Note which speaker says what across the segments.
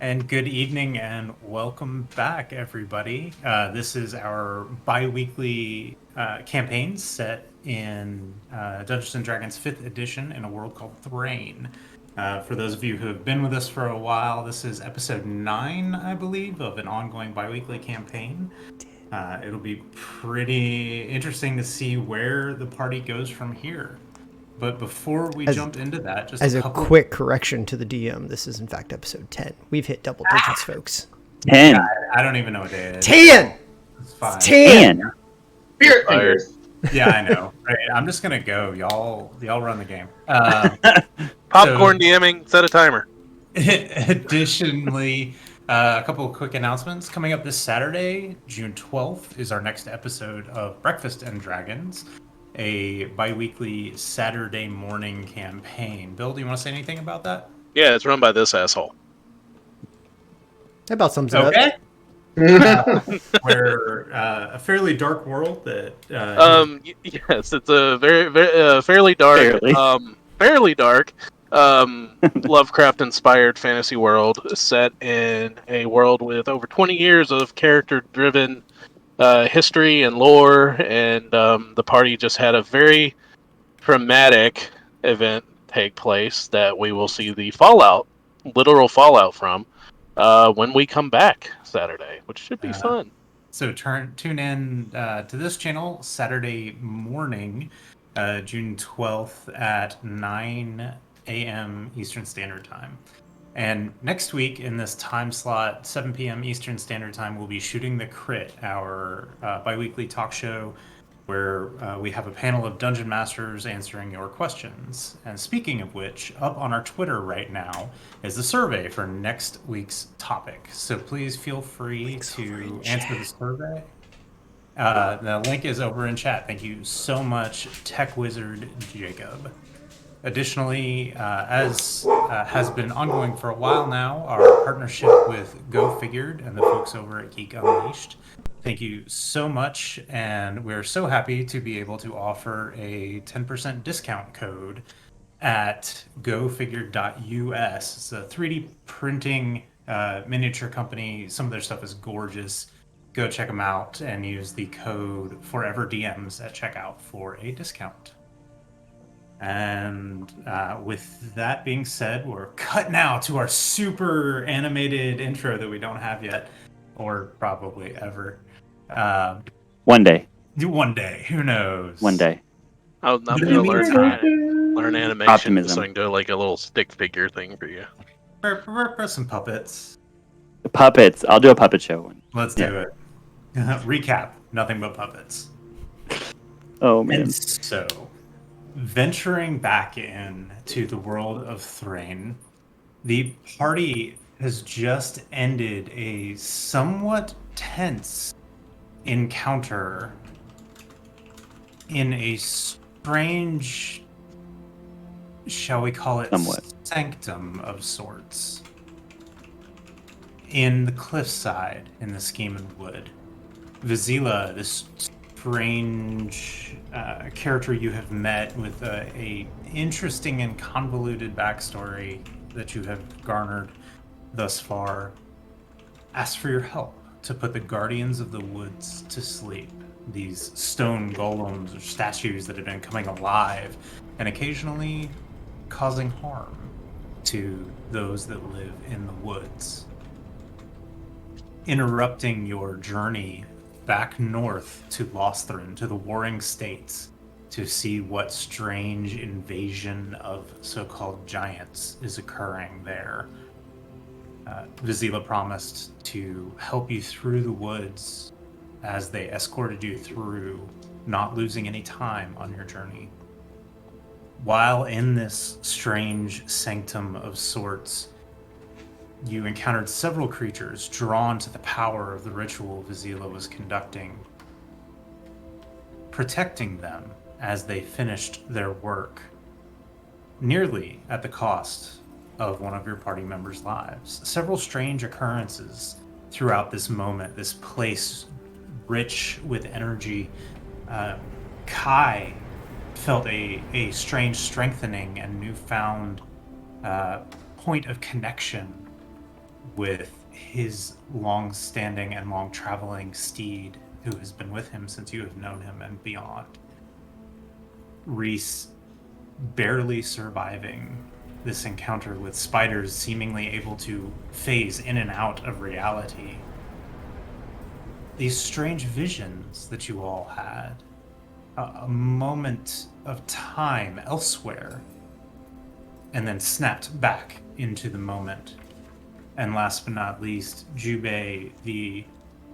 Speaker 1: And good evening and welcome back, everybody. This is our bi-weekly campaign set in Dungeons & Dragons 5th edition in a world called Thryane. For those of you who have been with us for a while, this is episode 9, I believe, of an ongoing bi-weekly campaign. It'll be pretty interesting to see where the party goes from here. But before we jump into that, just
Speaker 2: As
Speaker 1: a
Speaker 2: a
Speaker 1: couple
Speaker 2: quick correction to the DM, this is in fact episode 10. We've hit double digits, folks.
Speaker 3: 10.
Speaker 1: Yeah, I don't even know what day it is.
Speaker 2: 10!
Speaker 1: It's fine.
Speaker 2: 10!
Speaker 4: Spirit fingers.
Speaker 1: Yeah, I know. Right. I'm just gonna go. Y'all run the game.
Speaker 5: Popcorn DMing, set a timer.
Speaker 1: Additionally, a couple of quick announcements. Coming up this Saturday, June 12th, is our next episode of Breakfast and Dragons, a bi-weekly Saturday morning campaign. Bill, do you want to say anything about that?
Speaker 5: Yeah, it's run by this asshole.
Speaker 2: That about sums it up.
Speaker 1: Okay. We're a fairly dark world that.
Speaker 5: Yes, it's a very fairly dark, fairly dark, Lovecraft-inspired fantasy world set in a world with over 20 years of character-driven history and lore, and the party just had a very traumatic event take place that we will see the literal fallout from when we come back Saturday, which should be fun.
Speaker 1: So tune in to this channel Saturday morning, June 12th at 9 a.m. Eastern Standard Time. And next week in this time slot, 7 p.m. Eastern Standard Time, we'll be shooting the Crit, our bi-weekly talk show where we have a panel of dungeon masters answering your questions. And speaking of which, up on our Twitter right now is the survey for next week's topic. So please feel free to answer the survey. The link is over in chat. Thank you so much, Tech Wizard Jacob. Additionally, as has been ongoing for a while now, our partnership with Go Figured and the folks over at Geek Unleashed. Thank you so much, and we're so happy to be able to offer a 10% discount code at gofigured.us. It's a 3D printing miniature company. Some of their stuff is gorgeous. Go check them out and use the code FOREVERDMs at checkout for a discount. And with that being said, we're cut now to our super animated intro that we don't have yet, or probably ever.
Speaker 3: One day.
Speaker 1: One day, who knows?
Speaker 3: One day.
Speaker 5: I'm gonna learn animation
Speaker 3: Optimism.
Speaker 5: so I can do like a little stick figure thing for you.
Speaker 1: For some puppets.
Speaker 3: The puppets. I'll do a puppet show.
Speaker 1: Let's do it. Recap: nothing but puppets.
Speaker 3: Oh man.
Speaker 1: And so, venturing back into the world of Thryane, the party has just ended a somewhat tense encounter in a strange, shall we call it,
Speaker 3: Somewhat.
Speaker 1: sanctum of sorts in the cliffside in the Scheming Wood. Vizyla, this strange character you have met with a interesting and convoluted backstory that you have garnered thus far, asks for your help to put the Guardians of the Woods to sleep. These stone golems or statues that have been coming alive and occasionally causing harm to those that live in the woods. Interrupting your journey back north to Lostharen, to the Warring States, to see what strange invasion of so-called giants is occurring there. Vizyla promised to help you through the woods as they escorted you through, not losing any time on your journey. While in this strange sanctum of sorts, you encountered several creatures drawn to the power of the ritual Vizyla was conducting, protecting them as they finished their work, nearly at the cost of one of your party members' lives. Several strange occurrences throughout this moment, this place rich with energy. Kai felt a strange strengthening and newfound point of connection with his long-standing and long-traveling steed, who has been with him since you have known him and beyond. Reese barely surviving this encounter with spiders seemingly able to phase in and out of reality. These strange visions that you all had, a moment of time elsewhere, and then snapped back into the moment. And last but not least, Jubei, the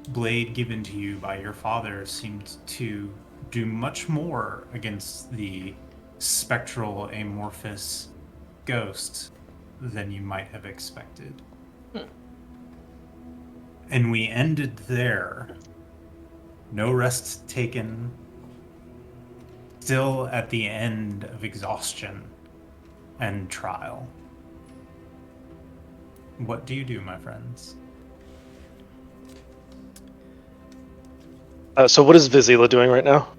Speaker 1: blade given to you by your father, seemed to do much more against the spectral, amorphous ghost than you might have expected. And we ended there. No rest taken. Still at the end of exhaustion and trial. What do you do, my friends?
Speaker 6: So what is Vizyla doing right now?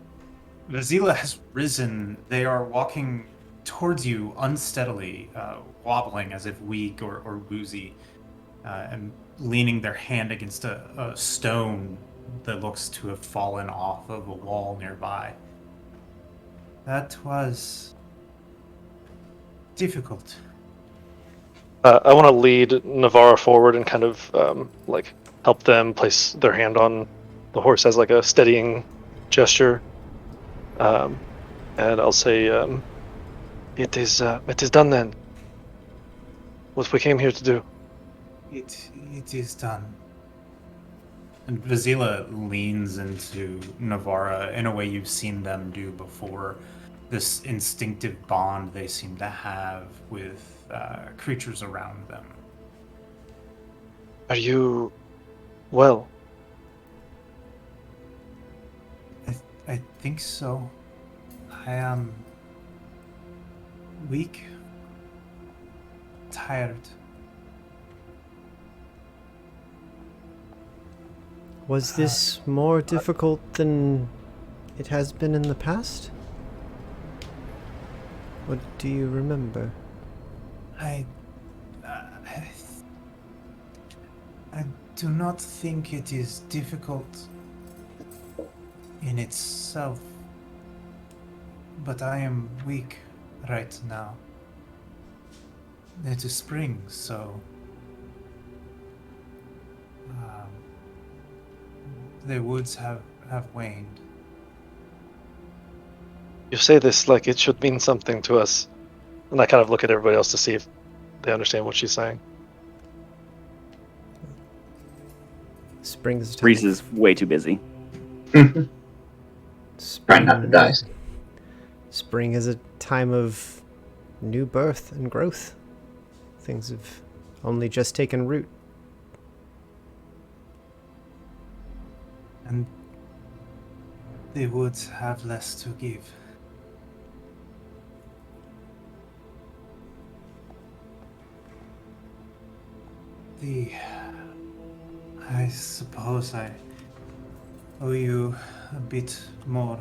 Speaker 1: Vizyla has risen. They are walking towards you unsteadily, wobbling as if weak or woozy, and leaning their hand against a stone that looks to have fallen off of a wall nearby. That was difficult.
Speaker 6: I want to lead Navarra forward and kind of help them place their hand on the horse as like a steadying gesture. And I'll say, it is done then. What we came here to do.
Speaker 1: It is done. And Vizyla leans into Navarra in a way you've seen them do before. This instinctive bond they seem to have with creatures around them.
Speaker 6: Are you well?
Speaker 1: I think so. I am weak, tired.
Speaker 2: Was this more difficult than it has been in the past? What do you remember?
Speaker 1: I do not think it is difficult in itself, but I am weak right now. It is spring, so the woods have waned.
Speaker 6: You say this like it should mean something to us. And I kind of look at everybody else to see if they understand what she's saying.
Speaker 2: Spring's time.
Speaker 3: Reese is way too busy.
Speaker 4: Trying
Speaker 2: Spring,
Speaker 4: not to die.
Speaker 2: Spring is a time of new birth and growth. Things have only just taken root.
Speaker 1: And the woods have less to give. I suppose I owe you a bit more.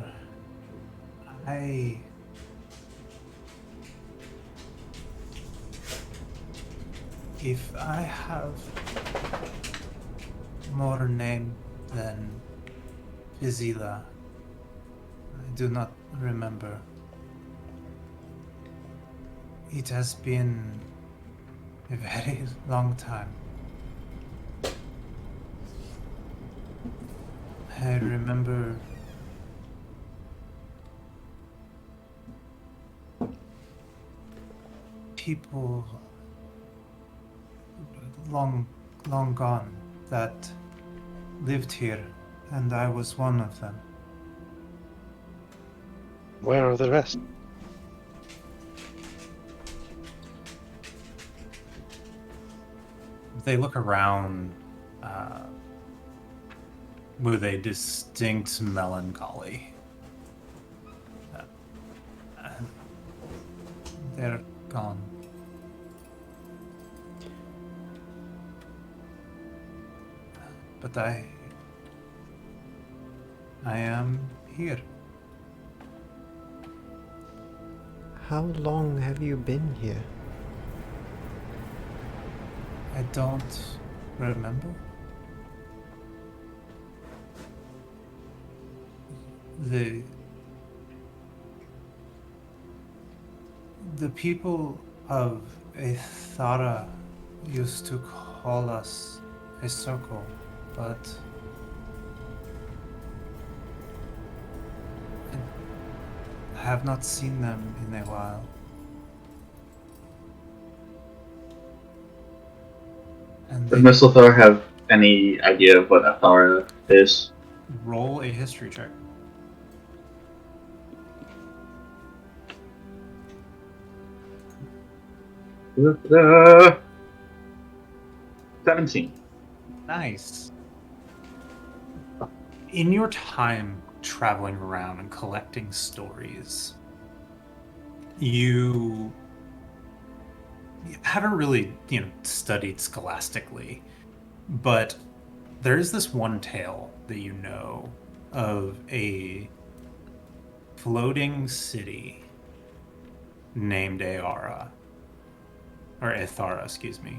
Speaker 1: If I have more name than Vizyla, I do not remember. It has been a very long time. I remember people long gone that lived here, and I was one of them.
Speaker 6: Where are the rest?
Speaker 1: They look around with a distinct melancholy. They're gone. But I am here.
Speaker 2: How long have you been here?
Speaker 1: I don't remember? The people of Ethara used to call us a circle, but I have not seen them in a while. And
Speaker 4: Does
Speaker 1: they
Speaker 4: Mistlethar have any idea of what Athara is?
Speaker 1: roll a history check.
Speaker 4: Uh, 17.
Speaker 1: Nice. In your time traveling around and collecting stories, you haven't really, studied scholastically, but there is this one tale that you know of a floating city named Ethara, excuse me.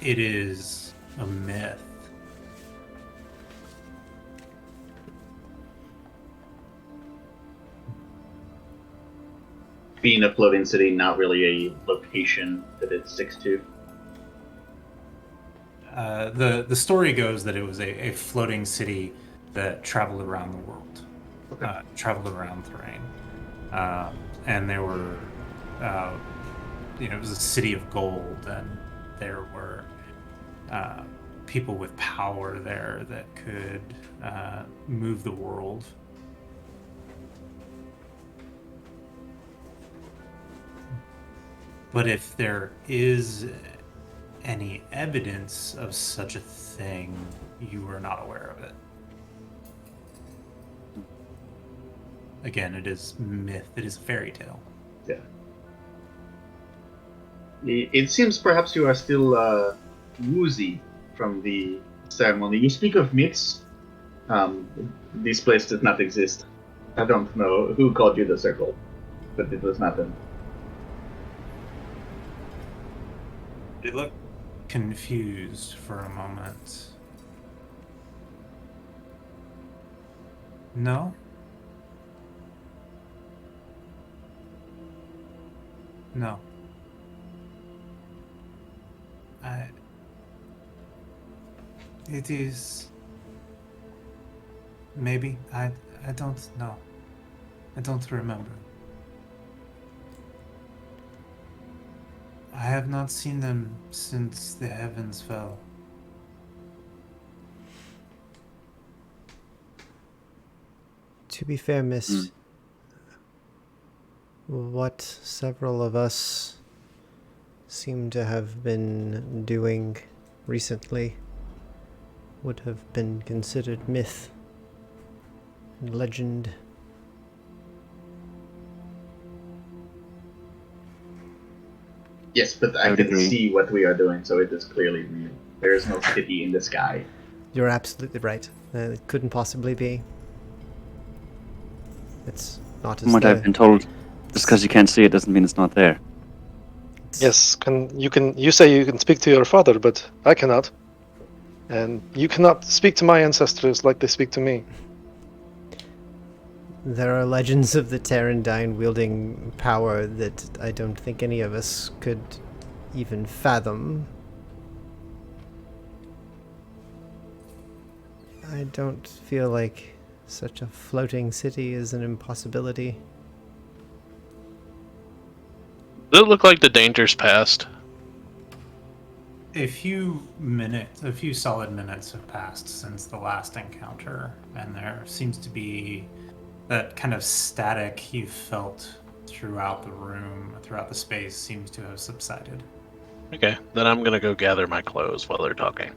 Speaker 1: It is a myth.
Speaker 4: Being a floating city, not really a location that it sticks to.
Speaker 1: The story goes that it was a floating city that traveled around the world, traveled around Thryane, and there were, it was a city of gold, and there were people with power there that could move the world. But if there is any evidence of such a thing, you are not aware of it. Again, it is myth. It is a fairy tale.
Speaker 4: Yeah. It seems perhaps you are still woozy from the ceremony. You speak of myths. This place does not exist. I don't know who called you the circle, but it was not them.
Speaker 1: They look confused for a moment. No? No. It is... Maybe. I don't know. I don't remember. I have not seen them since the heavens fell.
Speaker 2: To be fair, Miss, what several of us seem to have been doing recently would have been considered myth and legend.
Speaker 4: Yes, but I can see what we are doing, so it is clearly real. There is no city in the sky.
Speaker 2: You're absolutely right. It couldn't possibly be. It's not as
Speaker 3: From what I've been told, just because you can't see it doesn't mean it's not there.
Speaker 6: Yes, you say you can speak to your father, but I cannot. And you cannot speak to my ancestors like they speak to me.
Speaker 2: There are legends of the Terrandine wielding power that I don't think any of us could even fathom. I don't feel like such a floating city is an impossibility.
Speaker 5: Does it look like the danger's past?
Speaker 1: A few solid minutes have passed since the last encounter, and there seems to be that kind of static you felt throughout the room, throughout the space, seems to have subsided.
Speaker 5: Okay, then I'm gonna go gather my clothes while they're talking.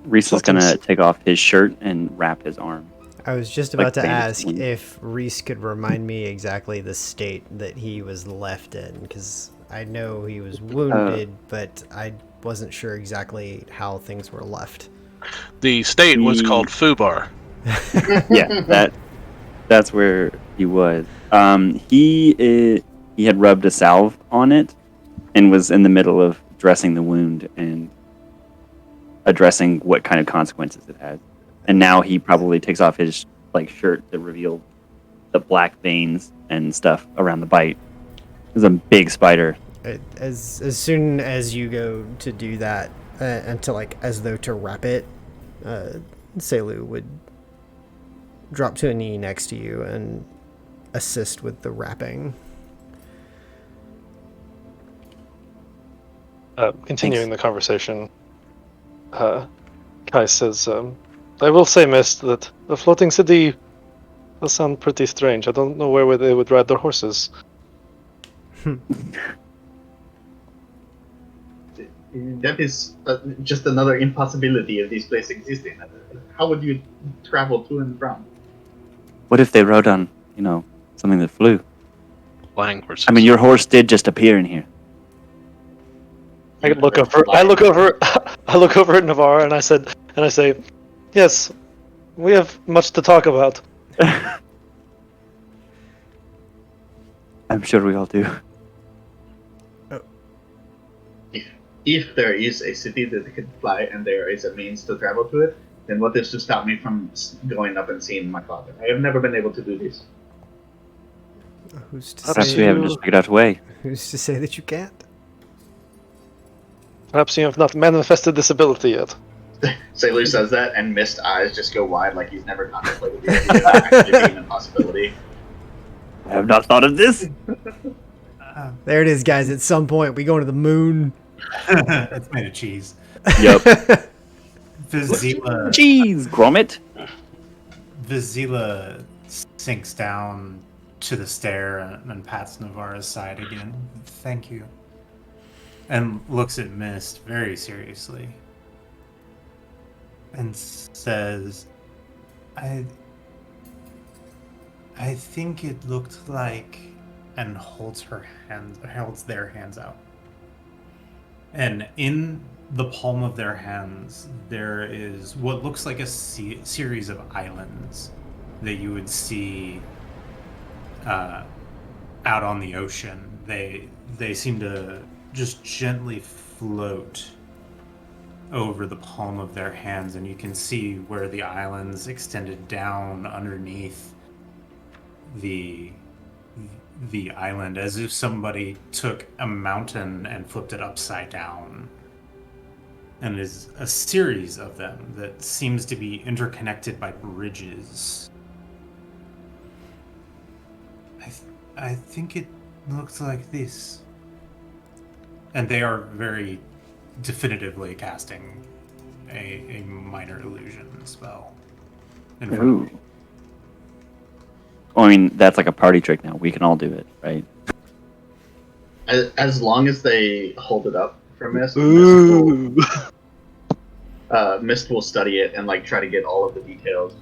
Speaker 3: Reese is gonna take off his shirt and wrap his arm.
Speaker 2: I was just about to ask
Speaker 3: one.
Speaker 2: if Reese could remind me exactly the state that he was left in, because I know he was wounded, but I wasn't sure exactly how things were left.
Speaker 5: The state was called Fubar.
Speaker 3: Yeah, that's where he was. He had rubbed a salve on it, and was in the middle of dressing the wound and addressing what kind of consequences it had. And now he probably takes off his shirt to reveal the black veins and stuff around the bite. It's a big spider.
Speaker 2: As soon as you go to do that, and to as though to wrap it, Selu would drop to a knee next to you and assist with the wrapping.
Speaker 6: Continuing the conversation, Kai says, I will say, Mist, that the floating city does sound pretty strange. I don't know where they would ride their horses.
Speaker 4: That is just another impossibility of this place existing. How would you travel to and from?
Speaker 3: What if they rode on, something that flew?
Speaker 5: Flying horses.
Speaker 3: I mean, your horse did just appear in here.
Speaker 6: I look over. I look over at Navarre, and I say, yes, we have much to talk about.
Speaker 3: I'm sure we all do.
Speaker 4: If there is a city that can fly and there is a means to travel to it, then what is to stop me from going up and seeing my father? I have never been able to do this.
Speaker 2: Who's to
Speaker 3: Perhaps
Speaker 2: say?
Speaker 3: we haven't just figured out a way.
Speaker 2: Who's to say that you can't?
Speaker 6: Perhaps you have not manifested this ability yet.
Speaker 4: Sailor says that, and Mist eyes just go wide like he's never contemplated the idea of actually being a possibility.
Speaker 3: I have not thought of this.
Speaker 2: There it is, guys. At some point, we go to the moon.
Speaker 1: It's made of cheese.
Speaker 3: Yep.
Speaker 1: Vizyla,
Speaker 3: Jeez, Gromit.
Speaker 1: Vizyla sinks down to the stair and pats Navarra's side again. Thank you. And looks at Mist very seriously. And says, I think it looked like, and holds their hands out. And in the palm of their hands, there is what looks like a series of islands that you would see out on the ocean. They seem to just gently float over the palm of their hands, and you can see where the islands extended down underneath the island, as if somebody took a mountain and flipped it upside down. And is a series of them that seems to be interconnected by bridges. I think it looks like this. And they are very definitively casting a minor illusion spell.
Speaker 3: Ooh. I mean, that's like a party trick now. We can all do it, right?
Speaker 4: As long as they hold it up for Mist, Mist will study it and try to get all of the details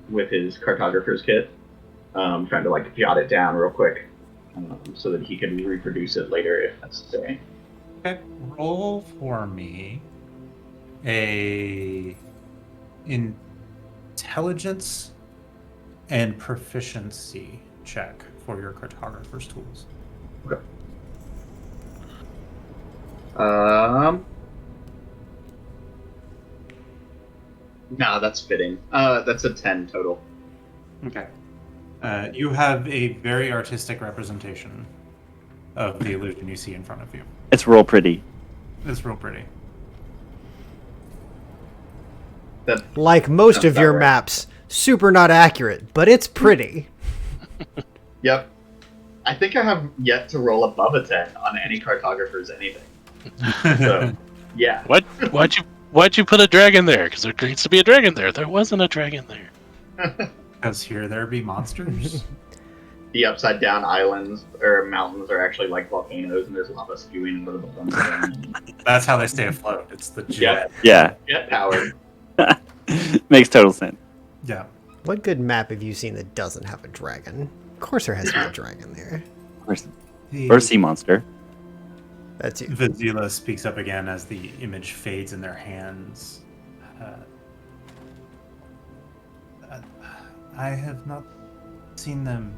Speaker 4: with his cartographer's kit. Trying to jot it down real quick so that he can reproduce it later if necessary.
Speaker 1: Okay, roll for me a intelligence and proficiency check for your cartographer's tools.
Speaker 4: Okay. No, that's fitting. That's a 10 total.
Speaker 1: Okay. You have a very artistic representation of the illusion you see in front of you.
Speaker 3: It's real pretty.
Speaker 1: It's real pretty.
Speaker 2: Like most of your
Speaker 4: right.
Speaker 2: maps, super not accurate, but it's pretty.
Speaker 4: Yep. I think I have yet to roll above a 10 on any cartographer's anything. So, yeah.
Speaker 5: Why'd you put a dragon there? Because there needs to be a dragon there. There wasn't a dragon there.
Speaker 1: Because here there be monsters.
Speaker 4: The upside down islands or mountains are actually like volcanoes, and there's lava spewing into the bottom.
Speaker 1: That's how they stay afloat. It's the jet.
Speaker 3: Yeah.
Speaker 4: Jet powered.
Speaker 3: Makes total sense.
Speaker 1: Yeah.
Speaker 2: What good map have you seen that doesn't have a dragon? Of course there has to be a dragon there.
Speaker 3: Of course. Or sea monster.
Speaker 2: That's you.
Speaker 1: Vizyla speaks up again as the image fades in their hands. I have not seen them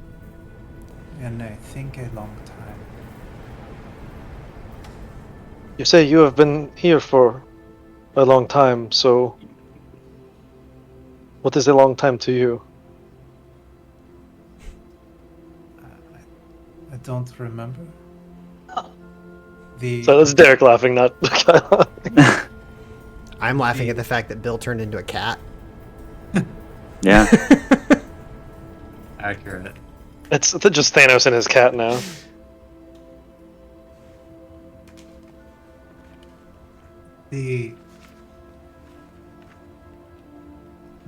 Speaker 1: in, I think, a long time.
Speaker 6: You say you have been here for a long time, so what is a long time to you?
Speaker 1: I don't remember.
Speaker 6: So that's Derek laughing, not
Speaker 2: I'm laughing at the fact that Bill turned into a cat.
Speaker 3: Yeah.
Speaker 1: Accurate.
Speaker 6: It's just Thanos and his cat now.
Speaker 1: The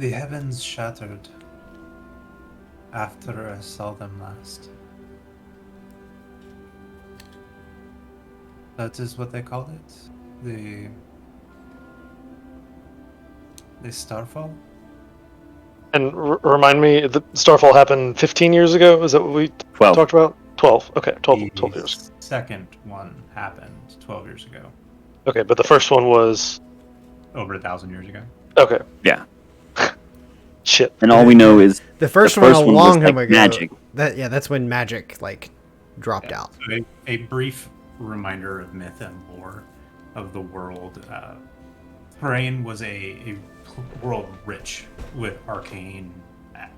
Speaker 1: heavens shattered after I saw them last. That is what they called it? The Starfall?
Speaker 6: And remind me, the Starfall happened 15 years ago? Is that what we
Speaker 3: 12.
Speaker 6: talked about? 12. Okay, 12
Speaker 1: The
Speaker 6: years.
Speaker 1: second one happened 12 years ago.
Speaker 6: Okay, but the first one was...
Speaker 1: Over 1,000 years ago.
Speaker 6: Okay.
Speaker 3: Yeah.
Speaker 6: Shit.
Speaker 3: And all we know is
Speaker 2: The first
Speaker 3: the
Speaker 2: one
Speaker 3: first
Speaker 2: a
Speaker 3: one
Speaker 2: long
Speaker 3: was,
Speaker 2: time
Speaker 3: like,
Speaker 2: ago.
Speaker 3: magic.
Speaker 2: That's when magic dropped out.
Speaker 1: So a brief reminder of myth and lore of the world. Thryane was a world rich with arcane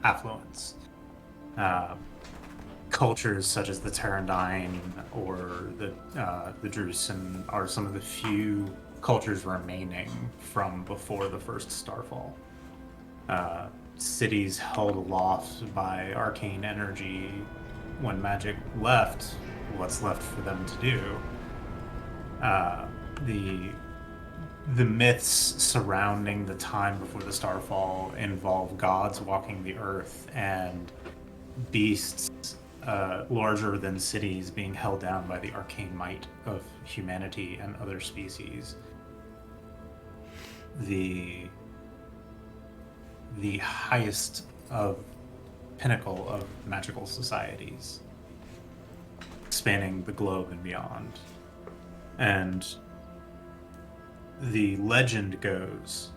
Speaker 1: affluence. Cultures such as the Terrandine or the Drusen are some of the few cultures remaining from before the first Starfall. Cities held aloft by arcane energy. When magic left, what's left for them to do? The myths surrounding the time before the Starfall involve gods walking the earth and beasts larger than cities being held down by the arcane might of humanity and other species. The highest of pinnacle of magical societies spanning the globe and beyond. And the legend goes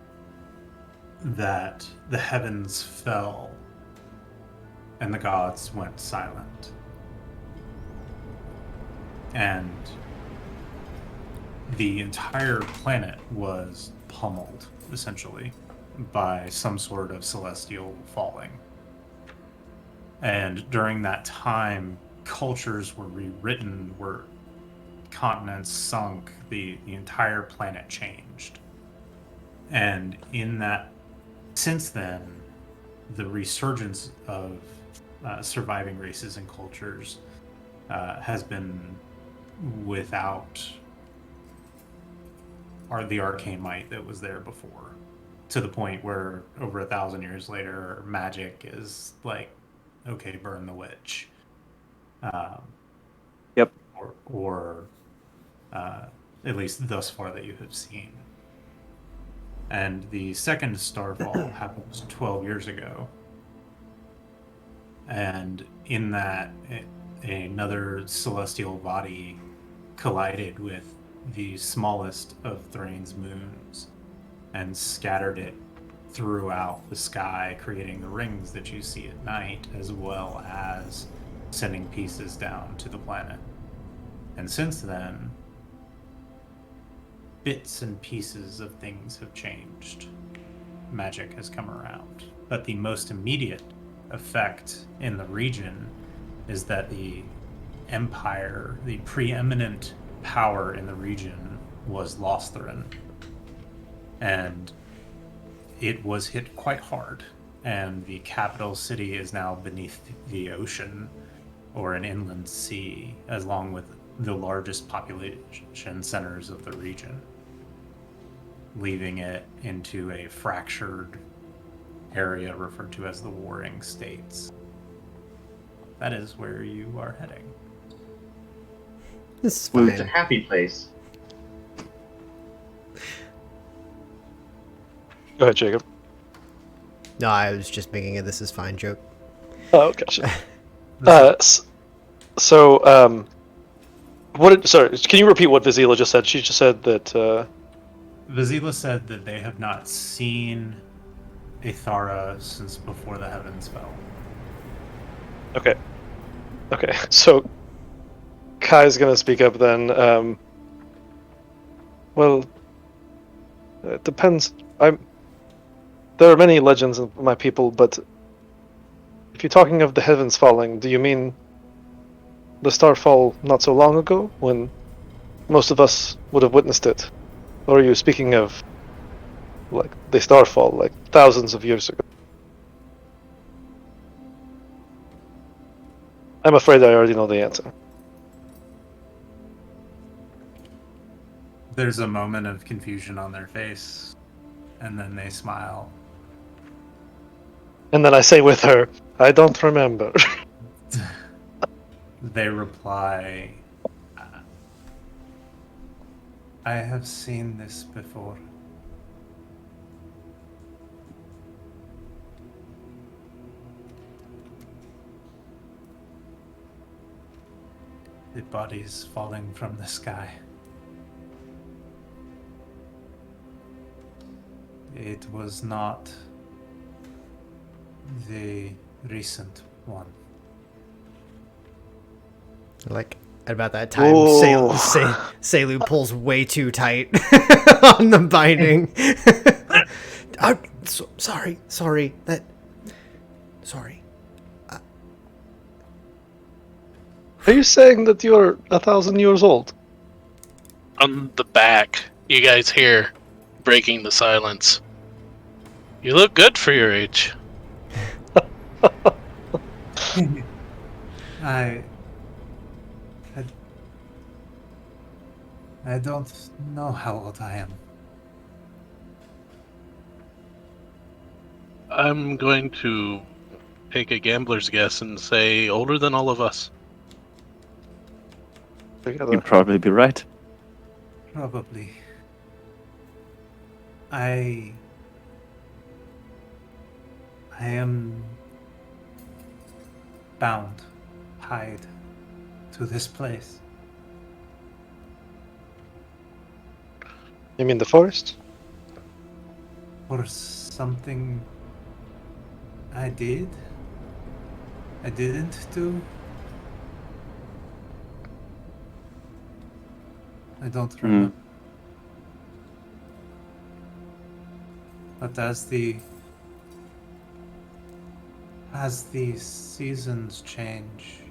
Speaker 1: that the heavens fell and the gods went silent. And the entire planet was pummeled, essentially, by some sort of celestial falling. And during that time, cultures were rewritten, continents sunk, the entire planet changed. And since then, the resurgence of surviving races and cultures has been without the arcane might that was there before, to the point where over 1,000 years later, magic is like, okay, burn the witch.
Speaker 3: Yep.
Speaker 1: Or at least thus far that you have seen. And the second Starfall happened 12 years ago. And in that, another celestial body collided with the smallest of Thryne's moons and scattered it throughout the sky, creating the rings that you see at night, as well as sending pieces down to the planet. And since then, bits and pieces of things have changed. Magic has come around. But the most immediate effect in the region is that the empire, the preeminent power in the region, was Lostharen. And it was hit quite hard. And the capital city is now beneath the ocean, or an inland sea, along with the largest population centers of the region, leaving it into a fractured area referred to as the Warring States. That is where you are heading.
Speaker 2: This is
Speaker 4: Well, it's a
Speaker 2: fine.
Speaker 4: happy place.
Speaker 6: Go ahead, Jacob.
Speaker 2: No, I was just making a "this is fine" joke.
Speaker 6: Oh, gotcha. Sorry, can you repeat what Vizyla just said? She just said that...
Speaker 1: Vizyla said that they have not seen a Thara since before the heavens fell.
Speaker 6: Okay, so Kai's gonna speak up then. Well, it depends. There are many legends of my people, but if you're talking of the heavens falling, do you mean the starfall not so long ago, when most of us would have witnessed it? Or are you speaking of, like, the starfall, like, thousands of years ago? I'm afraid I already know the answer.
Speaker 1: There's a moment of confusion on their face, and then they smile.
Speaker 6: And then I say with her, I don't remember.
Speaker 1: They reply, I have seen this before. The bodies falling from the sky. It was not the recent one.
Speaker 2: Like, at about that time,
Speaker 6: Ooh.
Speaker 2: Selu pulls way too tight on the binding. I'm sorry. Sorry.
Speaker 6: Are you saying that you're 1,000 years old?
Speaker 5: On the back, you guys hear, breaking the silence. You look good for your age.
Speaker 1: I don't know how old I am.
Speaker 5: I'm going to take a gambler's guess and say older than all of us.
Speaker 3: You'd probably be right.
Speaker 1: Probably. I am bound, tied to this place.
Speaker 6: You mean the forest?
Speaker 1: For something I did? I didn't do? I don't remember. But as the seasons change,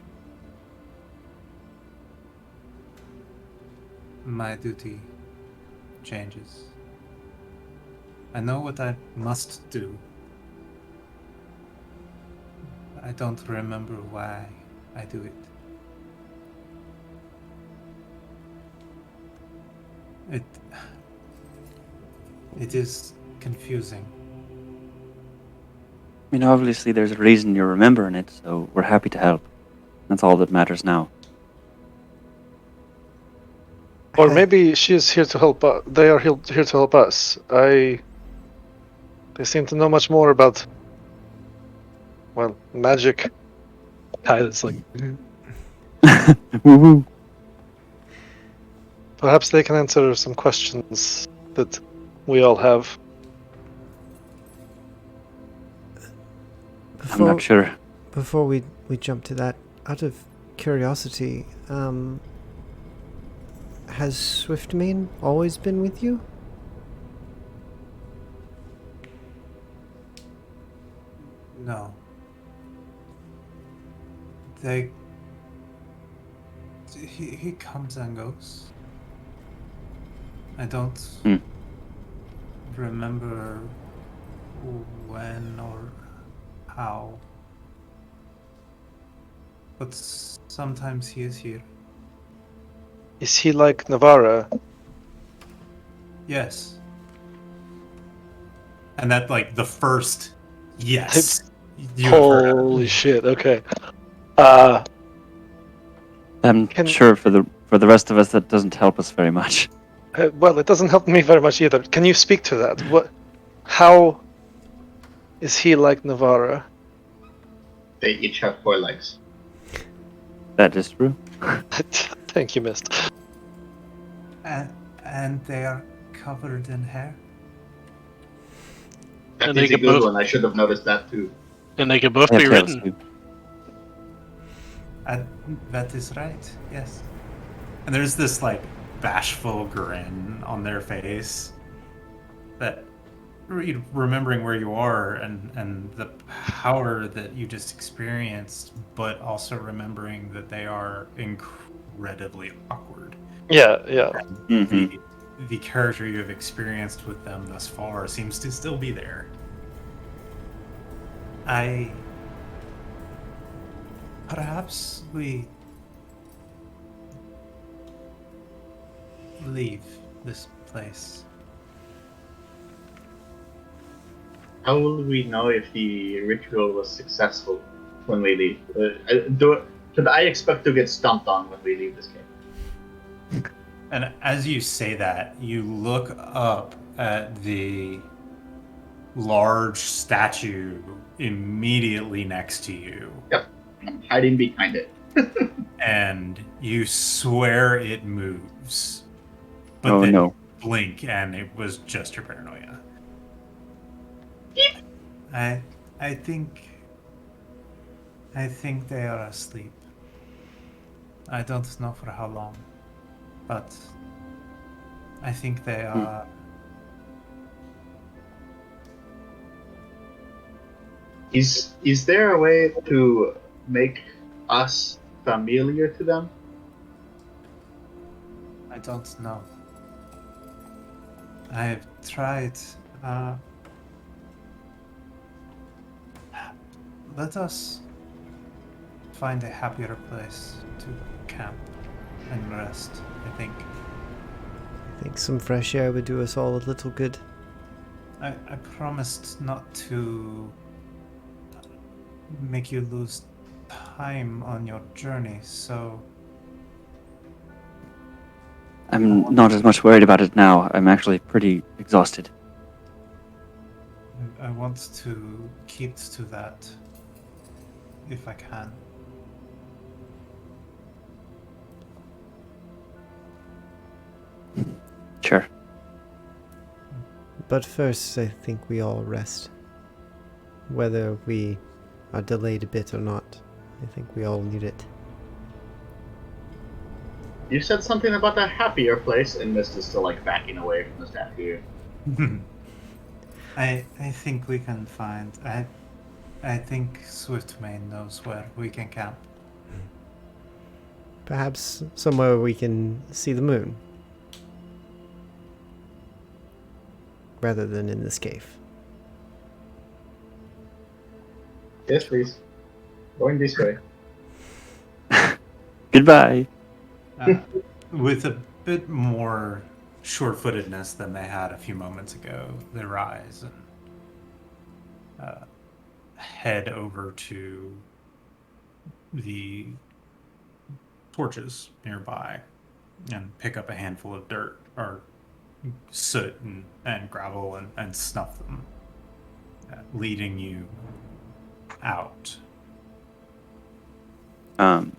Speaker 1: my duty changes. I know what I must do. I don't remember why I do it. It is confusing.
Speaker 3: I mean, obviously there's a reason you're remembering it, so we're happy to help. That's all that matters now.
Speaker 6: Or maybe she is here to help. They are here to help us. They seem to know much more about, well, magic. It's like,
Speaker 3: Woo-woo.
Speaker 6: perhaps they can answer some questions that we all have.
Speaker 3: I'm not sure.
Speaker 2: Before we jump to that, out of curiosity, has Swiftmane always been with you?
Speaker 1: No. He comes and goes. I don't remember when or how. But sometimes he is here.
Speaker 6: Is he like Navara?
Speaker 1: Yes. And that, like, the first yes. you have heard of.
Speaker 6: Holy shit! Okay.
Speaker 3: I'm sure for the rest of us that doesn't help us very much.
Speaker 6: Well, it doesn't help me very much either. Can you speak to that? How is he like Navara?
Speaker 4: They each have 4 legs.
Speaker 3: That is true.
Speaker 6: Thank you, Mist.
Speaker 1: And they are covered in hair.
Speaker 4: That
Speaker 5: And
Speaker 4: is
Speaker 5: they
Speaker 4: a
Speaker 5: can
Speaker 4: good
Speaker 5: both-
Speaker 4: one. I should have noticed that too.
Speaker 5: And they can both
Speaker 3: They
Speaker 5: be
Speaker 3: have tails,
Speaker 5: written.
Speaker 3: too.
Speaker 1: That is right, yes. And there's this, like, bashful grin on their face. That remembering where you are and the power that you just experienced, but also remembering that they are incredibly awkward.
Speaker 6: Yeah.
Speaker 1: The character you have experienced with them thus far seems to still be there. Perhaps we leave this place.
Speaker 4: How will we know if the ritual was successful when we leave? Should I expect to get stomped on when we leave this game?
Speaker 1: And as you say that, you look up at the large statue immediately next to you.
Speaker 4: Yep, I'm hiding behind it.
Speaker 1: And you swear it moves. But
Speaker 3: Oh
Speaker 1: then
Speaker 3: no.
Speaker 1: you blink and it was just your paranoia. I think they are asleep. I don't know for how long, but I think they are.
Speaker 4: Is there a way to make us familiar to them?
Speaker 1: I don't know. I have tried. Let us find a happier place to camp and rest, I think.
Speaker 2: I think some fresh air would do us all a little good.
Speaker 1: I promised not to make you lose time on your journey, so
Speaker 3: I'm not as much worried about it now. I'm actually pretty exhausted.
Speaker 1: I want to keep to that if I can.
Speaker 3: Sure.
Speaker 2: But first, I think we all rest. Whether we are delayed a bit or not, I think we all need it.
Speaker 4: You said something about a happier place, and Mist is still like backing away from the statue.
Speaker 1: I think we can find. I think Swiftmane knows where we can camp.
Speaker 2: Perhaps somewhere we can see the moon. Rather than in this cave.
Speaker 4: Yes, please. Going this way.
Speaker 3: Goodbye.
Speaker 1: With a bit more sure-footedness than they had a few moments ago, they rise and head over to the torches nearby and pick up a handful of dirt or soot and gravel and snuff them, leading you out.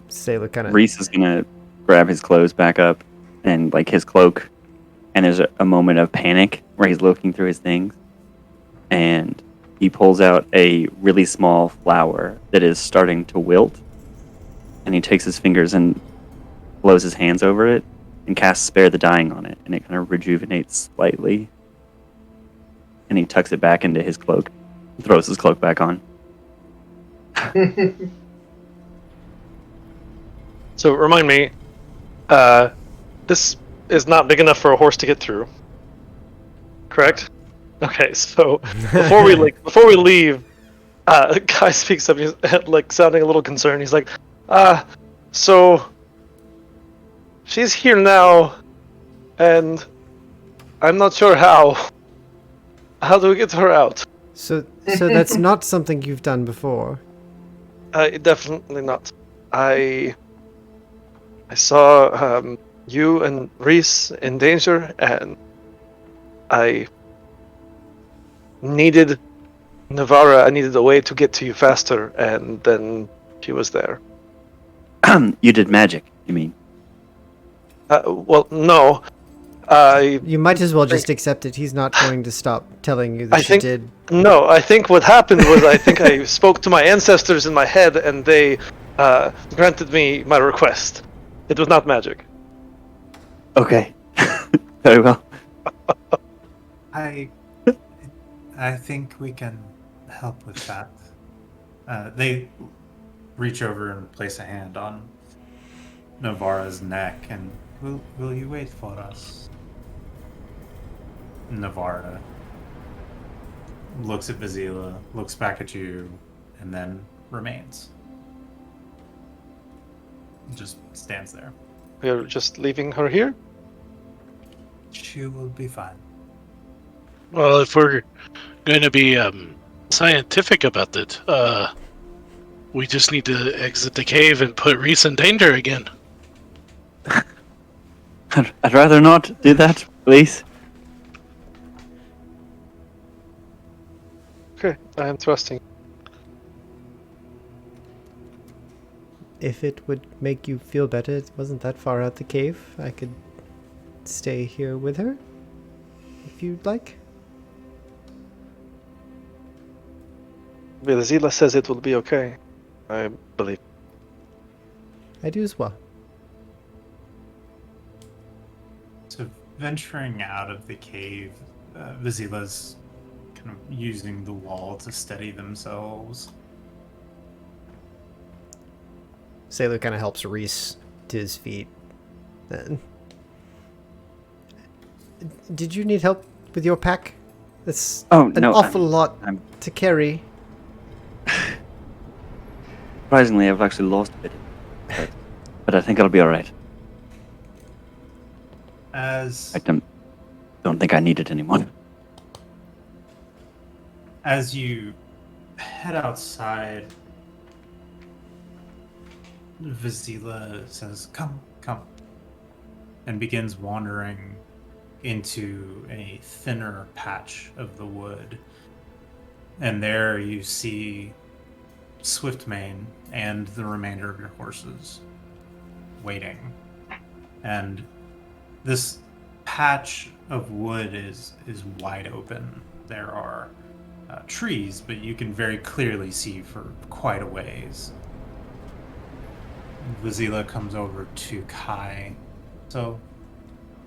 Speaker 2: Sailor kind of.
Speaker 3: Reese is gonna grab his clothes back up and like his cloak, and there's a moment of panic where he's looking through his things, and he pulls out a really small flower that is starting to wilt, and he takes his fingers and blows his hands over it and casts Spare the Dying on it, and it kind of rejuvenates slightly, and he tucks it back into his cloak, throws his cloak back on.
Speaker 6: So remind me, this is not big enough for a horse to get through. Correct? Okay, so before we leave, a guy speaks up, he's like sounding a little concerned. He's like, so she's here now, and I'm not sure how. How do we get her out?
Speaker 2: So that's not something you've done before.
Speaker 6: Definitely not. I saw you and Reese in danger, and I needed Navara. I needed a way to get to you faster, and then she was there.
Speaker 3: You did magic, you mean?
Speaker 6: Well, no.
Speaker 2: You might as well just accept it. He's not going to stop telling you that you did.
Speaker 6: No, I think what happened was I think I spoke to my ancestors in my head, and they granted me my request. It was not magic.
Speaker 3: Okay. Very well.
Speaker 1: I think we can help with that. They reach over and place a hand on Navara's neck, and will you wait for us? Navara looks at Vizyla, looks back at you, and then remains. Just stands there.
Speaker 6: We are just leaving her here?
Speaker 1: She will be fine.
Speaker 5: Well, if we're going to be scientific about it, we just need to exit the cave and put Reese in danger again.
Speaker 3: I'd rather not do that, please.
Speaker 6: Okay, I am trusting.
Speaker 2: If it would make you feel better, it wasn't that far out the cave. I could stay here with her, if you'd like.
Speaker 6: Vizyla says it will be okay. I believe.
Speaker 2: I do as well.
Speaker 1: So venturing out of the cave, Vizyla's kind of using the wall to steady themselves.
Speaker 2: Sailor kind of helps Reese to his feet. Then, did you need help with your pack? That's an awful lot to carry.
Speaker 3: Surprisingly, I've actually lost a bit, but I think I'll be all right.
Speaker 1: As
Speaker 3: I don't think I need it anymore.
Speaker 1: As you head outside, Vizyla says, "Come, come," and begins wandering into a thinner patch of the wood. And there you see Swiftmane and the remainder of your horses waiting. And this patch of wood is wide open. There are trees, but you can very clearly see for quite a ways. Vizyla comes over to Kai. So,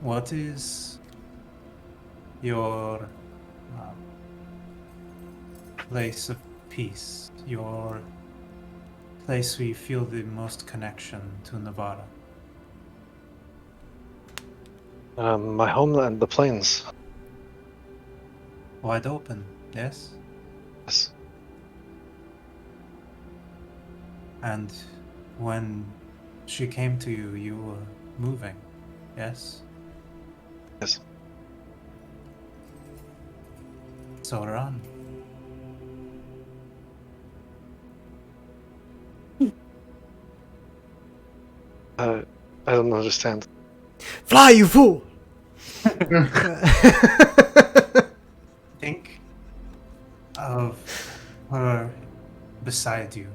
Speaker 1: what is your place of peace? Your place where you feel the most connection to Navara?
Speaker 6: My homeland, the plains.
Speaker 1: Wide open, yes?
Speaker 6: Yes.
Speaker 1: And when she came to you, you were moving, yes?
Speaker 6: Yes.
Speaker 1: So run.
Speaker 6: I don't understand.
Speaker 2: Fly, you fool!
Speaker 1: Think of her beside you,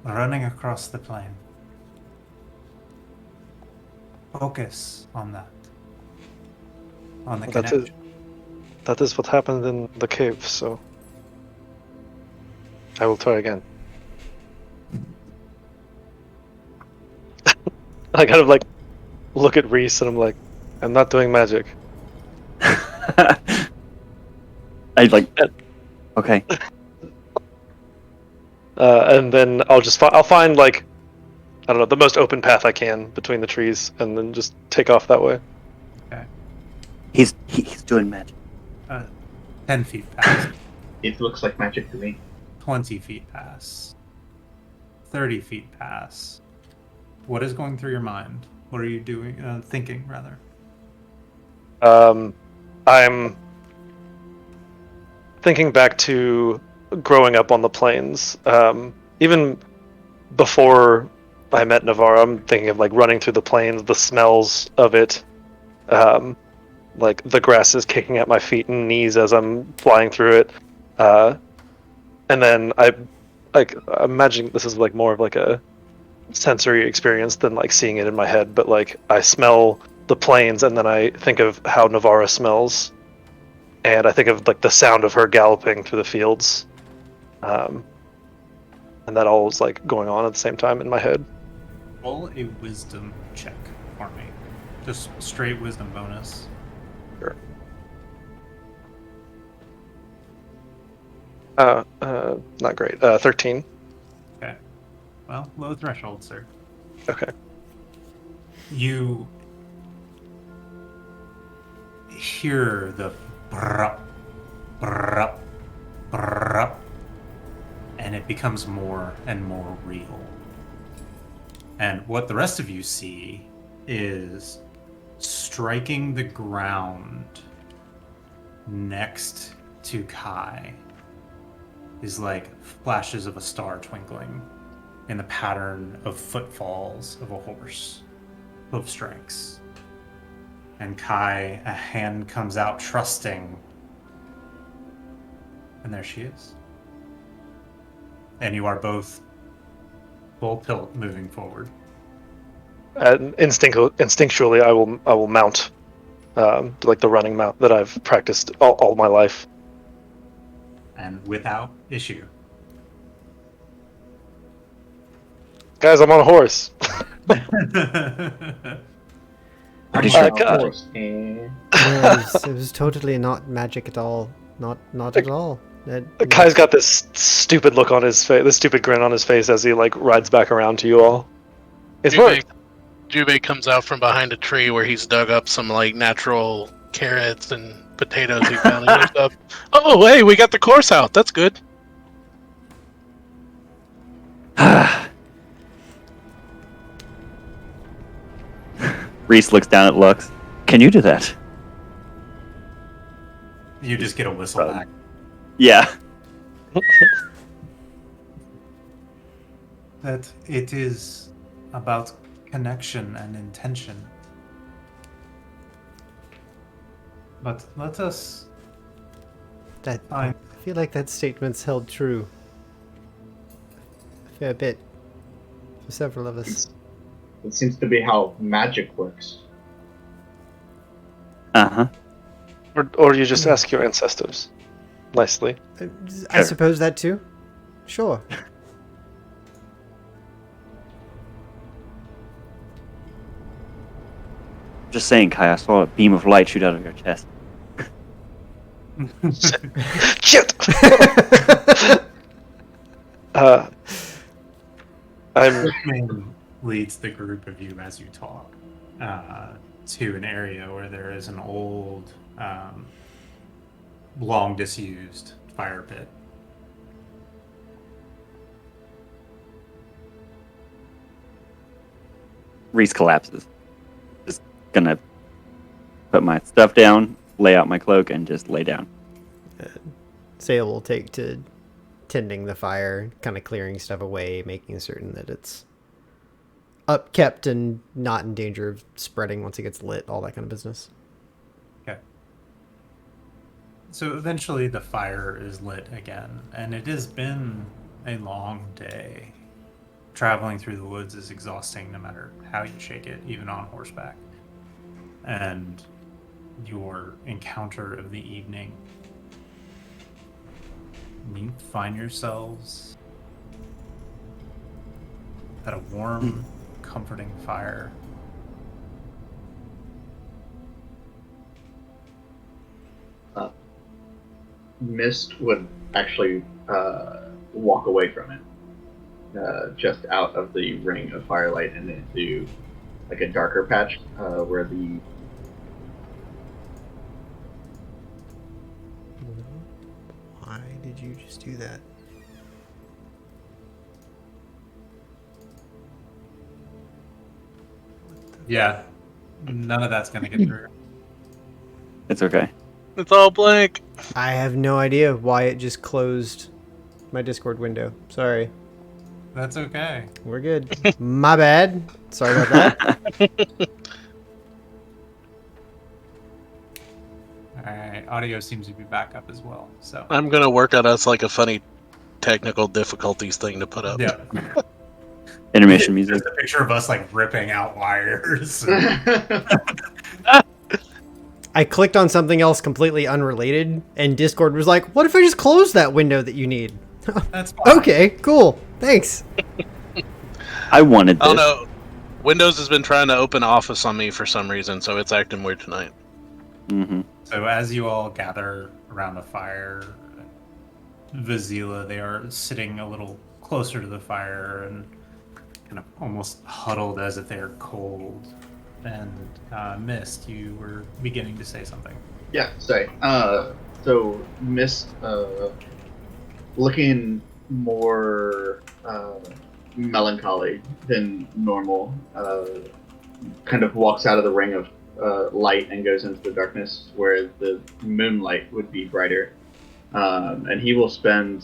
Speaker 1: running across the plain. Focus on that. On the connection.
Speaker 6: That is what happened in the cave, so I will try again. I kind of like look at Reese and I'm like, I'm not doing magic.
Speaker 3: I like, okay.
Speaker 6: And then I'll find like, I don't know, the most open path I can between the trees, and then just take off that way.
Speaker 1: Okay.
Speaker 3: He's doing magic.
Speaker 1: 10 feet pass.
Speaker 4: It looks like magic to me.
Speaker 1: 20 feet pass. 30 feet pass. What is going through your mind? What are you doing? Thinking, rather.
Speaker 6: I'm thinking back to growing up on the plains. Even before I met Navara, I'm thinking of like running through the plains, the smells of it. Like the grass is kicking at my feet and knees as I'm flying through it. And then I'm imagining this is like more of like a sensory experience than like seeing it in my head, but like I smell the plains and then I think of how Navara smells, and I think of like the sound of her galloping through the fields, and that all was like going on at the same time in my head.
Speaker 1: Roll a wisdom check for me. Just straight wisdom bonus.
Speaker 6: Sure. Not great. 13.
Speaker 1: Okay. Well, low threshold, sir.
Speaker 6: Okay.
Speaker 1: You hear the brrup, brrup, brrup, and it becomes more and more real. And what the rest of you see is striking the ground next to Kai is like flashes of a star twinkling in the pattern of footfalls of a horse, hoof strikes. And Kai, a hand comes out trusting, and there she is. And you are both full tilt moving forward.
Speaker 6: Instinctually, I will mount, like the running mount that I've practiced all my life.
Speaker 1: And without issue.
Speaker 6: Guys, I'm on a horse.
Speaker 3: Pretty
Speaker 6: sure.
Speaker 4: Of course. Eh.
Speaker 2: It was totally not magic at all. Not at all.
Speaker 6: Kai's got this stupid look on his face, this stupid grin on his face as he like rides back around to you all. It's worked.
Speaker 5: Jubei comes out from behind a tree where he's dug up some like natural carrots and potatoes he found. He looks up. Oh, hey, we got the course out. That's good.
Speaker 3: Reese looks down at Lux. Can you do that?
Speaker 1: You just get a whistle back.
Speaker 3: Yeah.
Speaker 1: That it is about connection and intention. But let us
Speaker 2: I feel like that statement's held true a fair bit for several of us.
Speaker 4: It seems to be how magic works.
Speaker 3: Uh-huh.
Speaker 6: Or you just ask your ancestors nicely.
Speaker 2: I suppose that too. Sure.
Speaker 3: Just saying, Kai, I saw a beam of light shoot out of your chest.
Speaker 6: Shit! I'm
Speaker 1: Thryane leads the group of you as you talk to an area where there is an old, long disused fire pit.
Speaker 3: Reese collapses. Just gonna put my stuff down, lay out my cloak, and just lay down.
Speaker 2: Sale will take to tending the fire, kind of clearing stuff away, making certain that it's upkept and not in danger of spreading once it gets lit, all that kind of business.
Speaker 1: Okay. So eventually the fire is lit again, and it has been a long day. Traveling through the woods is exhausting no matter how you shake it, even on horseback. And your encounter of the evening, you find yourselves at a warm, comforting fire.
Speaker 4: Mist would actually walk away from it, just out of the ring of firelight and into like a darker patch where the
Speaker 2: Why did you just do that?
Speaker 1: Yeah, none of that's gonna get through.
Speaker 3: It's okay.
Speaker 5: It's all blank.
Speaker 2: I have no idea why it just closed my Discord window. Sorry.
Speaker 1: That's okay.
Speaker 2: We're good. My bad. Sorry about that.
Speaker 1: Alright, audio seems to be back up as well. So
Speaker 5: I'm gonna work on us like a funny technical difficulties thing to put up.
Speaker 1: yeah.
Speaker 3: Intermission music.
Speaker 1: Just a picture of us like ripping out wires.
Speaker 2: I clicked on something else completely unrelated, and Discord was like, what if I just close that window that you need?
Speaker 1: That's fine.
Speaker 2: Okay, cool. Thanks.
Speaker 3: I wanted this.
Speaker 5: Oh no. Windows has been trying to open Office on me for some reason, so it's acting weird tonight.
Speaker 3: Mm-hmm.
Speaker 1: So as you all gather around the fire, Vizyla, they are sitting a little closer to the fire and kind of almost huddled as if they are cold. And Mist, you were beginning to say something.
Speaker 4: Yeah, sorry. So Mist, looking more melancholy than normal, kind of walks out of the ring of light and goes into the darkness where the moonlight would be brighter. And he will spend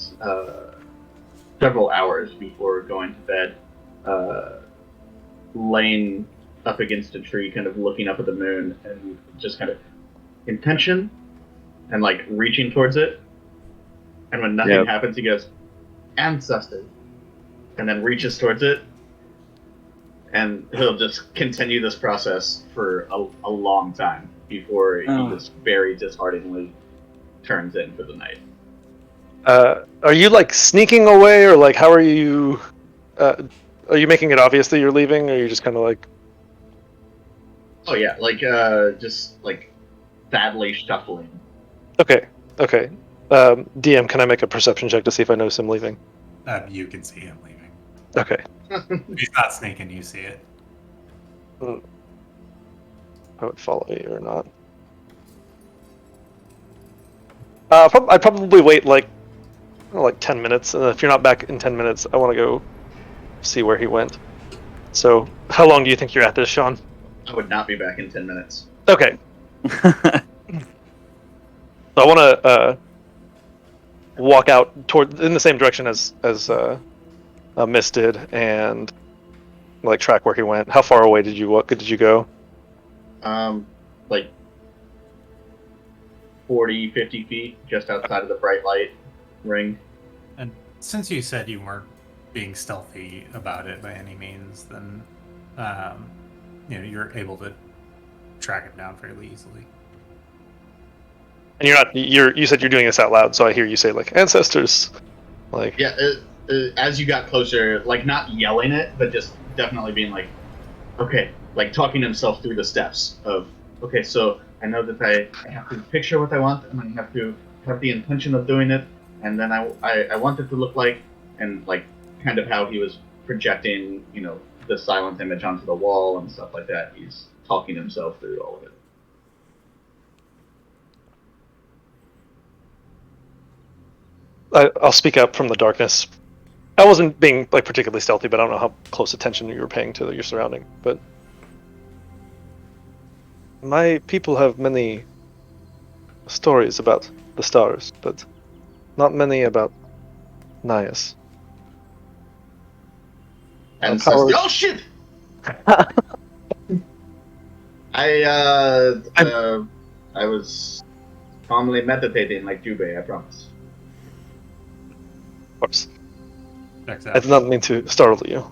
Speaker 4: several hours before going to bed laying up against a tree, kind of looking up at the moon and just kind of intention and like reaching towards it. And when nothing happens, he goes, ancestors, and then reaches towards it. And he'll just continue this process for a long time before he just very dishearteningly turns in for the night.
Speaker 6: Are you like sneaking away, or like how are you? Are you making it obvious that you're leaving, or are you just kind of like?
Speaker 4: Oh yeah, like just like badly shuffling.
Speaker 6: Okay. DM, can I make a perception check to see if I notice him leaving?
Speaker 1: You can see him leaving.
Speaker 6: Okay.
Speaker 1: He's not sneaking, you see it.
Speaker 6: I would follow you or not. I'd probably wait like 10 minutes, and if you're not back in 10 minutes, I want to go see where he went. So, how long do you think you're at this, Sean?
Speaker 4: I would not be back in 10 minutes.
Speaker 6: Okay. So I want to walk out in the same direction as Mist did, and like track where he went. How far away did you go?
Speaker 4: Like 40, 50 feet, just outside of the bright light ring.
Speaker 1: And since you said you weren't being stealthy about it by any means, then you're able to track him down fairly easily.
Speaker 6: And you said you're doing this out loud, so I hear you say like ancestors, like
Speaker 4: yeah. As you got closer, like not yelling it, but just definitely being like, okay, like talking himself through the steps of, okay, so I know that I have to picture what I want, and I have to have the intention of doing it, and then I want it to look like, and like kind of how he was projecting, the silent image onto the wall and stuff like that. He's talking himself through all of it.
Speaker 6: I'll speak up from the darkness. I wasn't being like particularly stealthy, but I don't know how close attention you were paying to your surrounding. But my people have many stories about the stars, but not many about Nias.
Speaker 4: And oh shit! I was calmly meditating like Jubei, I promise.
Speaker 6: Of course.
Speaker 1: Checks
Speaker 6: I
Speaker 1: out.
Speaker 6: did not mean to startle you.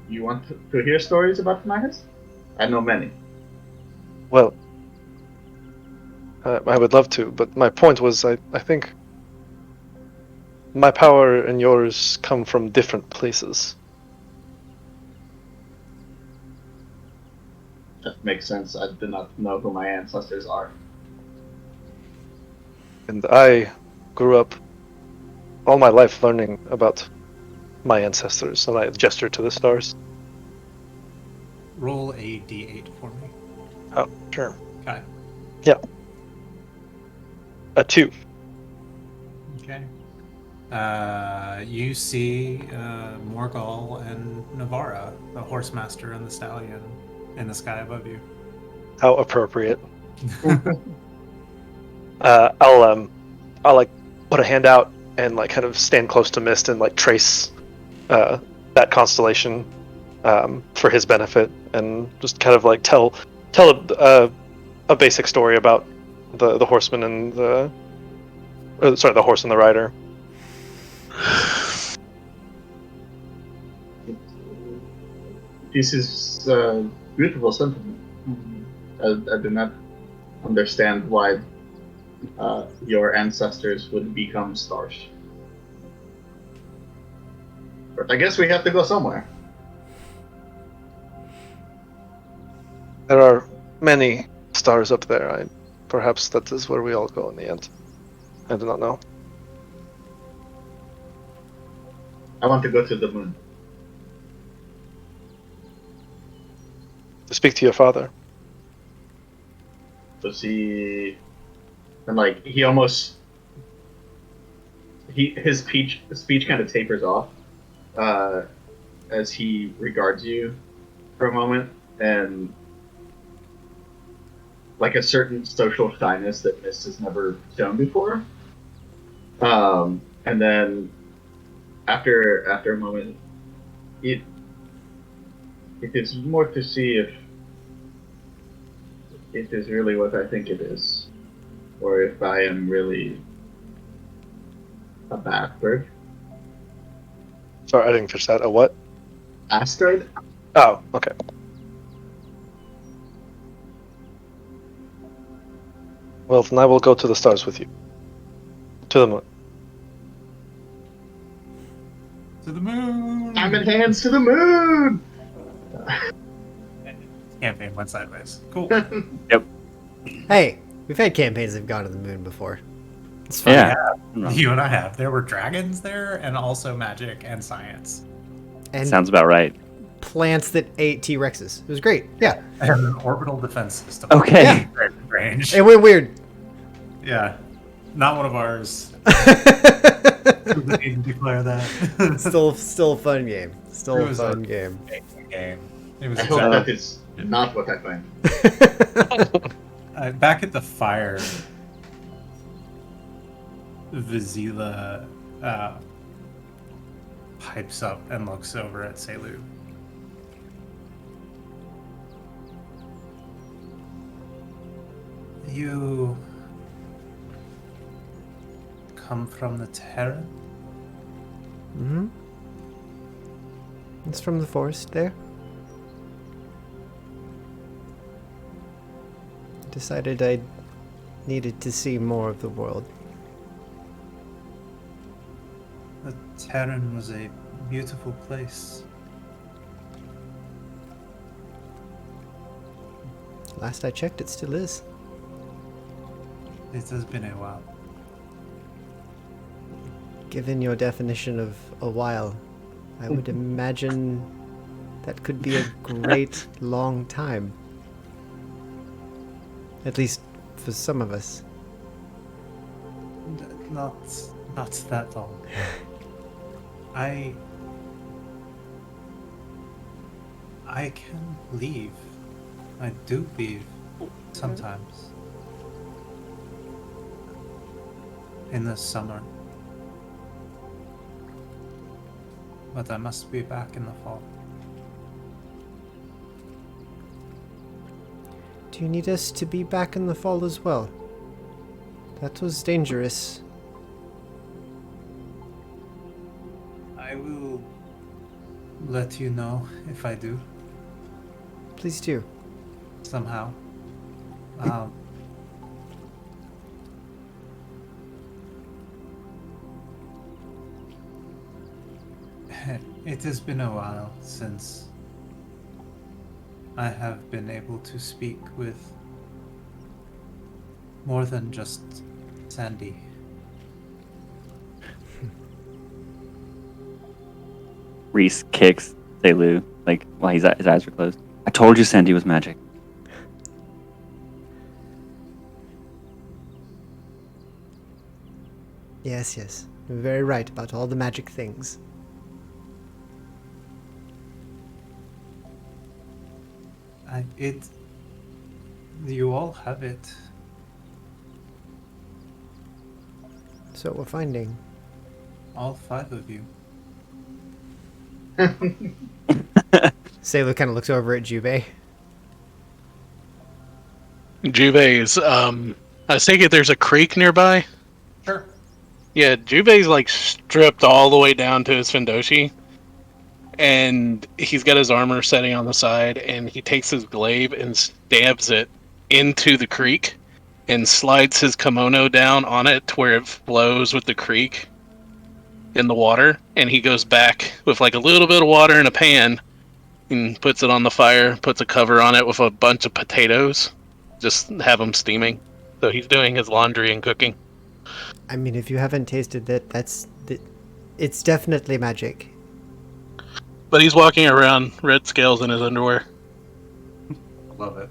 Speaker 4: You want to hear stories about the Nias? I know many.
Speaker 6: Well, I would love to, but my point was I think my power and yours come from different places.
Speaker 4: That makes sense. I do not know who my ancestors are.
Speaker 6: And I grew up all my life learning about my ancestors, and I gesture to the stars.
Speaker 1: Roll a d8 for me.
Speaker 6: Oh, sure.
Speaker 1: Okay.
Speaker 6: Yeah. A 2.
Speaker 1: Okay. You see Morgul and Navara, the horsemaster and the stallion, in the sky above you.
Speaker 6: How appropriate. I'll like put a hand out and like kind of stand close to Mist and like trace that constellation for his benefit, and just kind of like tell a basic story about the horseman and the horse and the rider.
Speaker 4: This is beautiful sentiment. I do not understand why your ancestors would become stars. But I guess we have to go somewhere.
Speaker 6: There are many stars up there. Perhaps that is where we all go in the end. I do not know.
Speaker 4: I want to go to the moon.
Speaker 6: To speak to your father.
Speaker 4: To see, and like he almost, his speech kind of tapers off, as he regards you for a moment, and like a certain social shyness that Mist has never shown before. And then after a moment, it is more to see if it is really what I think it is, or if I am really a bastard.
Speaker 6: Sorry, I didn't catch that. A what?
Speaker 4: Asteroid?
Speaker 6: Oh, okay. Well, then I will go to the stars with you. To the moon.
Speaker 1: To the moon.
Speaker 4: Diamond hands to the moon!
Speaker 1: Campaign went sideways. Cool.
Speaker 2: Hey, we've had campaigns that have gone to the moon before. It's fun.
Speaker 3: Yeah.
Speaker 1: You and I have. There were dragons there, and also magic and science.
Speaker 2: And
Speaker 3: Sounds about right.
Speaker 2: plants that ate T-Rexes. It was great. Yeah.
Speaker 1: And an orbital defense system.
Speaker 3: Okay.
Speaker 2: Yeah.
Speaker 1: Very range.
Speaker 2: It went weird.
Speaker 1: Yeah. Not one of ours. We need to declare that.
Speaker 2: Still a fun game. Still
Speaker 1: It
Speaker 2: a
Speaker 1: was
Speaker 2: fun
Speaker 1: a-
Speaker 2: game.
Speaker 1: Game. It was
Speaker 4: I hope
Speaker 1: exactly-
Speaker 4: that is not what I find.
Speaker 1: back at the fire. Vizyla pipes up and looks over at Selu. You come from the Terran?
Speaker 2: Mm-hmm. It's from the forest there. Decided I needed to see more of the world.
Speaker 1: The Terran was a beautiful place.
Speaker 2: Last I checked, it still is.
Speaker 1: It has been a while.
Speaker 2: Given your definition of a while, I would imagine that could be a great long time. At least for some of us.
Speaker 1: Not that long. I can leave. I do leave sometimes. In the summer. But I must be back in the fall.
Speaker 2: Do you need us to be back in the fall as well? That was dangerous.
Speaker 1: I will let you know if I do,
Speaker 2: Please do.
Speaker 1: somehow. It has been a while since I have been able to speak with more than just Sandy.
Speaker 3: Reese kicks Selu, like, while his eyes are closed. I told you Sandy was magic.
Speaker 2: Yes, yes. You're very right about all the magic things.
Speaker 1: You all have it.
Speaker 2: So we're finding.
Speaker 1: All 5 of you.
Speaker 2: Sailor kind of looks over at Jubei.
Speaker 5: Jubei's, I take it there's a creek nearby?
Speaker 1: Sure.
Speaker 5: Yeah, Jubei's like stripped all the way down to his Findoshi. And he's got his armor setting on the side, and he takes his glaive and stabs it into the creek and slides his kimono down on it to where it flows with the creek. in the water, and he goes back with like a little bit of water in a pan and puts it on the fire, puts a cover on it with a bunch of potatoes, just have them steaming. So he's doing his laundry and cooking.
Speaker 2: I mean, if you haven't tasted it, it's definitely magic.
Speaker 5: But he's walking around red scales in his underwear.
Speaker 1: Love it.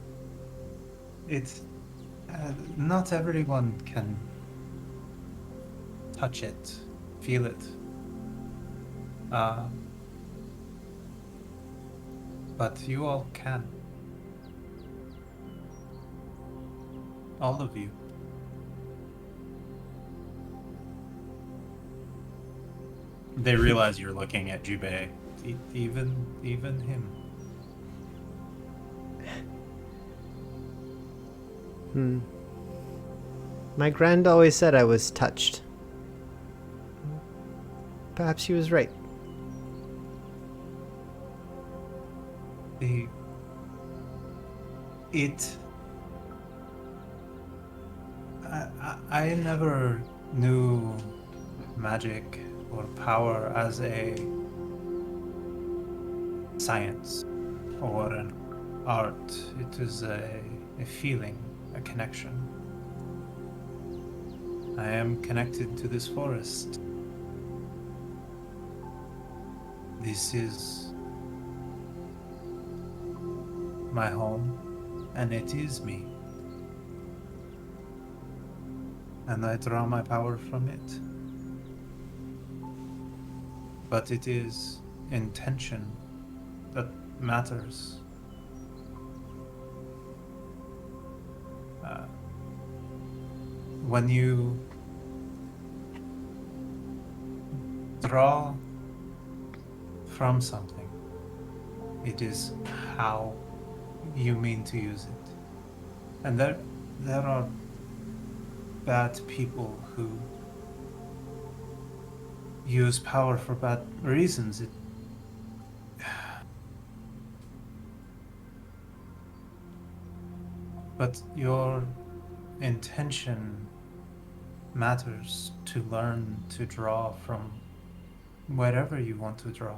Speaker 1: It's not everyone can touch it, feel it. But you all can. All of you. They realize you're looking at Jubei. Even him.
Speaker 2: My grand always said I was touched. Perhaps he was right.
Speaker 1: I never knew magic or power as a science or an art. It is a feeling, a connection. I am connected to this forest. This is my home, and it is me. And I draw my power from it. But it is intention that matters. When you draw from something, it is how you mean to use it. And there are bad people who use power for bad reasons. But your intention matters to learn to draw from wherever you want to draw,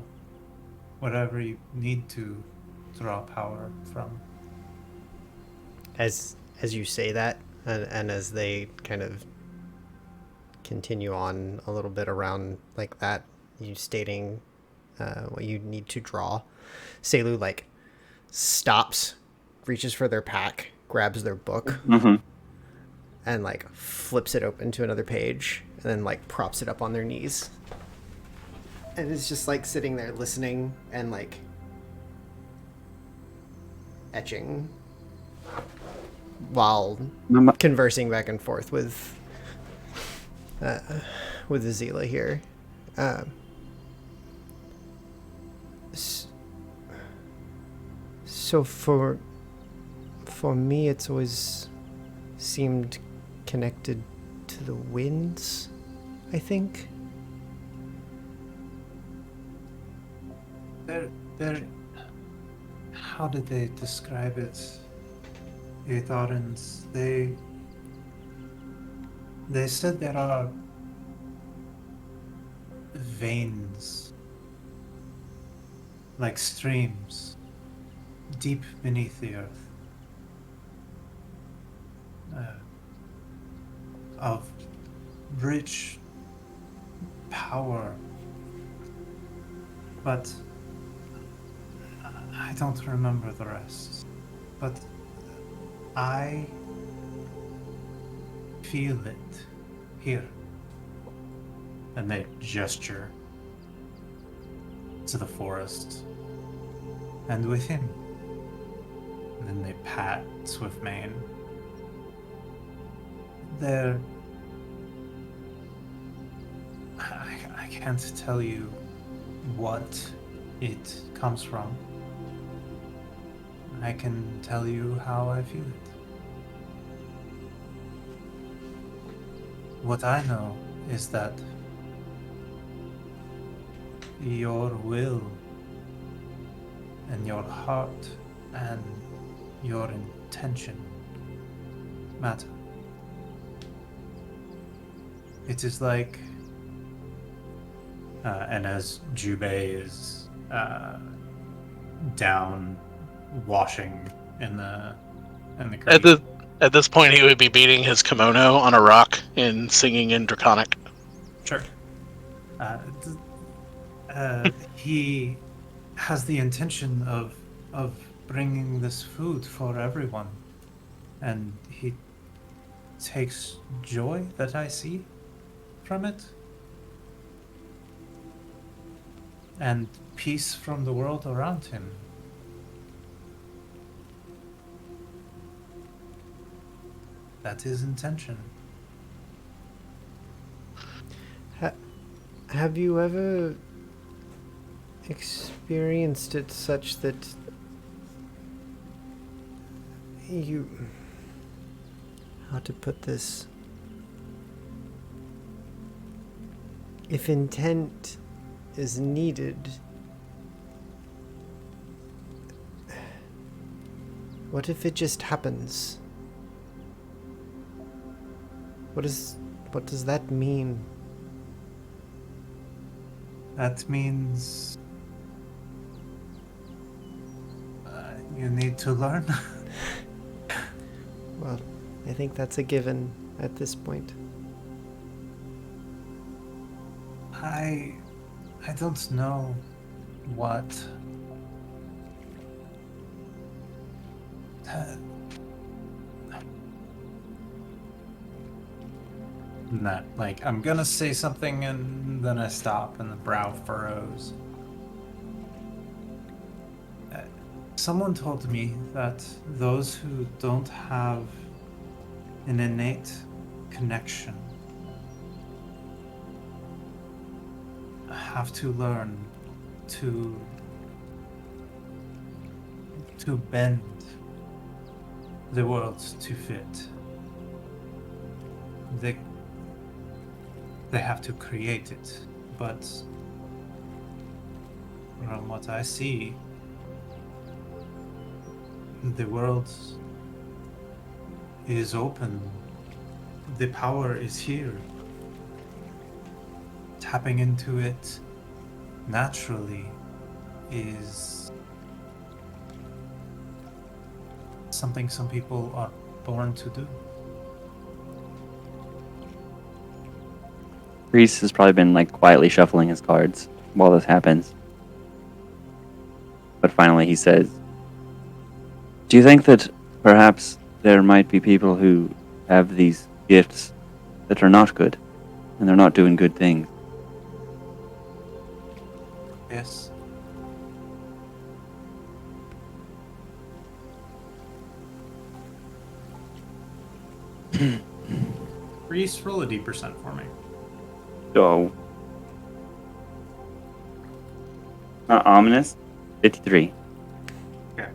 Speaker 1: whatever you need to draw power from.
Speaker 2: As you say that, and as they kind of continue on a little bit around like that, you stating what you need to draw, Selu like stops, reaches for their pack, grabs their book, and like flips it open to another page, and then like props it up on their knees, and is just like sitting there listening and like etching while conversing back and forth with Vizyla here. So for me, it's always seemed connected to the winds, I think.
Speaker 1: They're how did they describe it? The Tharans, they said there are veins, like streams, deep beneath the earth, of rich power, but I don't remember the rest. But I feel it here. And they gesture to the forest and with him. And then they pat Swiftmane. They're... I can't tell you what it comes from. I can tell you how I feel it. What I know is that your will and your heart and your intention matter. It is like And as Jubei is down washing in the
Speaker 5: At
Speaker 1: creek.
Speaker 5: the at this point, he would be beating his kimono on a rock and singing in Draconic.
Speaker 1: Sure. He has the intention of bringing this food for everyone, and he takes joy that I see from it, and peace from the world around him. That is intention.
Speaker 2: Have you ever experienced it such that you... How to put this? If intent is needed, what if it just happens? What does that mean?
Speaker 1: That means you need to learn.
Speaker 2: Well, I think that's a given at this point.
Speaker 1: I don't know what nah, like I'm gonna say something and then I stop and the brow furrows. Someone told me that those who don't have an innate connection have to learn to bend the world to fit. They have to create it, but from what I see, the world is open. The power is here. Tapping into it naturally is something some people are born to do.
Speaker 3: Reese has probably been like quietly shuffling his cards while this happens. But finally he says, "Do you think that perhaps there might be people who have these gifts that are not good, and they're not doing good things?"
Speaker 1: Yes. Reese, roll a D% for me.
Speaker 3: So, ominous, 53.
Speaker 1: Okay.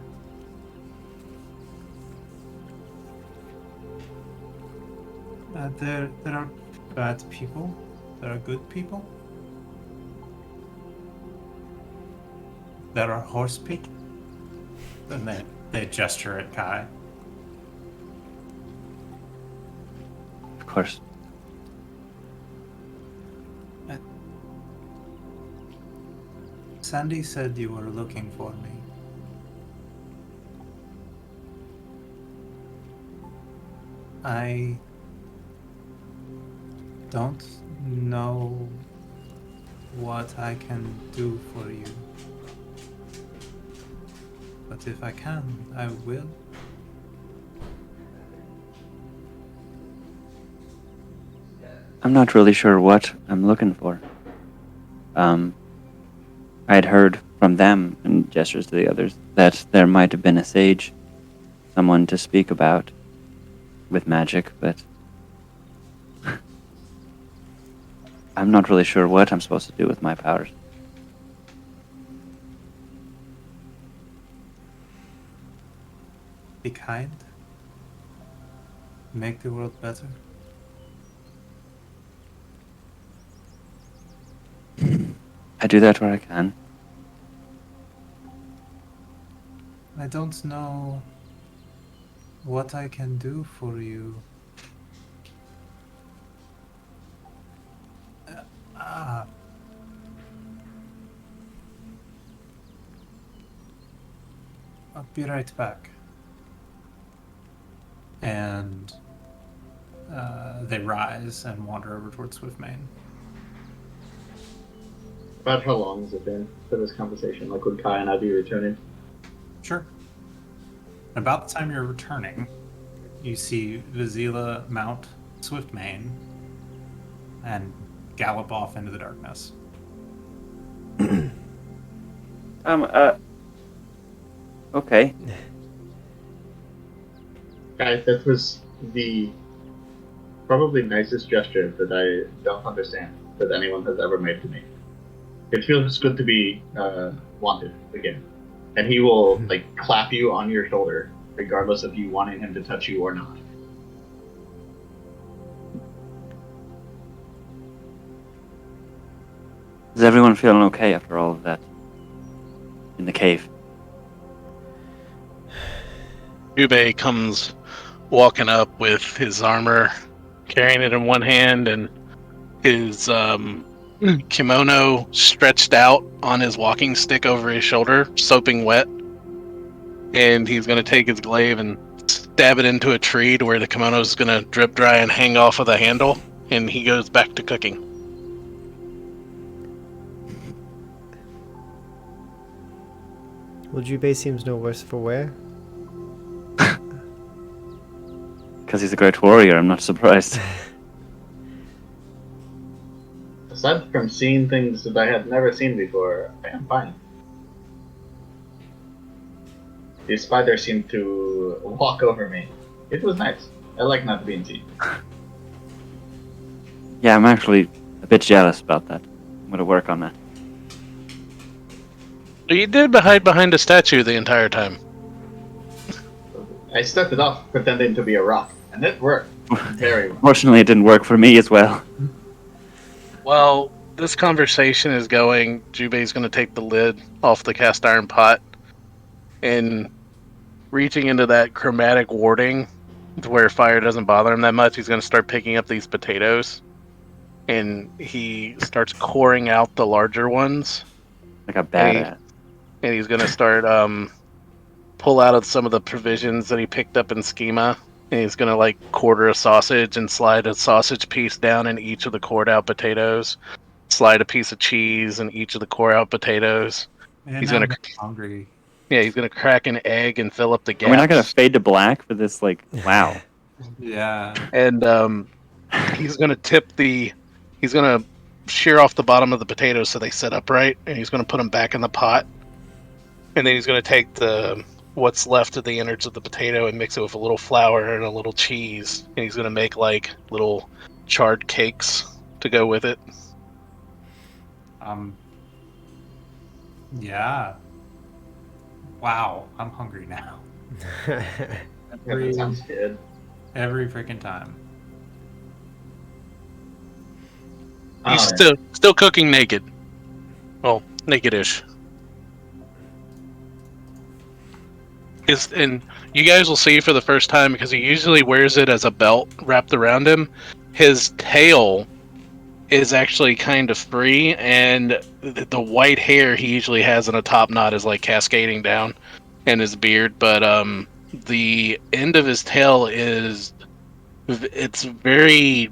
Speaker 1: There are bad people. There are good people. There are horse people. And they gesture at Kai.
Speaker 3: Of course.
Speaker 1: Sandy said you were looking for me. I don't know what I can do for you. But if I can, I will.
Speaker 3: I'm not really sure what I'm looking for. I had heard from them, and gestures to the others, that there might have been a sage, someone to speak about with magic, but I'm not really sure what I'm supposed to do with my powers.
Speaker 1: Be kind. Make the world better.
Speaker 3: I do that where I can.
Speaker 1: I don't know what I can do for you. I'll be right back. And they rise and wander over towards Swiftmane.
Speaker 4: About how long has it been for this conversation? Like, would Kai and I be returning?
Speaker 1: Sure. About the time you're returning, you see Vizyla mount Swiftmane and gallop off into the darkness.
Speaker 3: Okay.
Speaker 4: Kai, that was the probably nicest gesture that I don't understand that anyone has ever made to me. It feels good to be wanted again. And he will, like, clap you on your shoulder, regardless of you wanting him to touch you or not.
Speaker 3: Is everyone feeling okay after all of that? In the cave?
Speaker 5: Jubei comes walking up with his armor, carrying it in one hand, and his kimono stretched out on his walking stick over his shoulder, soaping wet. And he's going to take his glaive and stab it into a tree to where the kimono is going to drip dry and hang off of the handle. And he goes back to cooking.
Speaker 2: Well, Jubei seems no worse for wear.
Speaker 3: Because he's a great warrior, I'm not surprised.
Speaker 4: Aside from seeing things that I had never seen before, I am fine. The spider seemed to walk over me. It was nice. I like not being seen.
Speaker 3: Yeah, I'm actually a bit jealous about that. I'm going to work on that.
Speaker 5: You did hide behind a statue the entire time.
Speaker 4: I started off pretending to be a rock, and it worked very well.
Speaker 3: Fortunately, it didn't work for me as well.
Speaker 5: Well, this conversation is going. Jubei's going to take the lid off the cast iron pot and reaching into that chromatic warding to where fire doesn't bother him that much. He's going to start picking up these potatoes, and he starts coring out the larger ones.
Speaker 3: Like a badass.
Speaker 5: And he's going to start pull out of some of the provisions that he picked up in Schema. And he's going to, like, quarter a sausage and slide a sausage piece down in each of the cored out potatoes. Slide a piece of cheese in each of the cored out potatoes.
Speaker 1: Man,
Speaker 5: He's
Speaker 1: I'm
Speaker 5: gonna-
Speaker 1: hungry.
Speaker 5: Yeah, he's going to crack an egg and fill up the gaps.
Speaker 3: Are we not going to fade to black for this, like, wow.
Speaker 1: Yeah.
Speaker 5: And he's going to he's going to shear off the bottom of the potatoes so they sit upright. And he's going to put them back in the pot. And then he's going to take what's left of the innards of the potato and mix it with a little flour and a little cheese. And he's going to make, like, little charred cakes to go with it.
Speaker 1: Yeah. Wow, I'm hungry now.
Speaker 4: Yeah, that sounds good.
Speaker 1: Every freaking time.
Speaker 5: He's
Speaker 4: Alright.
Speaker 5: still cooking naked. Well, naked-ish. And you guys will see for the first time, because he usually wears it as a belt wrapped around him. His tail is actually kind of free, and the white hair he usually has in a top knot is, like, cascading down, and his beard. But the end of his tail it's very,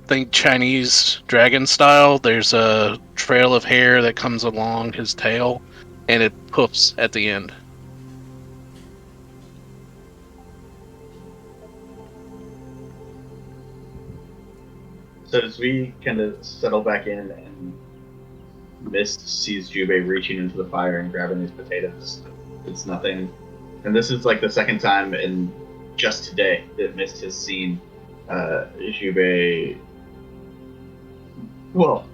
Speaker 5: think Chinese dragon style. There's a trail of hair that comes along his tail, and it poofs at the end.
Speaker 4: So as we kind of settle back in and Mist sees Jubei reaching into the fire and grabbing these potatoes, it's nothing. And this is like the second time in just today that Mist has seen Jubei, well,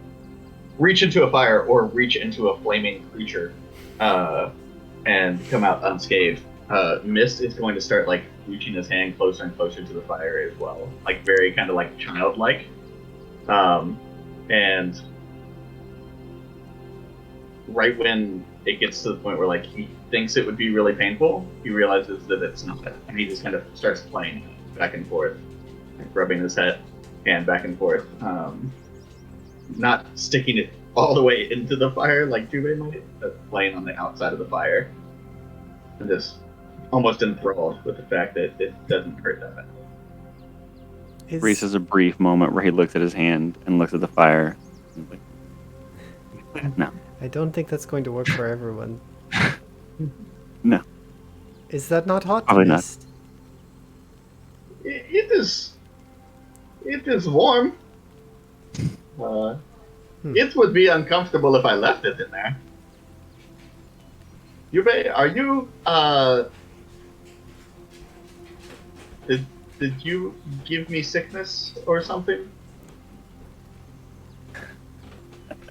Speaker 4: reach into a fire or reach into a flaming creature and come out unscathed. Mist is going to start, like, reaching his hand closer and closer to the fire as well, like very kind of like childlike. And right when it gets to the point where, like, he thinks it would be really painful, he realizes that it's not, and he just kind of starts playing back and forth, like rubbing his head and back and forth, not sticking it all the way into the fire like Jubei might, but playing on the outside of the fire. And just almost enthralled with the fact that it doesn't hurt that bad.
Speaker 3: Reese has a brief moment where he looks at his hand and looks at the fire. And is like, no,
Speaker 2: I don't think that's going to work for everyone.
Speaker 3: no.
Speaker 2: Is that not hot,
Speaker 3: Probably not.
Speaker 2: Mist?
Speaker 4: It is warm. It would be uncomfortable if I left it in there. Are you did you give me sickness or something?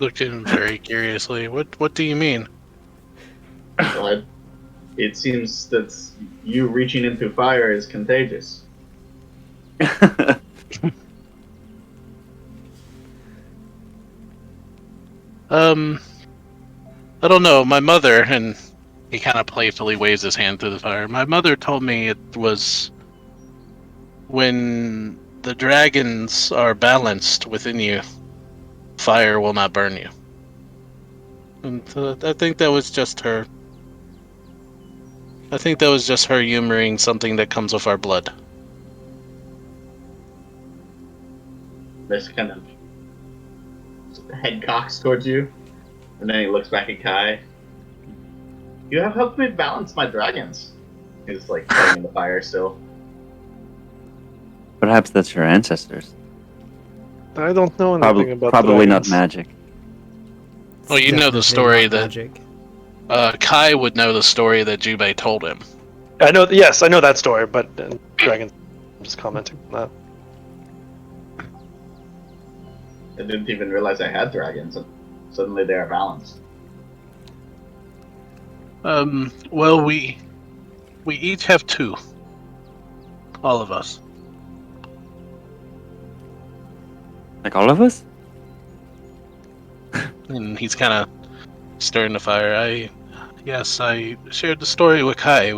Speaker 5: Looked at him very curiously. What do you mean?
Speaker 4: Well, it seems that you reaching into fire is contagious.
Speaker 5: I don't know. My mother, and he kind of playfully waves his hand through the fire. My mother told me it was when the dragons are balanced within you, fire will not burn you. And I think that was just her. I think that was just her humoring something that comes with our blood.
Speaker 4: This kind of head cocks towards you, and then he looks back at Kai. You have helped me balance my dragons. He's like playing in the fire still.
Speaker 3: Perhaps that's your ancestors.
Speaker 6: I don't know anything about
Speaker 3: Probably not
Speaker 6: dragons.
Speaker 3: magic.
Speaker 5: Well, you know the
Speaker 2: Definitely
Speaker 5: story
Speaker 2: not
Speaker 5: that
Speaker 2: magic.
Speaker 5: Kai would know the story that Jubei told him.
Speaker 6: I know. Yes, I know that story, but dragons. I'm just commenting on that.
Speaker 4: I didn't even realize I had dragons, and suddenly they are balanced.
Speaker 5: Well, we each have two. All of us.
Speaker 3: Like all of us?
Speaker 5: And he's kind of stirring the fire. I shared the story with Kai.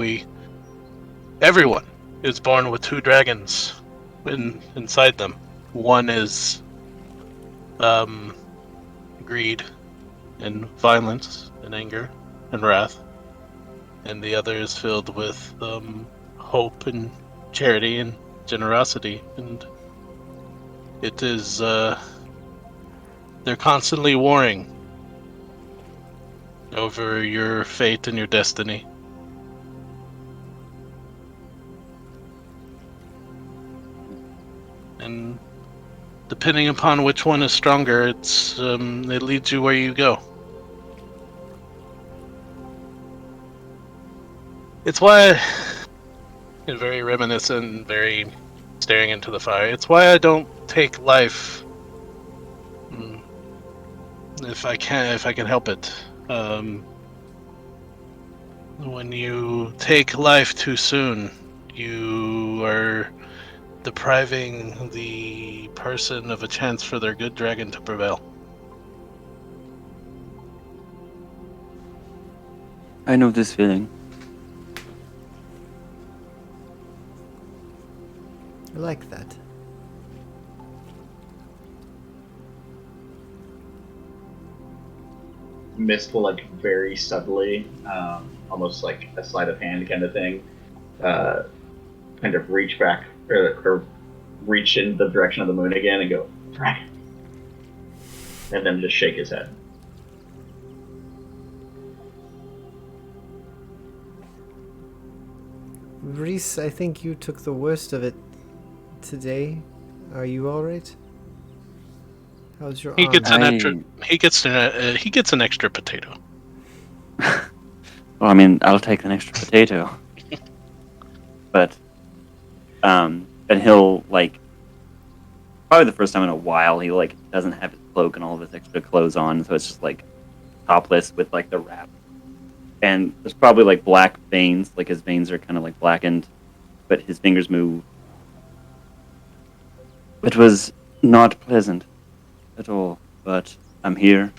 Speaker 5: Everyone is born with two dragons inside them. One is greed and violence and anger and wrath, and the other is filled with hope and charity and generosity. And it is they're constantly warring over your fate and your destiny. And depending upon which one is stronger, it leads you where you go. It's why, and very reminiscent, very staring into the fire. It's why I don't take life if I can help it. When you take life too soon, you are depriving the person of a chance for their good dragon to prevail.
Speaker 3: I know this feeling.
Speaker 2: I like that.
Speaker 4: Mist will like very subtly, almost like a sleight of hand kind of thing, kind of reach back or reach in the direction of the moon again and go, dragon, and then just shake his head.
Speaker 2: Reese, I think you took the worst of it today. Are you alright? How's your
Speaker 5: He
Speaker 2: arm?
Speaker 5: gets an extra. He gets an extra potato.
Speaker 3: Well, I mean, I'll take an extra potato. But, and he'll, like, probably the first time in a while, he, like, doesn't have his cloak and all of his extra clothes on, so it's just, like, topless with, like, the wrap. And there's probably, like, black veins, like, his veins are kind of, like, blackened, but his fingers move. It was not pleasant at all, but I'm here,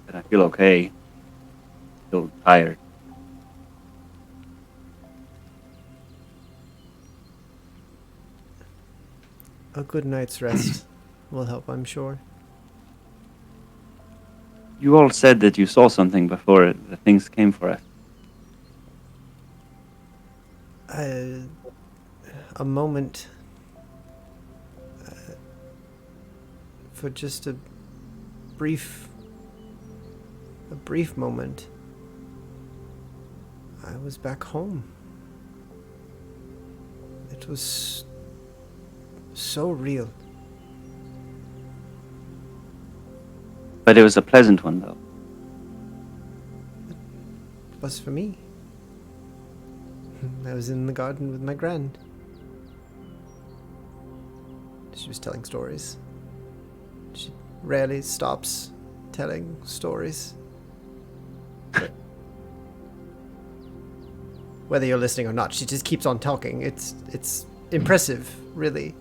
Speaker 3: and I feel okay. I feel tired.
Speaker 2: A good night's rest will help, I'm sure.
Speaker 3: You all said that you saw something before the things came for us.
Speaker 2: a moment, for just a brief moment, I was back home. It was so real.
Speaker 3: But it was a pleasant one, though.
Speaker 2: It was for me. I was in the garden with my grand. She was telling stories. She rarely stops telling stories. But whether you're listening or not, she just keeps on talking. It's impressive, really.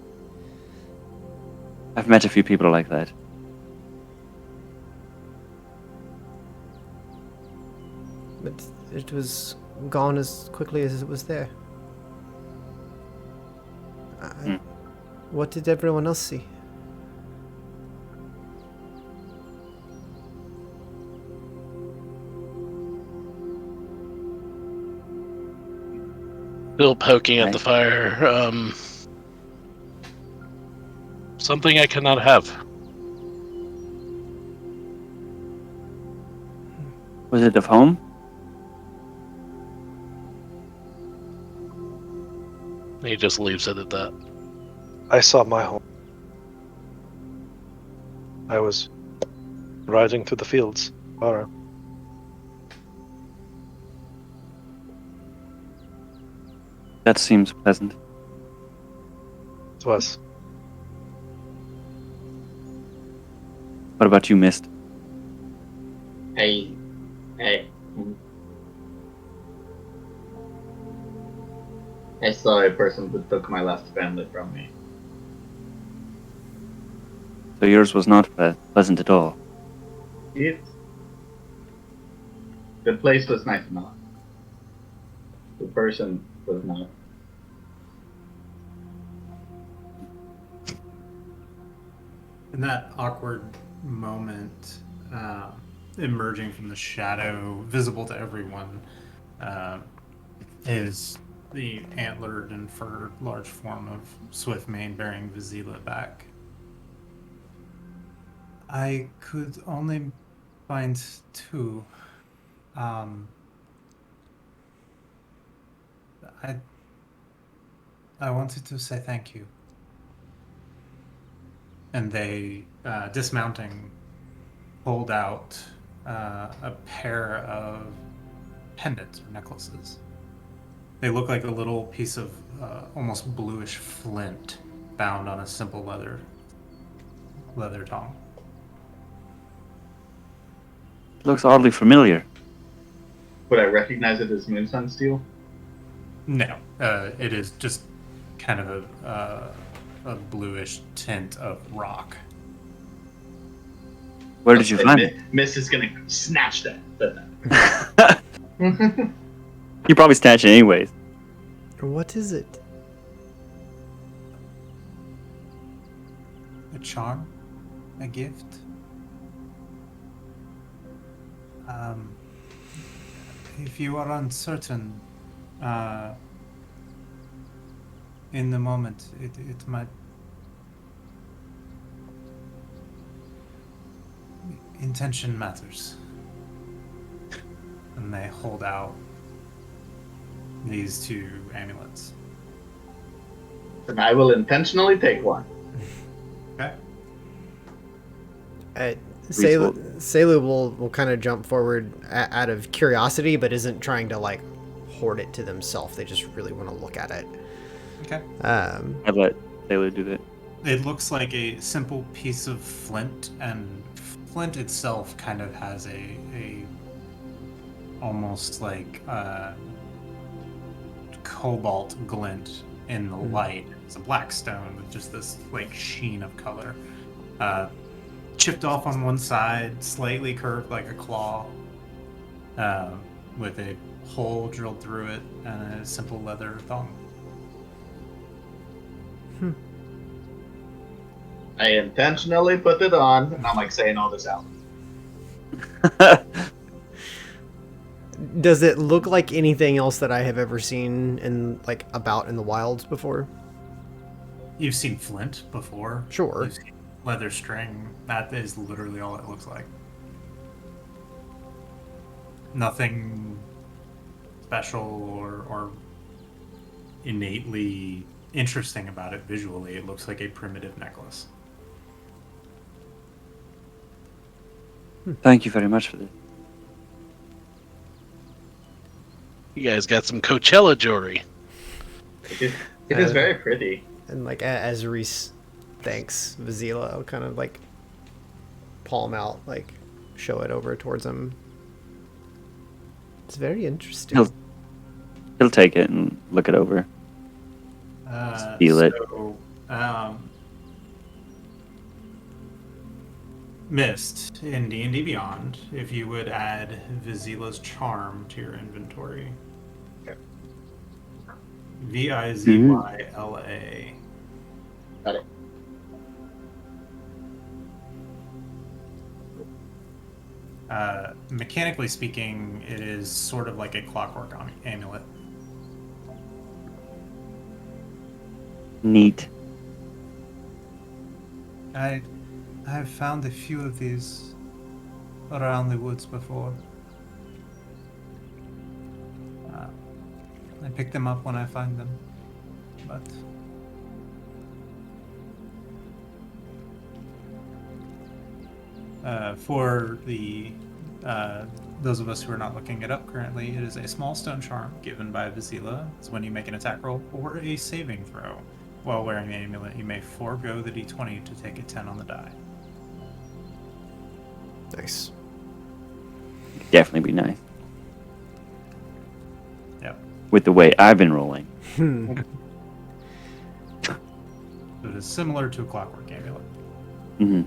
Speaker 3: I've met a few people like that.
Speaker 2: But it was gone as quickly as it was there. What did everyone else see?
Speaker 5: Still poking at the
Speaker 3: Right.
Speaker 5: fire. Something I cannot have.
Speaker 3: Was it of home?
Speaker 5: He just leaves it at that.
Speaker 6: I saw my home. I was riding through the fields. Alright.
Speaker 3: That seems pleasant.
Speaker 6: It was.
Speaker 3: What about you, Mist?
Speaker 4: Hey. I saw a person who took my last family from me.
Speaker 3: So yours was not pleasant at all.
Speaker 4: The place was nice enough. The person was not.
Speaker 1: In that awkward moment, emerging from the shadow, visible to everyone, is the antlered and furred large form of Swiftmane bearing Vizyla back. I could only find two. I wanted to say thank you. And they, dismounting, pulled out a pair of pendants or necklaces. They look like a little piece of almost bluish flint bound on a simple leather tongue.
Speaker 3: It looks oddly familiar.
Speaker 4: Would I recognize it as Moonsun Steel?
Speaker 1: No, it is just kind of a bluish tint of rock.
Speaker 3: Where did you find it?
Speaker 4: Miss is gonna snatch that.
Speaker 3: You probably snatch it anyways.
Speaker 2: What is it?
Speaker 1: A charm? A gift? If you are uncertain, in the moment, it might... Intention matters. And they hold out these two amulets.
Speaker 4: And I will intentionally take one.
Speaker 1: Okay.
Speaker 2: Selu will kind of jump forward out of curiosity, but isn't trying to like hoard it to themselves. They just really want to look at it.
Speaker 1: Okay.
Speaker 3: I'd let Sailor do that.
Speaker 1: It looks like a simple piece of flint, and flint itself kind of has a almost like cobalt glint in the light. It's a black stone with just this like sheen of color. Chipped off on one side, slightly curved like a claw, with a hole drilled through it and a simple leather thong.
Speaker 4: I intentionally put it on, and I'm like saying all this out.
Speaker 2: Does it look like anything else that I have ever seen in the wilds before?
Speaker 1: You've seen flint before.
Speaker 2: Sure.
Speaker 1: You've seen leather string. That is literally all it looks like. Nothing special or innately interesting about it visually. It looks like a primitive necklace.
Speaker 3: Thank you very much for this.
Speaker 5: You guys got some Coachella jewelry.
Speaker 4: It is very pretty.
Speaker 2: And as Reese thanks Vizyla, I'll kind of palm out, show it over towards him. It's very interesting.
Speaker 3: He'll take it and look it over. Feel it.
Speaker 1: Mist in D&D Beyond, if you would add Vizyla's charm to your inventory.
Speaker 4: Okay.
Speaker 1: Vizyla.
Speaker 4: Got it.
Speaker 1: Mechanically speaking, it is sort of like a clockwork amulet.
Speaker 3: Neat.
Speaker 1: I've found a few of these around the woods before. I pick them up when I find them, but for the those of us who are not looking it up currently, it is a small stone charm given by Vizyla. It's when you make an attack roll or a saving throw. While wearing the amulet, you may forego the d20 to take a 10 on the die.
Speaker 2: Nice.
Speaker 3: Definitely be nice.
Speaker 1: Yep.
Speaker 3: With the way I've been rolling.
Speaker 1: It is similar to a clockwork amulet.
Speaker 3: Mm-hmm.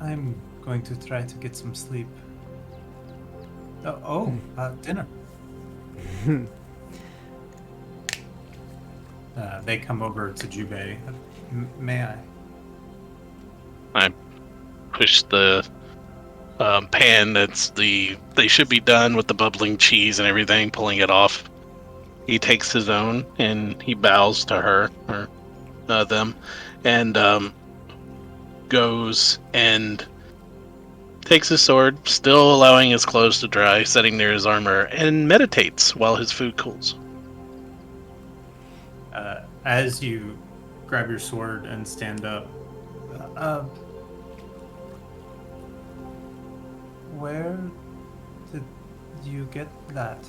Speaker 1: I'm going to try to get some sleep. Dinner. They come over to Jubei. May I?
Speaker 5: I push the pan they should be done with the bubbling cheese and everything, pulling it off. He takes his own and he bows to her or them, and goes and takes his sword, still allowing his clothes to dry, setting near his armor, and meditates while his food cools.
Speaker 1: As you grab your sword and stand up, where did you get that?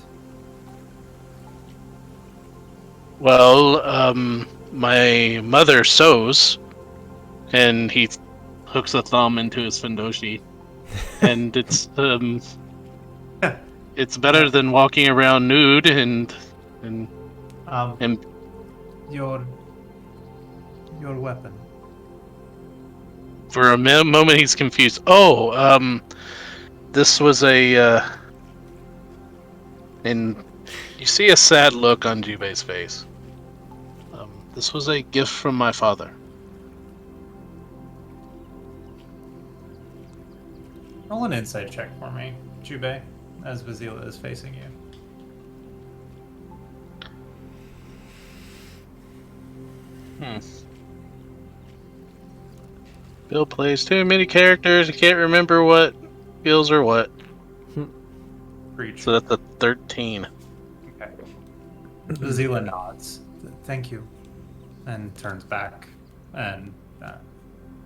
Speaker 5: Well, my mother sews, and he hooks a thumb into his fundoshi, and it's it's better than walking around nude and
Speaker 1: Your weapon.
Speaker 5: for a moment he's confused. This was and you see a sad look on Jubei's face. This was a gift from my father.
Speaker 1: Roll an insight check for me, Jubei, as Vizyla is facing you.
Speaker 5: Bill plays too many characters. He can't remember what skills are what.
Speaker 1: Preach.
Speaker 5: So that's a 13.
Speaker 1: Okay. Vizyla nods. Thank you. And turns back and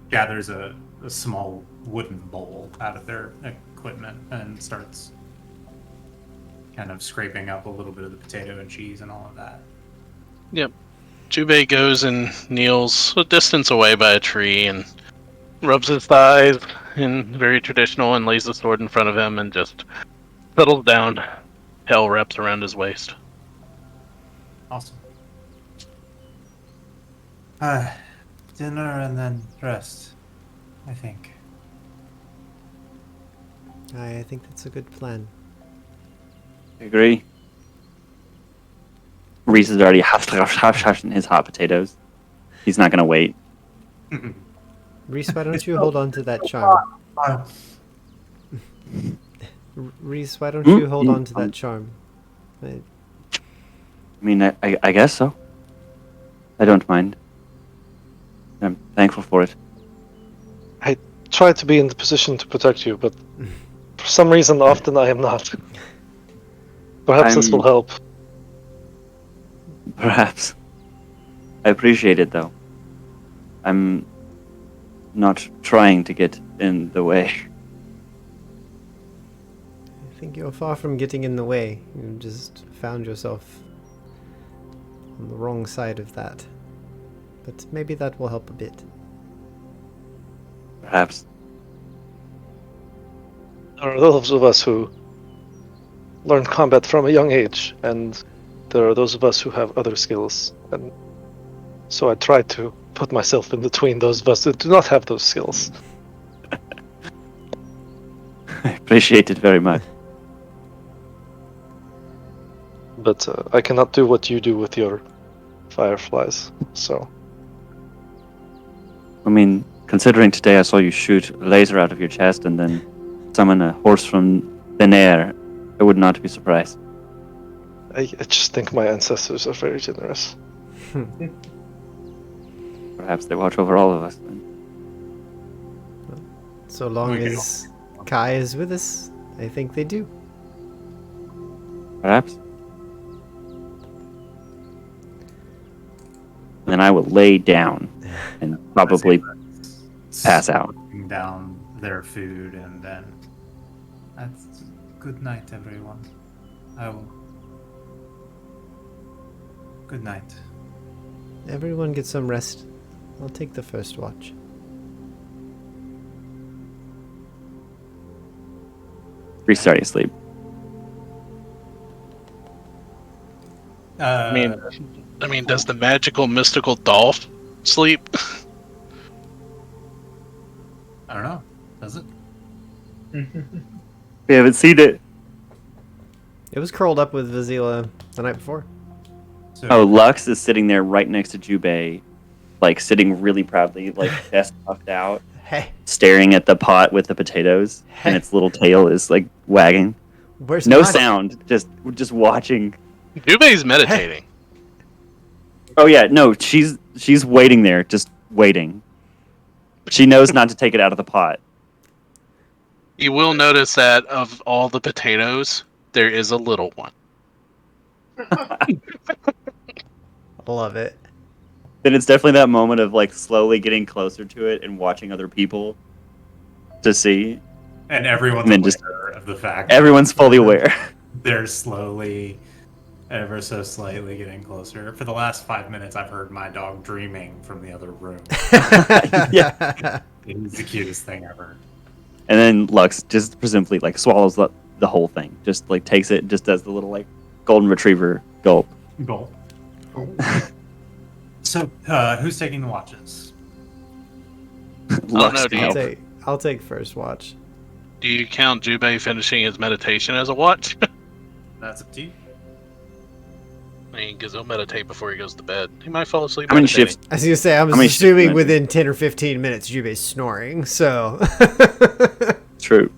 Speaker 1: gathers a small wooden bowl out of their equipment and starts kind of scraping up a little bit of the potato and cheese and all of that.
Speaker 5: Yep. Jubei goes and kneels a distance away by a tree and rubs his thighs in very traditional and lays the sword in front of him and just settles down. Hell wraps around his waist.
Speaker 1: Awesome. Dinner and then rest, I think.
Speaker 2: I think that's a good plan.
Speaker 3: I agree. Reese is already half in his hot potatoes. He's not going to wait.
Speaker 2: Reese, why don't you hold on to that charm? Reese, why don't
Speaker 3: Hmm?
Speaker 2: you hold
Speaker 3: Hmm,
Speaker 2: on to that charm?
Speaker 3: I mean, I guess so. I don't mind. I'm thankful for it.
Speaker 6: I try to be in the position to protect you, but for some reason, often I am not. Perhaps this will help.
Speaker 3: Perhaps. I appreciate it, though. I'm not trying to get in the way.
Speaker 2: I think you're far from getting in the way. You just found yourself on the wrong side of that. But maybe that will help a bit.
Speaker 3: Perhaps.
Speaker 6: There are those of us who learn combat from a young age, and there are those of us who have other skills. And so I try to put myself in between those of us that do not have those skills.
Speaker 3: I appreciate it very much.
Speaker 6: But I cannot do what you do with your fireflies, so...
Speaker 3: I mean, considering today I saw you shoot a laser out of your chest and then summon a horse from thin air, I would not be surprised.
Speaker 6: I just think my ancestors are very generous.
Speaker 3: Perhaps they watch over all of us then.
Speaker 2: So long
Speaker 1: Okay.
Speaker 2: as Kai is with us, I think they do.
Speaker 3: Perhaps. Then I will lay down and probably pass out.
Speaker 1: Putting down their food, and then that's good night, everyone. I will. Good night.
Speaker 2: Everyone get some rest. I'll take the first watch.
Speaker 3: Restart your sleep.
Speaker 5: I mean, does the magical mystical dolph sleep?
Speaker 1: I don't know. Does it?
Speaker 3: We haven't seen it.
Speaker 2: It was curled up with Vizyla the night before.
Speaker 1: So,
Speaker 3: Oh, Lux is sitting there right next to Jubei, like sitting really proudly, like chest puffed out,
Speaker 2: Hey,
Speaker 3: staring at the pot with the potatoes, and its little tail is like wagging.
Speaker 2: where's
Speaker 3: No
Speaker 2: my...
Speaker 3: sound, just watching.
Speaker 5: Jubei's meditating.
Speaker 3: Oh yeah, no, she's waiting there, just waiting. She knows not to take it out of the pot.
Speaker 5: You will notice that of all the potatoes, there is a little one.
Speaker 2: Love it.
Speaker 3: Then it's definitely that moment of like slowly getting closer to it and watching other people to see.
Speaker 1: and everyone's
Speaker 3: And then
Speaker 1: aware
Speaker 3: just-
Speaker 1: of the fact
Speaker 3: Everyone's fully aware.
Speaker 1: they're slowly, ever so slightly getting closer. For the last 5 minutes, I've heard my dog dreaming from the other room.
Speaker 3: Yeah.
Speaker 1: It's the cutest thing ever.
Speaker 3: And then Lux just presumably like swallows the whole thing. Just like takes it, just does the little like golden retriever gulp.
Speaker 1: Goal. So, who's taking the watches?
Speaker 3: Lux
Speaker 5: no,
Speaker 3: can
Speaker 5: do you-
Speaker 3: help.
Speaker 2: I'll take first watch.
Speaker 5: Do you count Jubei finishing his meditation as a watch?
Speaker 1: That's up to you.
Speaker 5: I mean, because he'll meditate before he goes to bed. He might fall asleep.
Speaker 3: How many
Speaker 5: meditating.
Speaker 3: shifts?
Speaker 2: I was gonna say, I was
Speaker 3: How many shifts
Speaker 2: assuming
Speaker 3: do I
Speaker 2: within 10 or 15 minutes Jubei's snoring, so...
Speaker 3: True.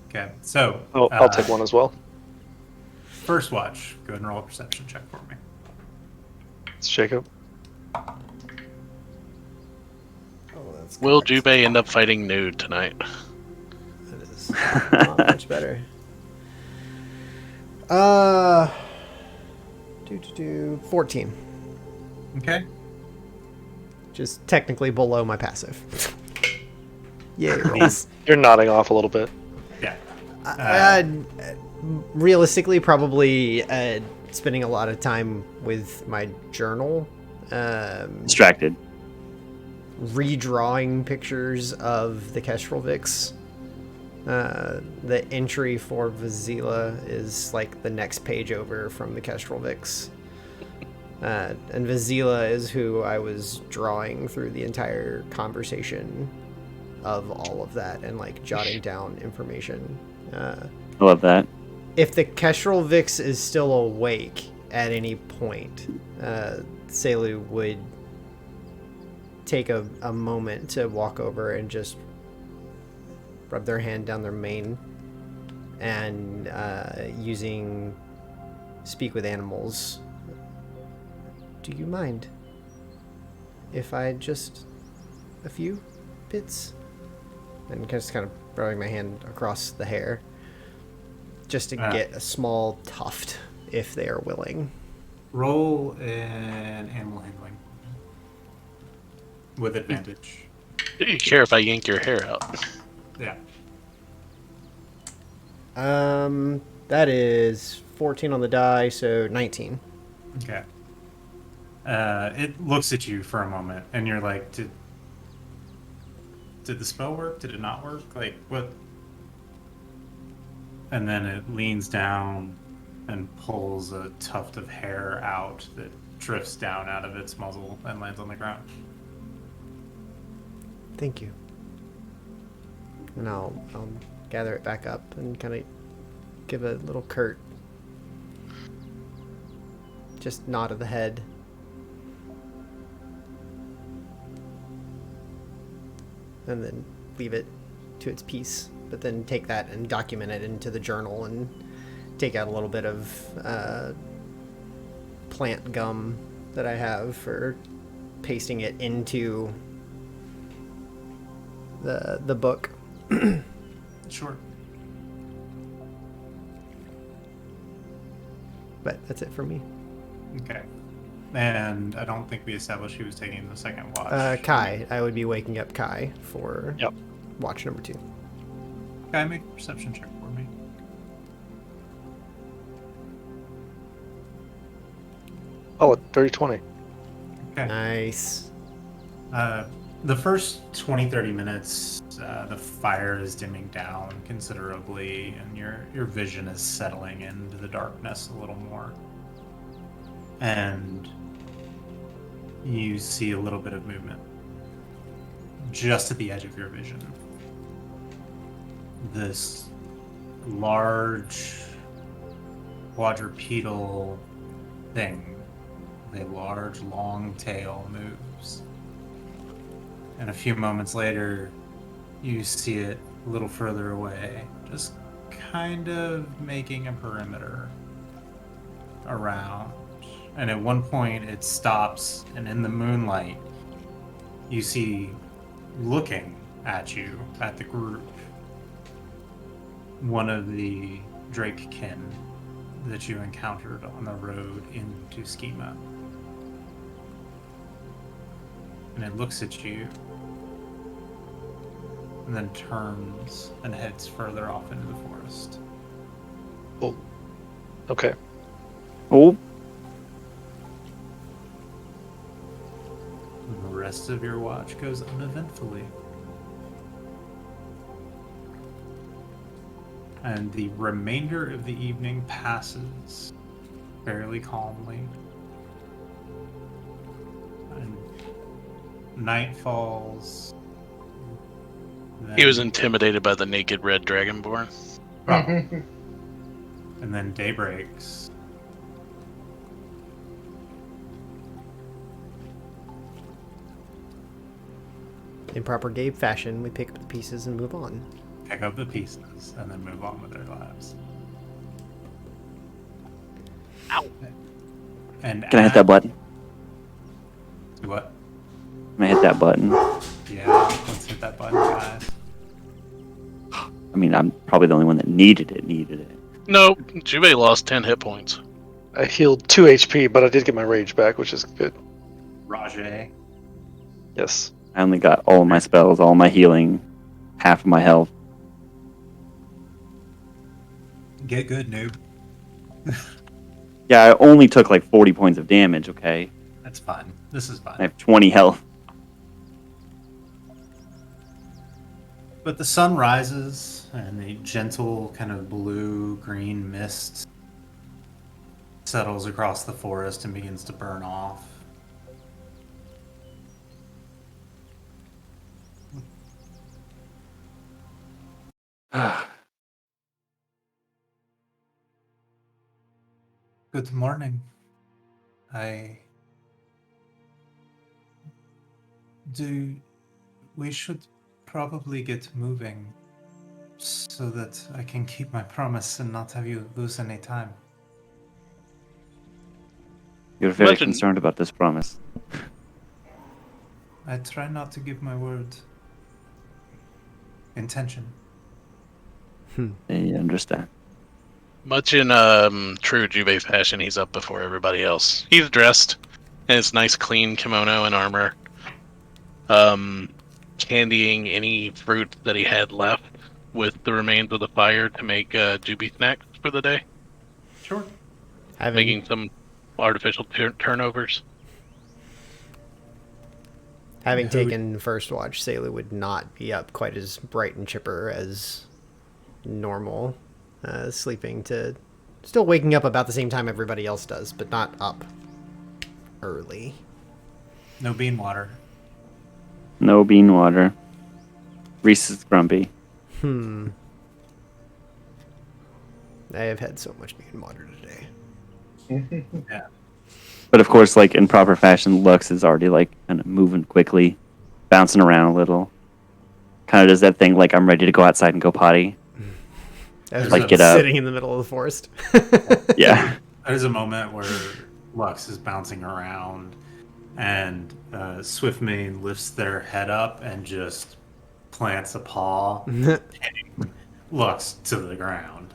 Speaker 1: Okay, so
Speaker 6: I'll take one as well.
Speaker 1: first watch. Go ahead and roll a perception check for me.
Speaker 6: It's Jacob.
Speaker 2: Oh, that's
Speaker 5: Will
Speaker 2: correct.
Speaker 5: Jubei end up fighting nude tonight?
Speaker 2: That is not much better. 14.
Speaker 1: Okay.
Speaker 2: Just technically below my passive. Yay, rolls.
Speaker 6: You're nodding off a little bit.
Speaker 1: Yeah.
Speaker 2: Realistically, probably spending a lot of time with my journal.
Speaker 3: Distracted.
Speaker 2: Redrawing pictures of the Kestrel-Vix. The entry for Vizyla is like the next page over from the Kestrel-Vix. And Vizyla is who I was drawing through the entire conversation of all of that and like jotting down information.
Speaker 3: I love that.
Speaker 2: If the Kestrel-Vix is still awake at any point, Selu would take a moment to walk over and just rub their hand down their mane, and using speak with animals. Do you mind if I just a few bits? And just kind of rubbing my hand across the hair, just to get a small tuft, if they are willing.
Speaker 1: Roll an animal handling with advantage.
Speaker 5: Do you care if I yank your hair out?
Speaker 1: Yeah.
Speaker 2: That is 14 on the die, so 19.
Speaker 1: Okay. It looks at you for a moment, and you're like, did the spell work? Did it not work? Like, what? And then it leans down and pulls a tuft of hair out that drifts down out of its muzzle and lands on the ground.
Speaker 2: Thank you. And I'll gather it back up and kind of give a little curt, just nod of the head. And then leave it to its piece. But then take that and document it into the journal and take out a little bit of plant gum that I have for pasting it into the book.
Speaker 1: Sure.
Speaker 2: But that's it for me.
Speaker 1: Okay. And I don't think we established who was taking the second watch.
Speaker 2: Kai. I would be waking up Kai for
Speaker 6: Yep.
Speaker 2: watch number 2.
Speaker 1: Kai, make a perception check for me.
Speaker 6: Oh, 30-20.
Speaker 1: Okay.
Speaker 2: Nice.
Speaker 1: The first 20-30 minutes, the fire is dimming down considerably, and your vision is settling into the darkness a little more. And you see a little bit of movement just at the edge of your vision. This large quadrupedal thing with a large long tail moves. And a few moments later, you see it a little further away, just kind of making a perimeter around. And at one point, it stops, and in the moonlight, you see, looking at you, at the group, one of the Drake kin that you encountered on the road into Schema. And it looks at you, and then turns and heads further off into the forest.
Speaker 6: Oh. Okay.
Speaker 3: Oh,
Speaker 1: And the rest of your watch goes uneventfully. And the remainder of the evening passes fairly calmly. And night falls.
Speaker 5: He was
Speaker 1: then-
Speaker 5: intimidated by the naked red dragonborn.
Speaker 1: And then day breaks.
Speaker 2: In proper Gabe fashion, we pick up the pieces and move on.
Speaker 1: Pick up the pieces, and then move on with their lives.
Speaker 5: Ow.
Speaker 1: And
Speaker 3: can I hit that button?
Speaker 1: What?
Speaker 3: Can I hit that button?
Speaker 1: Yeah, let's hit that button, guys.
Speaker 3: I mean, I'm probably the only one that needed it.
Speaker 5: No, Jubei lost 10 hit points.
Speaker 6: I healed 2 HP, but I did get my rage back, which is good.
Speaker 1: Rajay.
Speaker 6: Yes.
Speaker 3: I only got all my spells, all my healing, half of my health.
Speaker 1: Get good, noob.
Speaker 3: Yeah, I only took like 40 points of damage, okay?
Speaker 1: That's fine. This is
Speaker 3: I
Speaker 1: fine.
Speaker 3: have 20 health.
Speaker 1: But the sun rises, and a gentle kind of blue-green mist settles across the forest and begins to burn off. Good morning. We should probably get moving. so that I can keep my promise and not have you lose any time.
Speaker 3: You're very
Speaker 5: Imagine-
Speaker 3: concerned about this promise.
Speaker 1: I try not to give my word. Intention.
Speaker 3: I understand.
Speaker 5: Much in true Jubei fashion, he's up before everybody else. He's dressed in his nice clean kimono and armor. Candying any fruit that he had left with the remains of the fire to make Juby snacks for the day.
Speaker 1: Sure.
Speaker 5: Making some artificial turnovers.
Speaker 2: Having
Speaker 1: Who-
Speaker 2: taken first watch, Selu would not be up quite as bright and chipper as normal. Still waking up about the same time everybody else does, but not up early.
Speaker 1: No bean water.
Speaker 3: No bean water. Reese is grumpy.
Speaker 2: I have had so much bean water today.
Speaker 1: Yeah.
Speaker 3: But of course, like in proper fashion, Lux is already like kind of moving quickly, bouncing around a little. Kind of does that thing like I'm ready to go outside and go potty.
Speaker 2: As
Speaker 3: Like,
Speaker 2: we're
Speaker 3: get up.
Speaker 2: sitting in the middle of the forest.
Speaker 3: Yeah.
Speaker 1: There's a moment where Lux is bouncing around, and Swiftmane lifts their head up and just plants a paw, hitting Lux to the ground.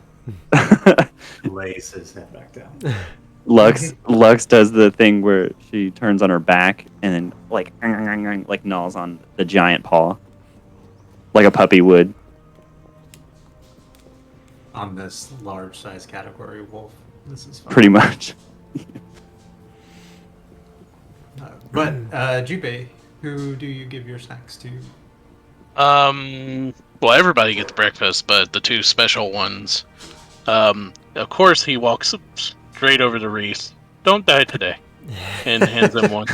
Speaker 1: Lays his head back down.
Speaker 3: Lux does the thing where she turns on her back and then like gnaws on the giant paw, like a puppy would.
Speaker 1: On this large size category wolf. This is fun.
Speaker 3: Pretty much.
Speaker 1: But Jubei, who do you give your snacks to?
Speaker 5: Well, everybody gets breakfast, but the two special ones. Of course, he walks straight over to Reese. Don't die today, and hands him one.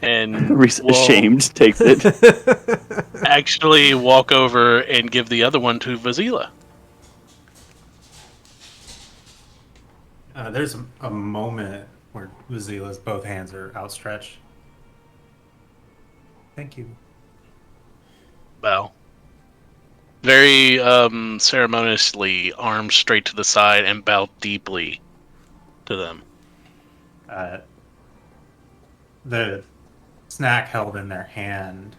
Speaker 5: And
Speaker 3: Reese,
Speaker 5: will
Speaker 3: ashamed, takes it.
Speaker 5: actually walk over and give the other one to Vizyla.
Speaker 1: There's a moment where Vizyla's both hands are outstretched. Thank you.
Speaker 5: Bow. Very ceremoniously, arms straight to the side, and bow deeply to them.
Speaker 1: The snack held in their hand,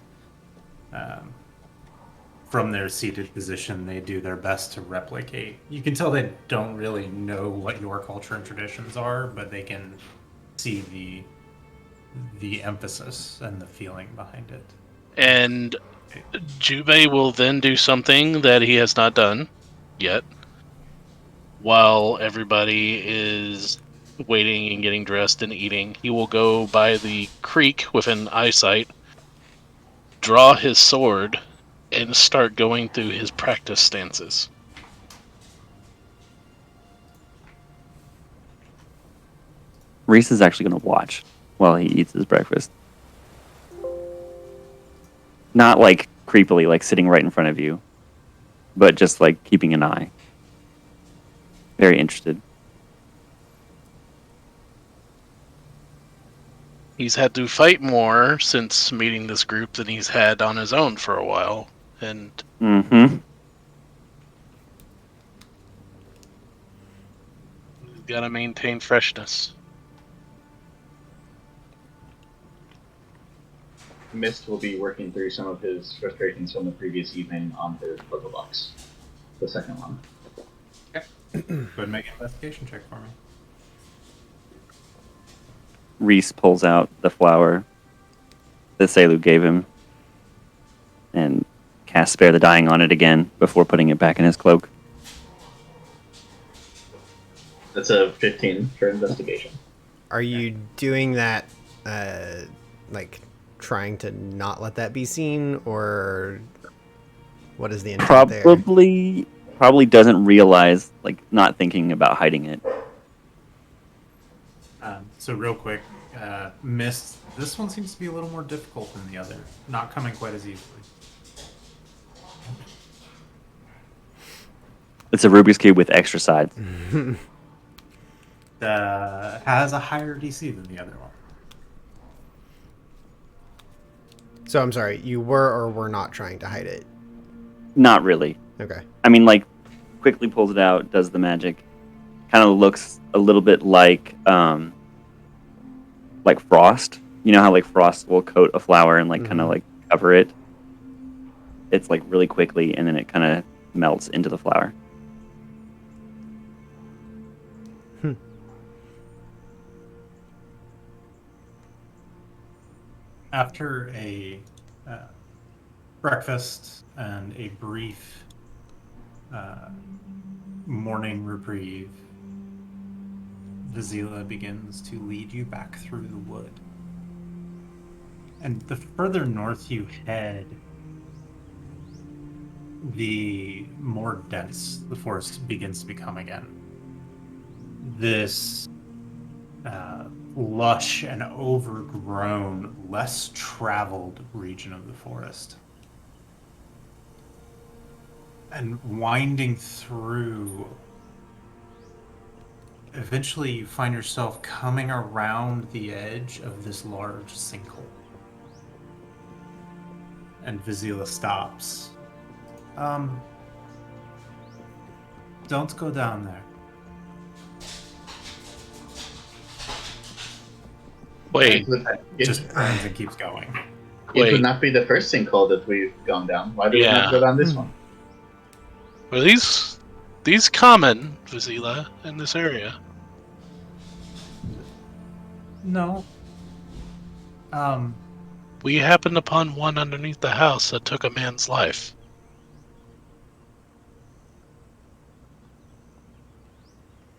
Speaker 1: from their seated position, they do their best to replicate. You can tell they don't really know what your culture and traditions are, but they can see the emphasis and the feeling behind it.
Speaker 5: And Jubei will then do something that he has not done yet. While everybody is waiting and getting dressed and eating, he will go by the creek within eyesight, draw his sword, and start going through his practice stances.
Speaker 3: Reese is actually going to watch while he eats his breakfast. Not like creepily, like sitting right in front of you, but just like keeping an eye. Very interested.
Speaker 5: He's had to fight more since meeting this group than he's had on his own for a while, and
Speaker 3: Mm-hmm.
Speaker 5: he's got to maintain freshness.
Speaker 4: Mist will be working through some of his frustrations from the previous evening on his puzzle box. The second one.
Speaker 1: Go ahead and make an investigation check for me.
Speaker 3: Reese pulls out the flower that Selu gave him and casts Spare the Dying on it again before putting it back in his cloak.
Speaker 4: That's a 15 for investigation.
Speaker 2: Are you doing that, like, trying to not let that be seen, or what is the intent there?
Speaker 3: Probably doesn't realize, like, not thinking about hiding it.
Speaker 1: So real quick, Mist, this one seems to be a little more difficult than the other. Not coming quite as easily.
Speaker 3: It's a Rubik's Cube with extra sides.
Speaker 1: Has a higher DC than the other one.
Speaker 2: So I'm sorry, you were or were not trying to hide it?
Speaker 3: Not really.
Speaker 2: Okay.
Speaker 3: I mean, like, quickly pulls it out, does the magic. Kind of looks a little bit like frost. You know how like frost will coat a flower and like kind of like cover it. It's like really quickly, and then it kind of melts into the flower.
Speaker 1: After a breakfast and a brief morning reprieve, Vizyla begins to lead you back through the wood. And the further north you head, the more dense the forest begins to become again. This lush and overgrown, less traveled region of the forest. And winding through, eventually you find yourself coming around the edge of this large sinkhole. And Vizyla stops. Don't go down there.
Speaker 5: Wait,
Speaker 1: Just turns and keeps going.
Speaker 4: It would
Speaker 5: wait.
Speaker 4: not be the first sinkhole that we've gone down. Why do we not
Speaker 5: Yeah.
Speaker 4: go down this one?
Speaker 5: Were these common, Vizyla, in this area?
Speaker 1: No.
Speaker 5: We happened upon one underneath the house that took a man's life.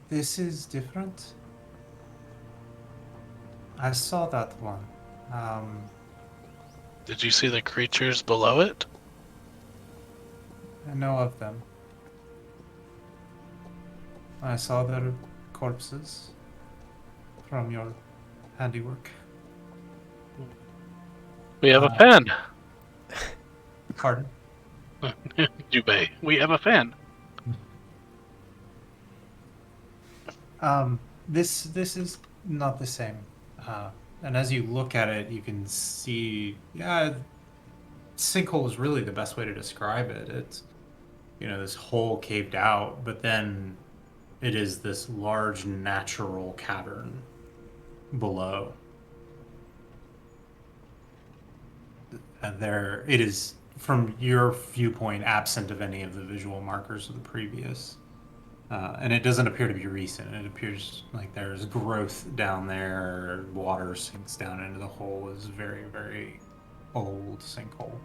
Speaker 1: This is different. I saw that one.
Speaker 5: Did you see the creatures below it?
Speaker 1: I know of them. I saw their corpses from your handiwork.
Speaker 5: We have a fan.
Speaker 1: Pardon?
Speaker 5: Jubei, we have a fan.
Speaker 1: This is not the same. And as you look at it, you can see, sinkhole is really the best way to describe it. It's, this hole caved out, but then it is this large natural cavern below. And there, it is, from your viewpoint, absent of any of the visual markers of the previous. And it doesn't appear to be recent. It appears like there's growth down there. Water sinks down into the hole. It's very, very old sinkhole.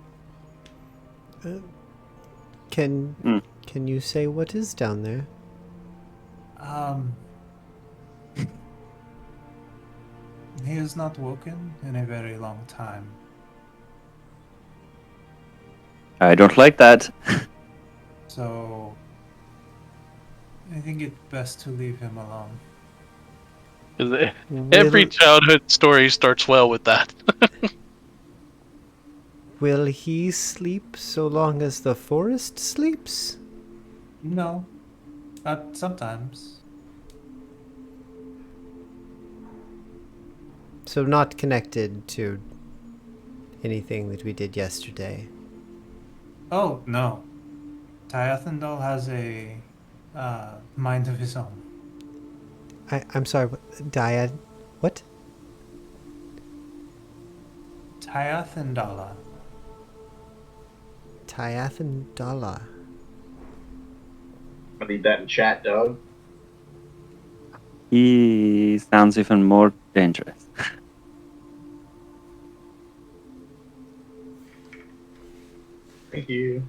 Speaker 2: Can you say what is down there?
Speaker 1: He has not woken in a very long time.
Speaker 3: I don't like that.
Speaker 1: So I think it's best to leave him alone.
Speaker 5: Every childhood story starts well with that.
Speaker 2: Will he sleep so long as the forest sleeps?
Speaker 1: No, but sometimes.
Speaker 2: So not connected to anything that we did yesterday.
Speaker 1: Oh, no. Tyathendal has a mind of his own.
Speaker 2: I'm sorry, Dyad? What?
Speaker 1: Tyathendala.
Speaker 2: Tyathendala.
Speaker 4: I need that in chat, dog.
Speaker 3: He sounds even more dangerous.
Speaker 4: Thank you.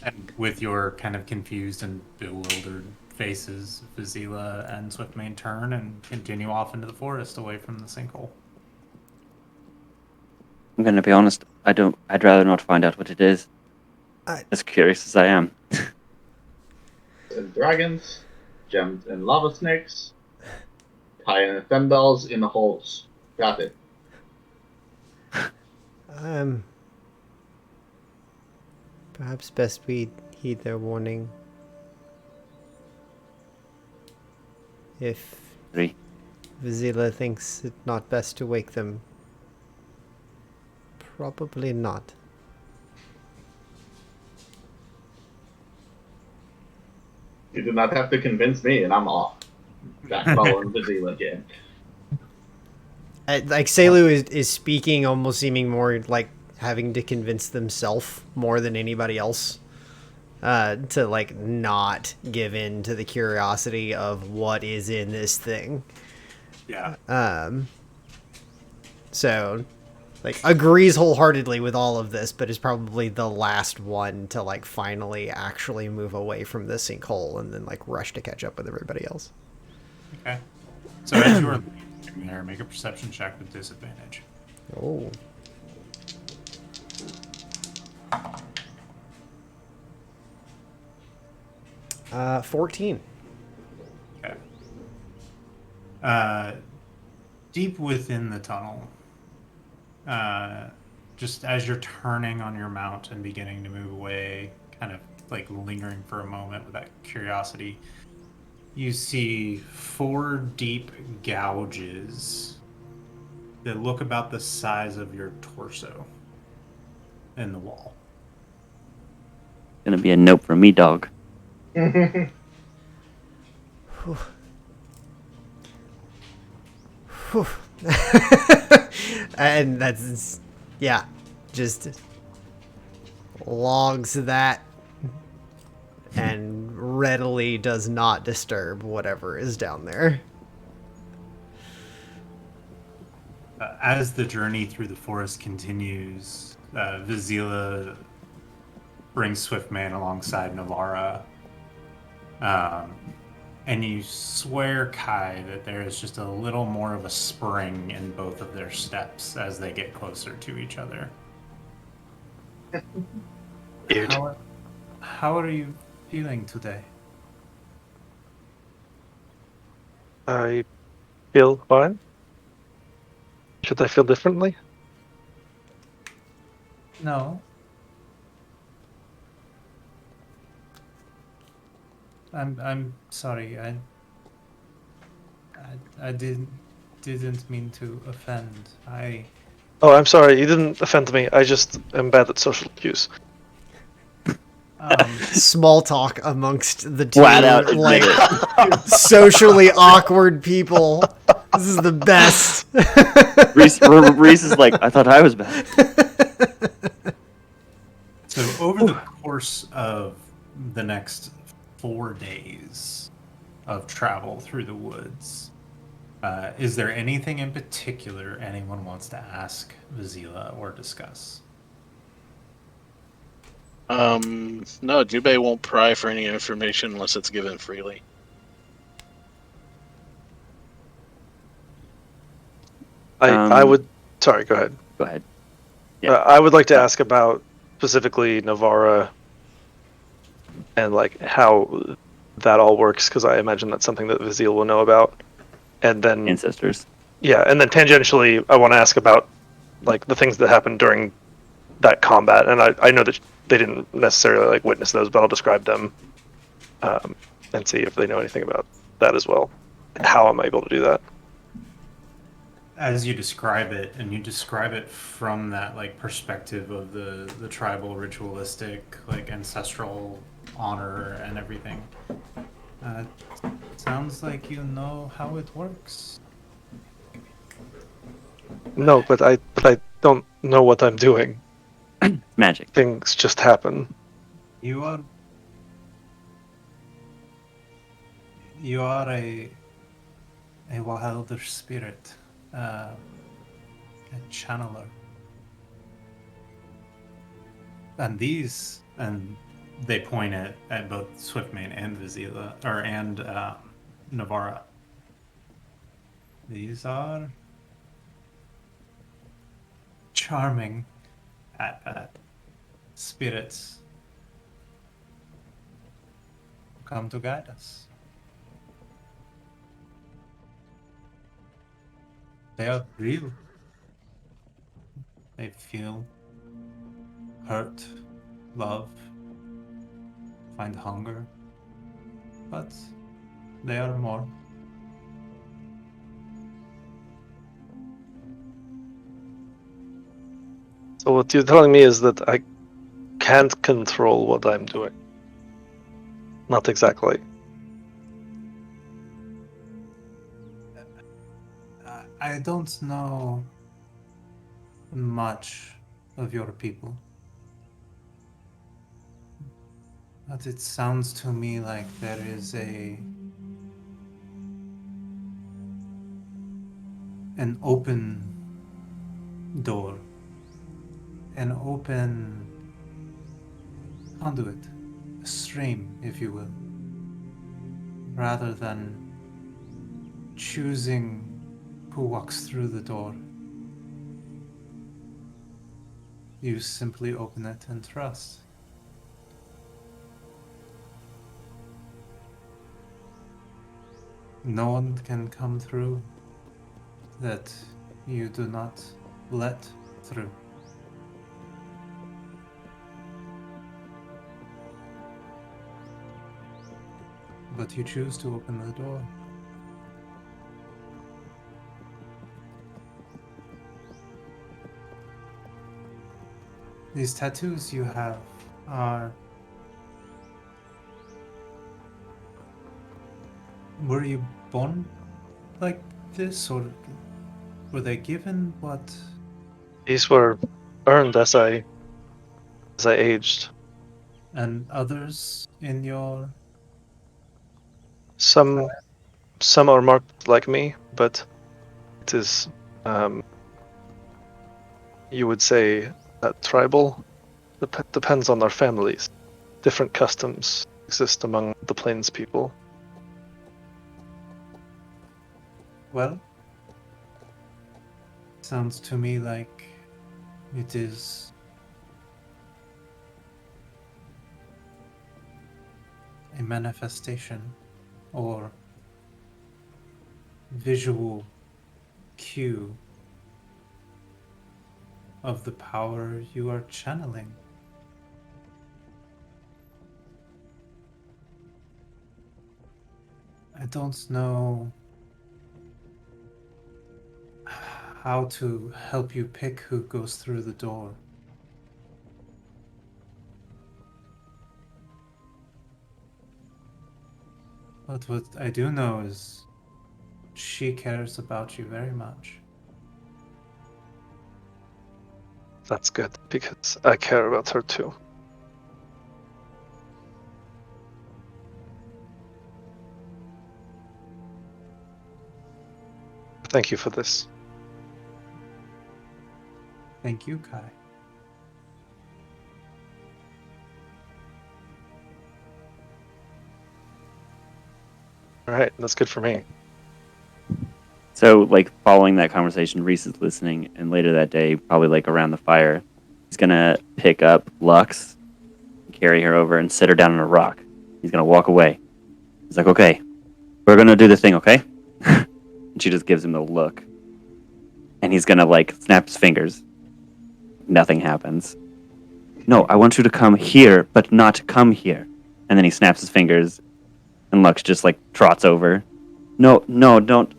Speaker 1: And with your kind of confused and bewildered faces, Vizyla and Swiftmane turn and continue off into the forest away from the sinkhole.
Speaker 3: I'm gonna be honest. I'd rather not find out what it is.
Speaker 2: I-
Speaker 3: As curious as I am.
Speaker 4: And dragons, gems and lava snakes, Tyathendals in the holes. Got it.
Speaker 2: Perhaps best he heed their warning. If
Speaker 3: Three.
Speaker 2: Vizyla thinks it not best to wake them, probably not.
Speaker 4: You do not have to convince me, and I'm off. Back following Vizyla again.
Speaker 2: Like Selu is speaking, almost seeming more like having to convince themselves more than anybody else to like not give in to the curiosity of what is in this thing.
Speaker 1: Yeah.
Speaker 2: So like agrees wholeheartedly with all of this, but is probably the last one to like finally actually move away from the sinkhole and then like rush to catch up with everybody else.
Speaker 1: Okay. So as you are leaving there, make a perception check with disadvantage.
Speaker 2: Oh. Uh, 14.
Speaker 1: Okay. Deep within the tunnel, just as you're turning on your mount and beginning to move away, kind of like lingering for a moment with that curiosity, you see 4 deep gouges that look about the size of your torso in the wall.
Speaker 3: Gonna be a note from me, dog.
Speaker 2: And that's, yeah, just logs that and readily does not disturb whatever is down there.
Speaker 1: As the journey through the forest continues, Vizyla brings Swiftman alongside Navara. And you swear, Kai, that there is just a little more of a spring in both of their steps as they get closer to each other.
Speaker 6: Dude.
Speaker 1: How are you feeling today?
Speaker 6: I feel fine. Should I feel differently?
Speaker 1: No. I'm sorry. I didn't mean to offend.
Speaker 6: Oh, I'm sorry. You didn't offend me. I just am bad at social cues.
Speaker 2: Small talk amongst the two,
Speaker 3: Flat out admit
Speaker 2: like
Speaker 3: it.
Speaker 2: socially awkward people. This is the best.
Speaker 3: Reese is like, I thought I was bad.
Speaker 1: So over the course of the next 4 days of travel through the woods, is there anything in particular anyone wants to ask Vizyla or discuss?
Speaker 5: No, Jubei won't pry for any information unless it's given freely.
Speaker 6: I would. Sorry, go ahead.
Speaker 3: Go ahead. Yeah.
Speaker 6: I would like to ask about specifically Navara and like how that all works, because I imagine that's something that Vizyla will know about. And then
Speaker 3: Ancestors.
Speaker 6: yeah, and then tangentially, I want to ask about like the things that happened during that combat. And I know that they didn't necessarily like witness those, but I'll describe them and see if they know anything about that as well. How am I able to do that?
Speaker 1: As you describe it, and you describe it from that like perspective of the tribal ritualistic, like ancestral honor and everything, sounds like you know how it works.
Speaker 6: No, but I don't know what I'm doing.
Speaker 3: Magic.
Speaker 6: Things just happen.
Speaker 1: You are a wilder spirit, a channeler, and they point at both Swiftmane and Vizyla, and Navara. These are charming spirits who come to guide us. They are real. They feel hurt, love, find hunger. But they are more.
Speaker 6: So what you're telling me is that I can't control what I'm doing. Not exactly.
Speaker 1: I don't know much of your people. But it sounds to me like there is an open door, an open conduit, a stream, if you will, rather than choosing who walks through the door. You simply open it and trust. No one can come through that you do not let through. But you choose to open the door. These tattoos you have are... Were you born like this, or were they given? What?
Speaker 6: These were earned as I aged.
Speaker 1: And others in your...
Speaker 6: Some are marked like me, but it is you would say tribal. Depends on our families. Different customs exist among the plains people.
Speaker 1: Well, sounds to me like it is a manifestation or visual cue of the power you are channeling. I don't know how to help you pick who goes through the door. But what I do know is she cares about you very much.
Speaker 6: That's good, because I care about her too. Thank you for this.
Speaker 1: Thank you, Kai.
Speaker 6: All right, that's good for me.
Speaker 3: So, like, following that conversation, Reese is listening, and later that day, probably like around the fire, he's gonna pick up Lux, carry her over, and sit her down on a rock. He's gonna walk away. He's like, "Okay, we're gonna do the thing, okay?" And she just gives him the look, and he's gonna like snap his fingers. Nothing happens. No, I want you to come here, but not come here. And then he snaps his fingers, and Lux just like trots over. No, don't.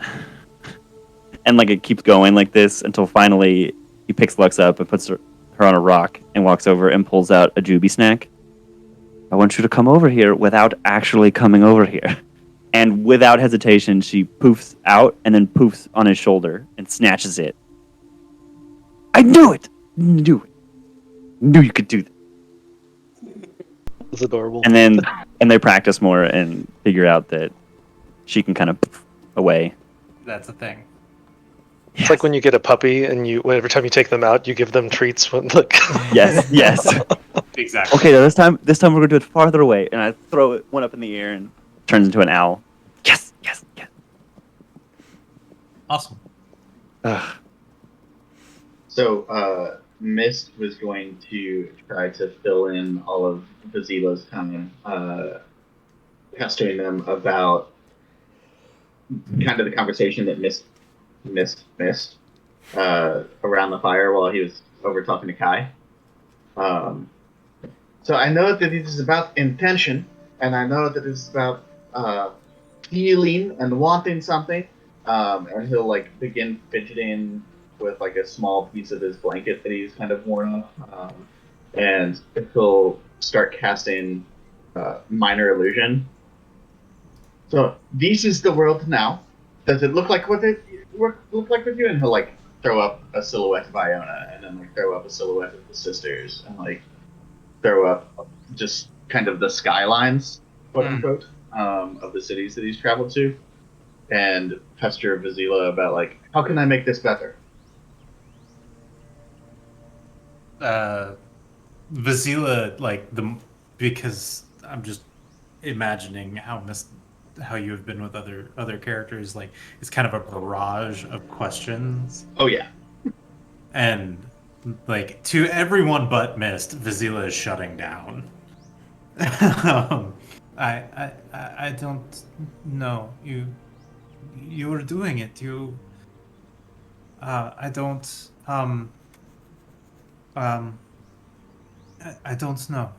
Speaker 3: And like it keeps going like this until finally he picks Lux up and puts her on a rock and walks over and pulls out a Juby snack. I want you to come over here without actually coming over here. And without hesitation, she poofs out and then poofs on his shoulder and snatches it. I knew it! Knew you could do that.
Speaker 6: That's adorable.
Speaker 3: And they practice more and figure out that she can kind of poof away.
Speaker 1: That's a thing.
Speaker 6: It's like when you get a puppy and every time you take them out, you give them treats. When like
Speaker 3: Yes.
Speaker 1: Exactly.
Speaker 3: Okay, this time we're gonna do it farther away, and I throw one up in the air and it turns into an owl. Yes.
Speaker 1: Awesome.
Speaker 4: So, Mist was going to try to fill in all of Vizyla's time, pestering them about kind of the conversation that Mist around the fire while he was over talking to Kai. So I know that it is about intention, and I know that it's about feeling and wanting something. And he'll like begin fidgeting with like a small piece of his blanket that he's kind of worn off, and he'll start casting minor illusion. So this is the world now. Does it look like what it look like with you? And he'll like throw up a silhouette of Iona, and then like throw up a silhouette of the sisters, and like throw up just kind of the skylines, quote unquote, of the cities that he's traveled to, and pester Vizyla about like, how can I make this better?
Speaker 1: Vizyla, because I'm just imagining how you have been with other characters. Like, it's kind of a barrage of questions,
Speaker 4: Oh yeah,
Speaker 1: and like to everyone but Mist, Vizyla is shutting down. I don't know. You were doing it. I don't I don't know.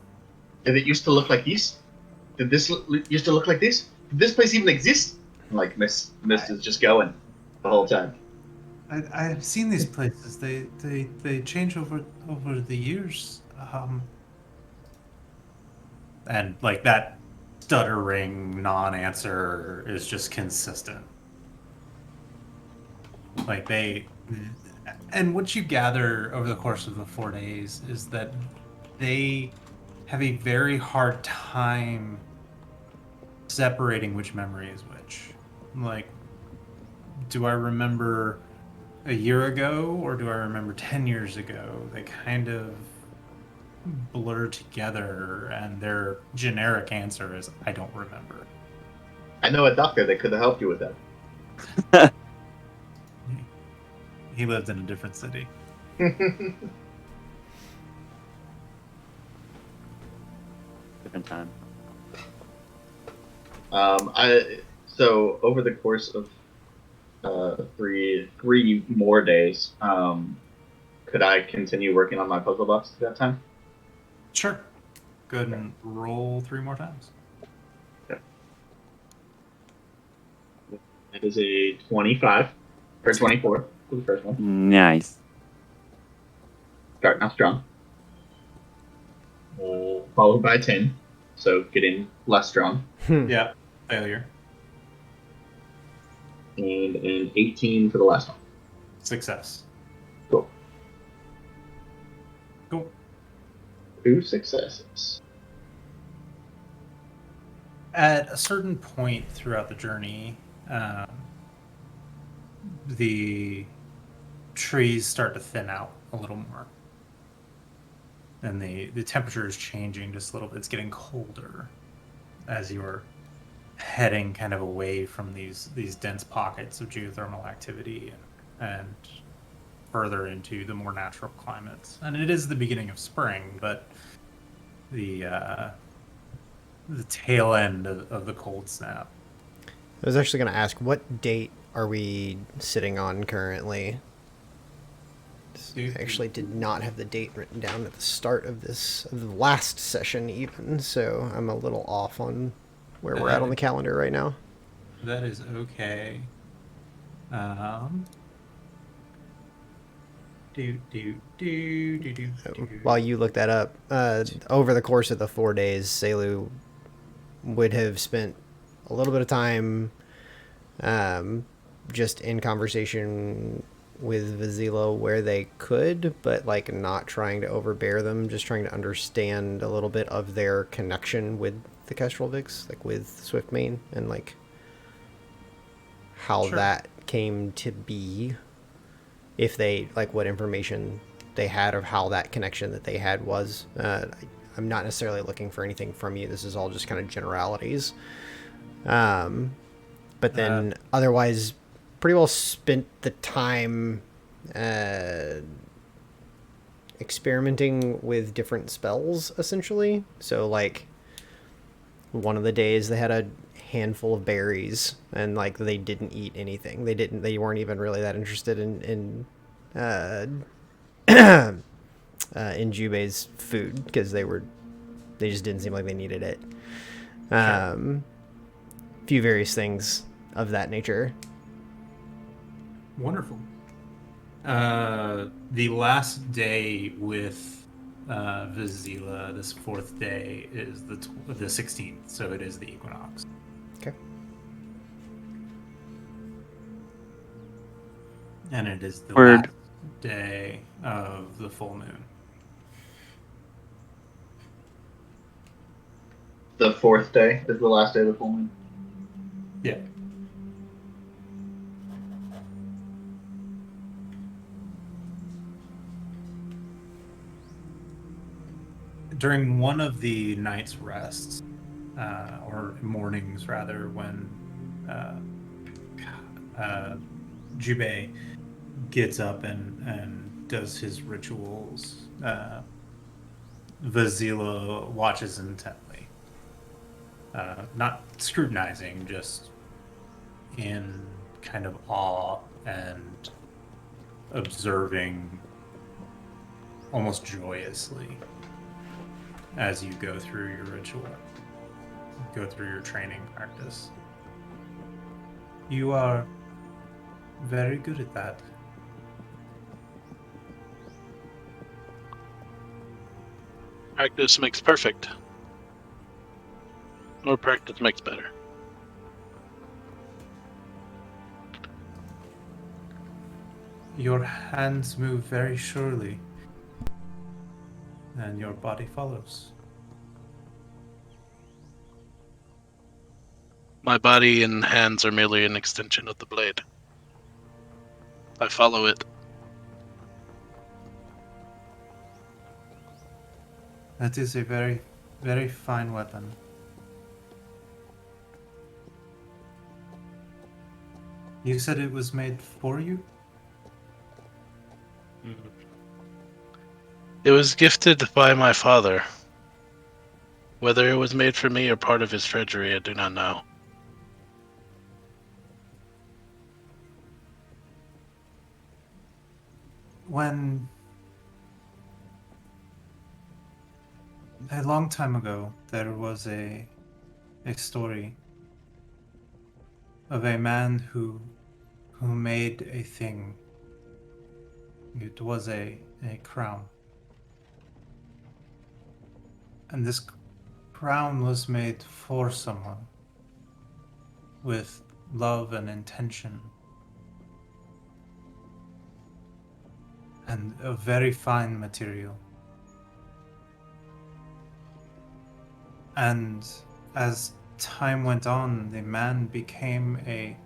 Speaker 4: did it used to look like this? Did this used to look like this? Did this place even exist? And, like Mist is just going the whole time.
Speaker 1: I have seen these places. They change over the years. And like that stuttering non-answer is just consistent. Like and what you gather over the course of the 4 days is that they have a very hard time separating which memory is which. Like, do I remember a year ago or do I remember 10 years ago? They kind of blur together, and their generic answer is, I don't remember.
Speaker 4: I know a doctor that could have helped you with that.
Speaker 1: He lived in a different city.
Speaker 3: Different time.
Speaker 4: So over the course of three more days, could I continue working on my puzzle box at that time?
Speaker 1: Sure. Go ahead and roll 3 more times.
Speaker 4: Okay. It is a 25 or 24 for the first one.
Speaker 3: Nice.
Speaker 4: Starting off strong. Followed by 10, so getting less strong.
Speaker 1: Yeah, failure.
Speaker 4: And an 18 for the last one.
Speaker 1: Success.
Speaker 4: Cool.
Speaker 1: Cool.
Speaker 4: 2 successes.
Speaker 1: At a certain point throughout the journey, the trees start to thin out a little more. And the temperature is changing just a little bit. It's getting colder as you're heading kind of away from these dense pockets of geothermal activity and further into the more natural climates. And it is the beginning of spring, but the tail end of the cold snap.
Speaker 2: I was actually going to ask, what date are we sitting on currently? I actually did not have the date written down at the start of the last session even, so I'm a little off on where we're at on the calendar right now.
Speaker 1: That is okay.
Speaker 2: While you look that up, over the course of the 4 days, Selu would have spent a little bit of time just in conversation with Vizyla where they could, but like not trying to overbear them, just trying to understand a little bit of their connection with the Kestrelviks, like with Swiftmane, and like how that came to be, if they, like what information they had of how that connection that they had was. I'm not necessarily looking for anything from you. This is all just kind of generalities. But then otherwise, pretty well spent the time experimenting with different spells, essentially. So, like, one of the days they had a handful of berries, and like they didn't eat anything. They weren't even really that interested in Jubei's food, because they were They just didn't seem like they needed it.
Speaker 1: Sure.
Speaker 2: Few various things of that nature.
Speaker 1: Wonderful. The last day with Vizyla, this fourth day, is the 16th, so it is the equinox.
Speaker 2: Okay.
Speaker 1: And it is the
Speaker 3: Word.
Speaker 1: last day of the full moon.
Speaker 4: The fourth day is the last day of the full moon.
Speaker 1: Yeah. During one of the night's rests, or mornings rather, when Jubei gets up and does his rituals, Vizyla watches intently. Not scrutinizing, just in kind of awe and observing almost joyously as you go through your ritual, go through your training practice. You are very good at that.
Speaker 5: Practice makes perfect. Or practice makes better.
Speaker 1: Your hands move very surely, and your body follows.
Speaker 5: My body and hands are merely an extension of the blade. I follow it.
Speaker 1: That is a very, very fine weapon. You said it was made for you?
Speaker 5: It was gifted by my father. Whether it was made for me or part of his treasury, I do not know.
Speaker 1: When a long time ago, there was a story of a man who made a thing. It was a crown. And this crown was made for someone with love and intention. And a very fine material. And as time went on, the man became a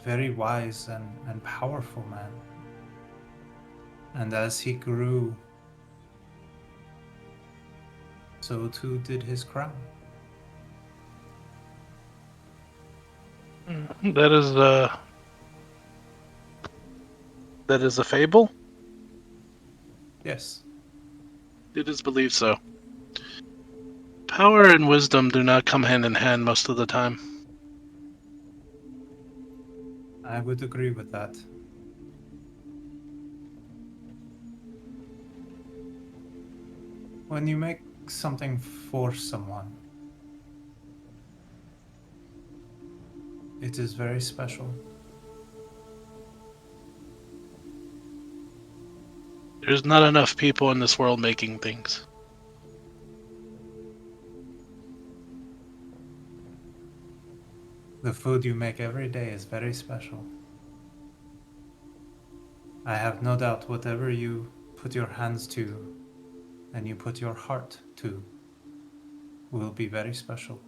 Speaker 1: very wise and powerful man. And as he grew, so too did his crown.
Speaker 5: That is a fable?
Speaker 1: Yes.
Speaker 5: It is believed so. Power and wisdom do not come hand in hand most of the time.
Speaker 1: I would agree with that. When you make something for someone, it is very special.
Speaker 5: There's not enough people in this world making things.
Speaker 1: The food you make every day is very special. I have no doubt whatever you put your hands to and you put your heart to will be very special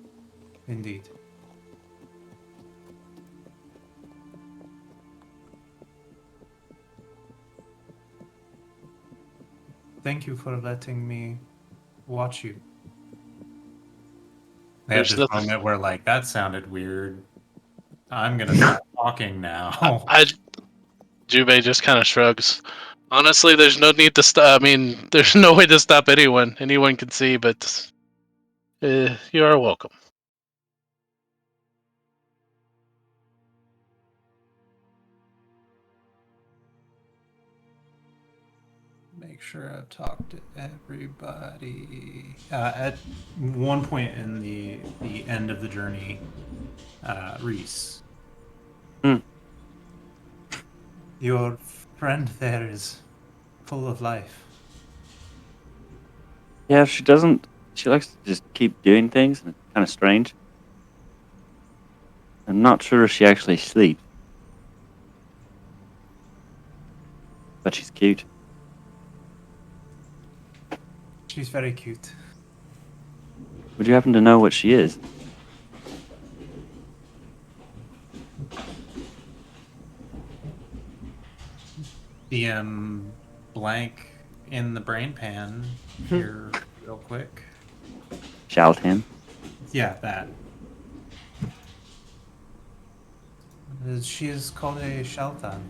Speaker 1: indeed. Thank you for letting me watch you. They have
Speaker 5: There's
Speaker 1: this
Speaker 5: nothing.
Speaker 1: moment where, like, that sounded weird. I'm gonna stop talking now.
Speaker 5: Jubei just kind of shrugs. Honestly, there's no need to stop. I mean, there's no way to stop anyone. Anyone can see, but you are welcome.
Speaker 1: Make sure sure I've talked to everybody. At one point in the end of the journey, Reese,
Speaker 3: Hmm.
Speaker 1: your friend there is full of life.
Speaker 3: Yeah, she doesn't. She likes to just keep doing things, and it's kind of strange. I'm not sure if she actually sleeps, but she's cute.
Speaker 1: She's very cute.
Speaker 3: Would you happen to know what she is?
Speaker 1: DM blank in the brain pan here, real quick.
Speaker 3: Shout him.
Speaker 1: Yeah, that. She is called a Shelton.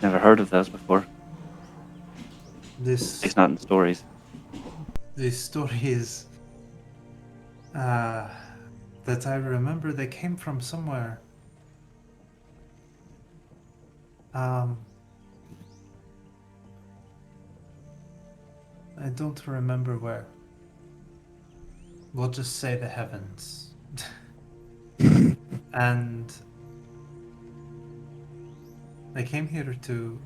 Speaker 3: Never heard of those before.
Speaker 1: This
Speaker 3: It's not in stories.
Speaker 1: story is that I remember they came from somewhere. I don't remember where. We'll just say the heavens. And they came here to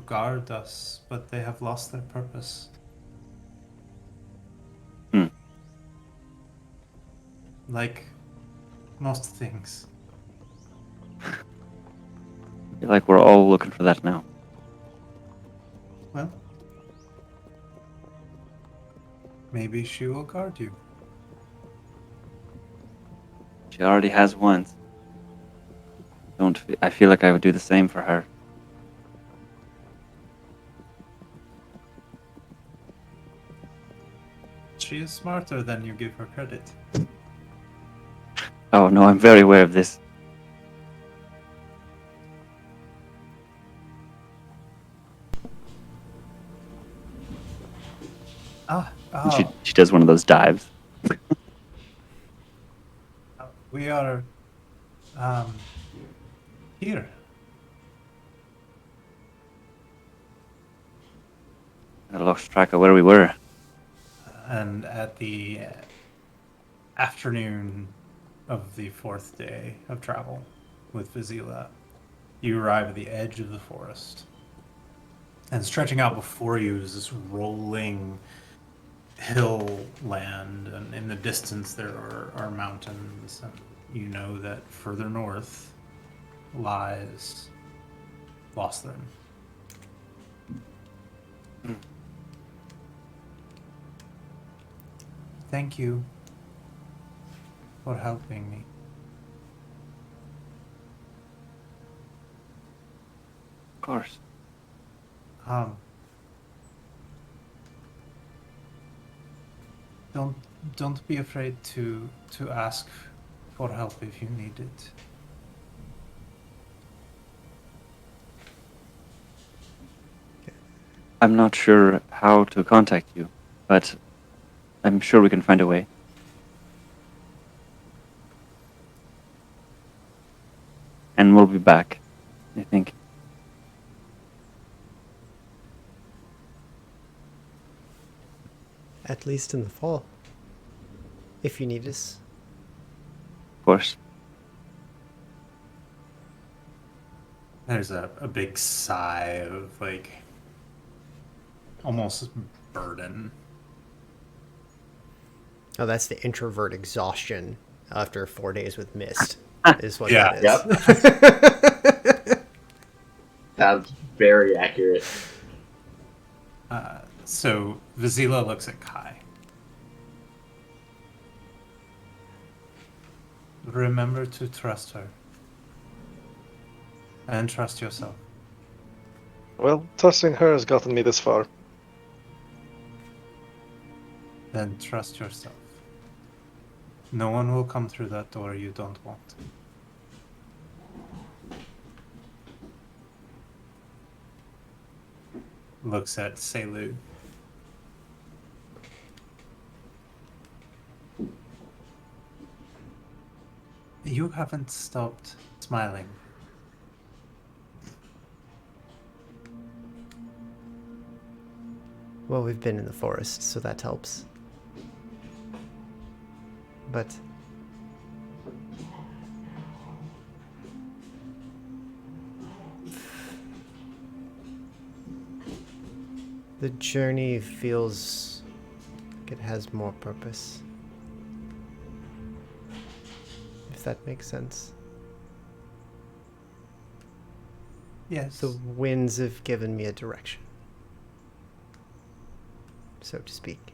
Speaker 1: guard us, but they have lost their purpose.
Speaker 3: Hmm.
Speaker 1: Like most things.
Speaker 3: I feel like we're all looking for that now.
Speaker 1: Well, maybe she will guard you.
Speaker 3: She already has once. I feel like I would do the same for her.
Speaker 1: She is smarter than you give her credit.
Speaker 3: Oh no, I'm very aware of this. And
Speaker 1: Oh,
Speaker 3: she does one of those dives.
Speaker 1: we are here.
Speaker 3: I lost track of where we were.
Speaker 1: And at the afternoon of the 4th day of travel with Vizyla, you arrive at the edge of the forest. And stretching out before you is this rolling hill land, and in the distance there are mountains, and you know that further north lies Lostharen. Thank you for helping me.
Speaker 3: Of course.
Speaker 1: Um, don't be afraid to ask for help if you need it.
Speaker 3: I'm not sure how to contact you, but I'm sure we can find a way. And we'll be back, I think.
Speaker 2: At least in the fall. If you need us.
Speaker 3: Of course.
Speaker 1: There's a big sigh of almost burden.
Speaker 2: Oh, that's the introvert exhaustion after 4 days with mist. Is what
Speaker 1: Yeah.
Speaker 2: that is.
Speaker 4: Sounds very accurate.
Speaker 1: So Vizyla looks at Kai. Remember to trust her. And trust yourself.
Speaker 6: Well, trusting her has gotten me this far.
Speaker 1: Then trust yourself. No one will come through that door you don't want. Looks at Selu. You haven't stopped smiling.
Speaker 2: Well, we've been in the forest, so that helps. But the journey feels like it has more purpose. If that makes sense.
Speaker 1: Yes.
Speaker 2: The winds have given me a direction, so to speak.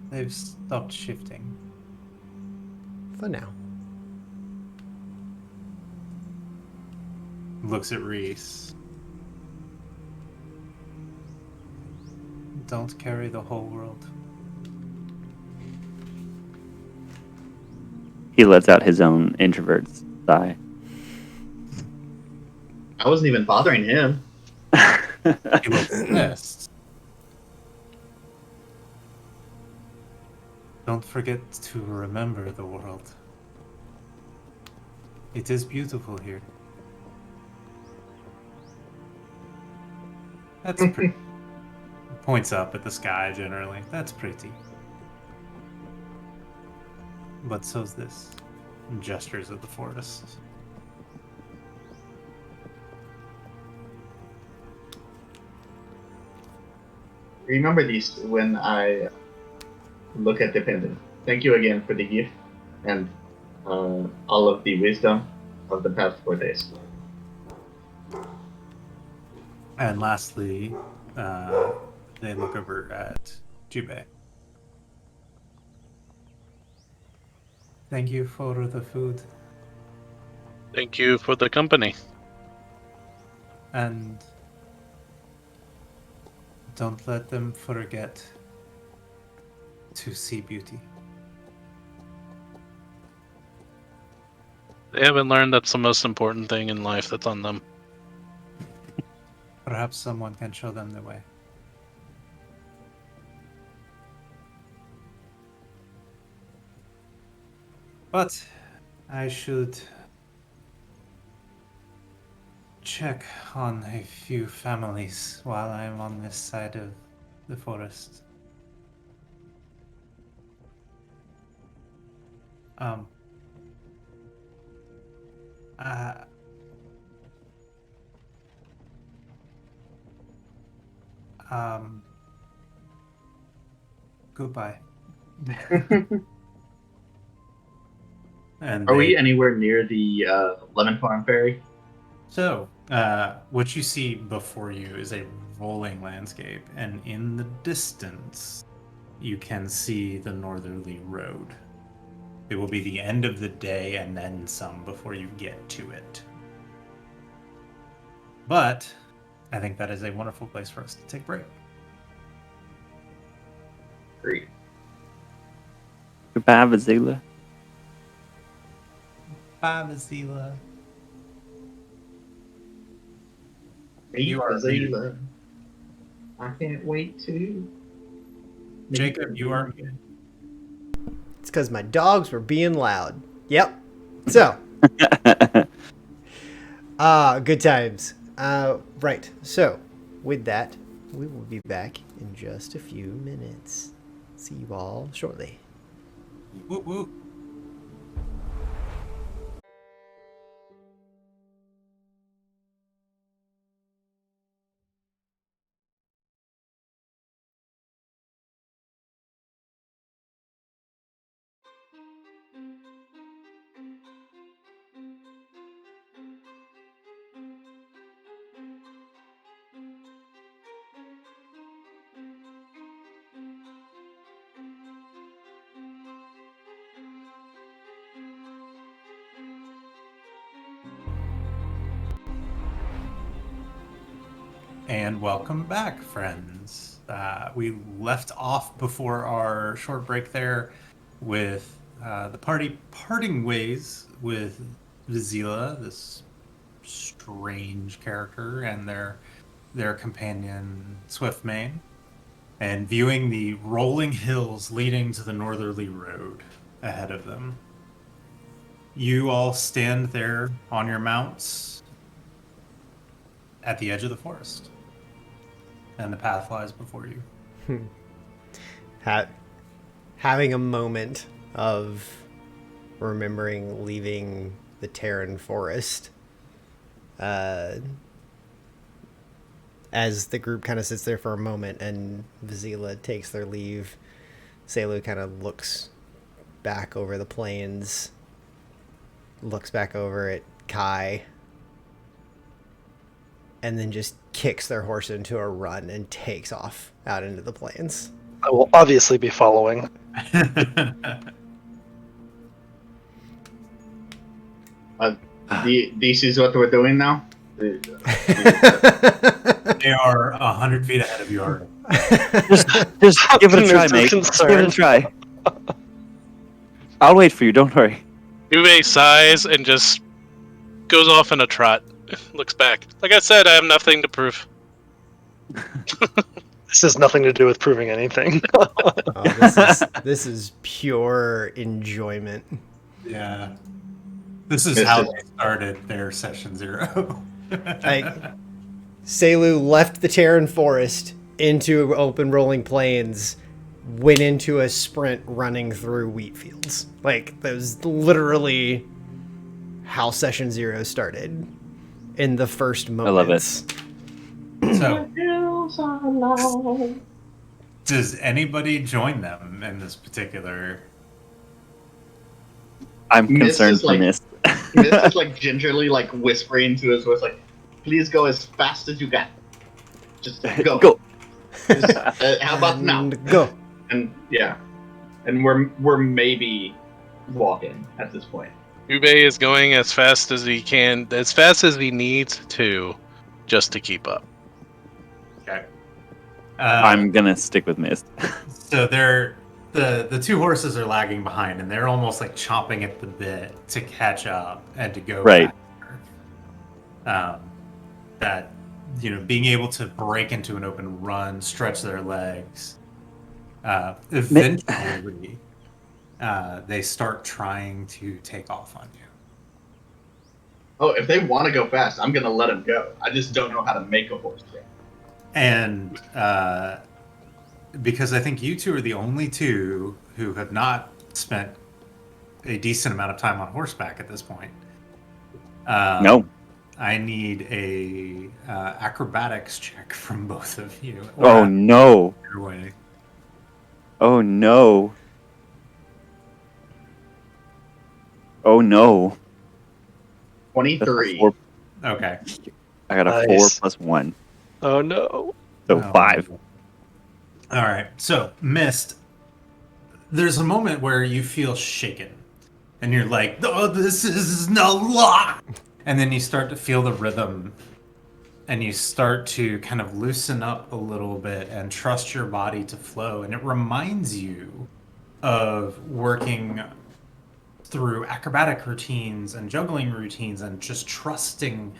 Speaker 1: They've stopped shifting.
Speaker 2: For now.
Speaker 1: Looks at Reese. Don't carry the whole world.
Speaker 3: He lets out his own introvert's sigh.
Speaker 4: I wasn't even bothering him.
Speaker 1: He looks pissed. Don't forget to remember the world. It is beautiful here. That's pretty. Points up at the sky generally. That's pretty. But so's this. Gestures at the forest.
Speaker 4: Remember these when I look at the pendant. Thank you again for the gift and all of the wisdom of the past 4 days.
Speaker 1: And lastly, they look over at Jubei. Thank you for the food.
Speaker 5: Thank you for the company.
Speaker 1: And don't let them forget to see beauty.
Speaker 5: They haven't learned that's the most important thing in life that's on them.
Speaker 1: Perhaps someone can show them the way. But I should check on a few families while I'm on this side of the forest. Um. Goodbye. And
Speaker 4: Are we anywhere near the Lemon Farm Ferry?
Speaker 1: So, what you see before you is a rolling landscape, and in the distance, you can see the northerly road. It will be the end of the day and then some before you get to it. But I think that is a wonderful place for us to take a break.
Speaker 4: Great.
Speaker 3: Goodbye, Vizyla.
Speaker 1: Bye, Vizyla.
Speaker 4: Meet
Speaker 1: You are
Speaker 4: Vizyla. I can't wait to.
Speaker 1: Jacob, you are muted.
Speaker 2: It's because my dogs were being loud. Yep. So, good times. Right. So, with that, we will be back in just a few minutes. See you all shortly.
Speaker 1: Woo woo. And welcome back, friends. We left off before our short break there with the party parting ways with Vizyla, this strange character, and their companion Swiftmane, and viewing the rolling hills leading to the northerly road ahead of them. You all stand there on your mounts at the edge of the forest. and the path lies before you.
Speaker 2: Having a moment of remembering leaving the Terran forest, as the group kind of sits there for a moment and Vizyla takes their leave, Selu kind of looks back over the plains, looks back over at Kai, and then just kicks their horse into a run and takes off out into the plains.
Speaker 6: I will obviously be following.
Speaker 4: This is what we're doing now.
Speaker 1: They are 100 feet ahead of you already.
Speaker 3: Just give it a try, mate. Just give it a try. I'll wait for you. Don't worry.
Speaker 5: Ube sighs and just goes off in a trot. Looks back. Like I said, I have nothing to prove.
Speaker 6: This has nothing to do with proving anything.
Speaker 2: This is pure enjoyment.
Speaker 1: Yeah. This is how they started their session 0.
Speaker 2: Selu left the Terran forest into open rolling plains, went into a sprint running through wheat fields. Like, that was literally how session 0 started in the first moments.
Speaker 3: I love it.
Speaker 1: So, does anybody join them in this particular?
Speaker 3: I'm
Speaker 4: Mist
Speaker 3: concerned
Speaker 4: is
Speaker 3: for
Speaker 4: like-
Speaker 3: Mist.
Speaker 4: Mist is like gingerly like whispering into his voice, like, "Please go as fast as you can. Just go.
Speaker 3: Go.
Speaker 4: Just, how about now?"
Speaker 2: And go.
Speaker 4: And yeah, and we're maybe walking at this point.
Speaker 5: Ube is going as fast as he can, as fast as he needs to, just to keep up.
Speaker 1: Okay.
Speaker 3: I'm gonna stick with Mist.
Speaker 1: So they're the two horses are lagging behind, and they're almost like chomping at the bit to catch up and to go
Speaker 3: Right.
Speaker 1: faster. That being able to break into an open run, stretch their legs. Eventually, they start trying to take off on you.
Speaker 4: Oh, if they want to go fast, I'm gonna let them go. I just don't know how to make a horse go.
Speaker 1: And because I think you two are the only two who have not spent a decent amount of time on horseback at this point.
Speaker 3: No.
Speaker 1: I need a acrobatics check from both of you.
Speaker 3: Oh no.
Speaker 1: Your way.
Speaker 3: Oh no. Oh no. That's a
Speaker 4: 23.
Speaker 3: 4.
Speaker 1: Okay.
Speaker 3: I got a
Speaker 6: Nice.
Speaker 3: 4 + 1,
Speaker 6: Oh no.
Speaker 3: so 5.
Speaker 1: All right. So, Mist, there's a moment where you feel shaken, and you're like, "Oh, this is no law." And then you start to feel the rhythm, and you start to kind of loosen up a little bit and trust your body to flow. And it reminds you of working through acrobatic routines and juggling routines and just trusting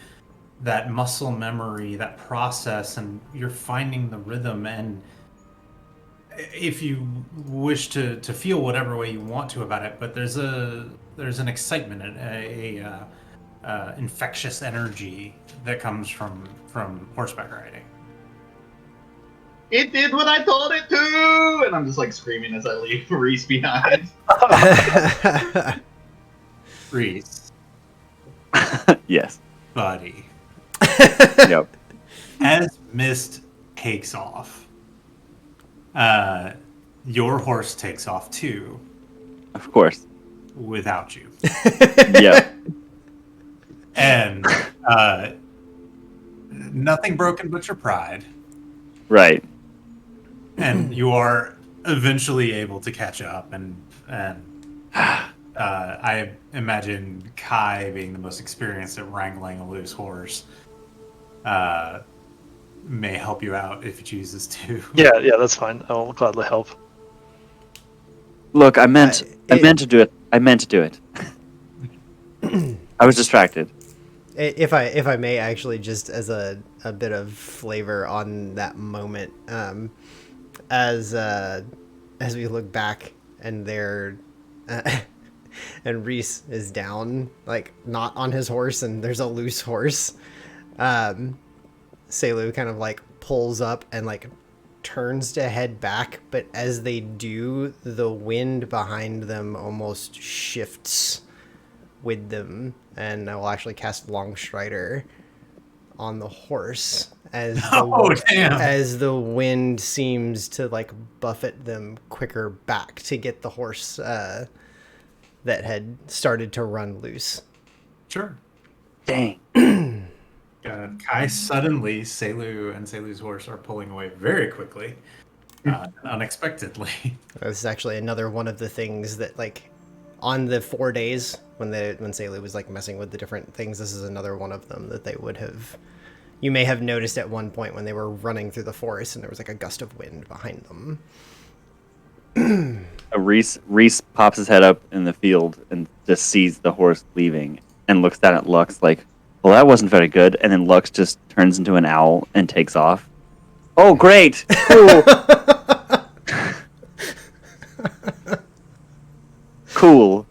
Speaker 1: that muscle memory, that process, and you're finding the rhythm. And if you wish to feel whatever way you want to about it, but there's an excitement and a infectious energy that comes from horseback riding.
Speaker 4: It did what I told it to, and I'm just like screaming as I leave Reese behind.
Speaker 1: Reese,
Speaker 3: Yes.
Speaker 1: buddy,
Speaker 3: Yep.
Speaker 1: as Mist takes off, your horse takes off too,
Speaker 3: Of course.
Speaker 1: without you.
Speaker 3: Yep.
Speaker 1: And nothing broken but your pride.
Speaker 3: Right.
Speaker 1: And you are eventually able to catch up, and I imagine Kai, being the most experienced at wrangling a loose horse, may help you out if he chooses to.
Speaker 6: Yeah, that's fine. I will gladly help.
Speaker 3: Look, I meant to do it. I meant to do it. I was distracted.
Speaker 2: If I may, actually, just as a bit of flavor on that moment, as we look back and they're and Reese is down, like not on his horse, and there's a loose horse. Selu kind of like pulls up and like turns to head back, but as they do, the wind behind them almost shifts with them, and I will actually cast Longstrider on the horse as as the wind seems to like buffet them quicker back to get the horse that had started to run loose.
Speaker 1: Sure.
Speaker 3: Dang.
Speaker 1: Kai suddenly, Selu and Selu's horse are pulling away very quickly, unexpectedly.
Speaker 2: This is actually another one of the things that, like, on the 4 days when Selu was like messing with the different things, this is another one of them that they would have. You may have noticed at one point when they were running through the forest and there was like a gust of wind behind them.
Speaker 3: Reese pops his head up in the field and just sees the horse leaving and looks down at Lux like, well, that wasn't very good. And then Lux just turns into an owl and takes off. Oh, great! Cool. Cool.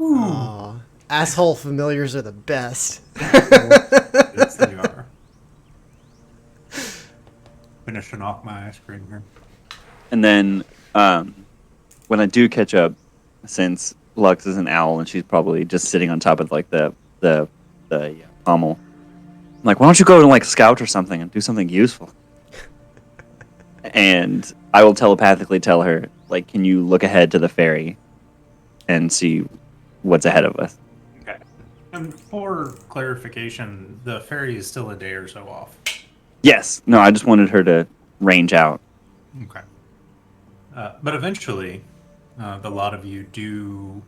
Speaker 2: Aw, asshole familiars are the best.
Speaker 1: Yes, they are. Finishing off my ice cream here.
Speaker 3: And then when I do catch up, since Lux is an owl and she's probably just sitting on top of like the pommel, I'm like, why don't you go and like scout or something and do something useful? And I will telepathically tell her, like, can you look ahead to the ferry and see what's ahead of us?
Speaker 1: Okay. And for clarification, the ferry is still a day or so off.
Speaker 3: Yes. No, I just wanted her to range out.
Speaker 1: Okay. But eventually, the lot of you do.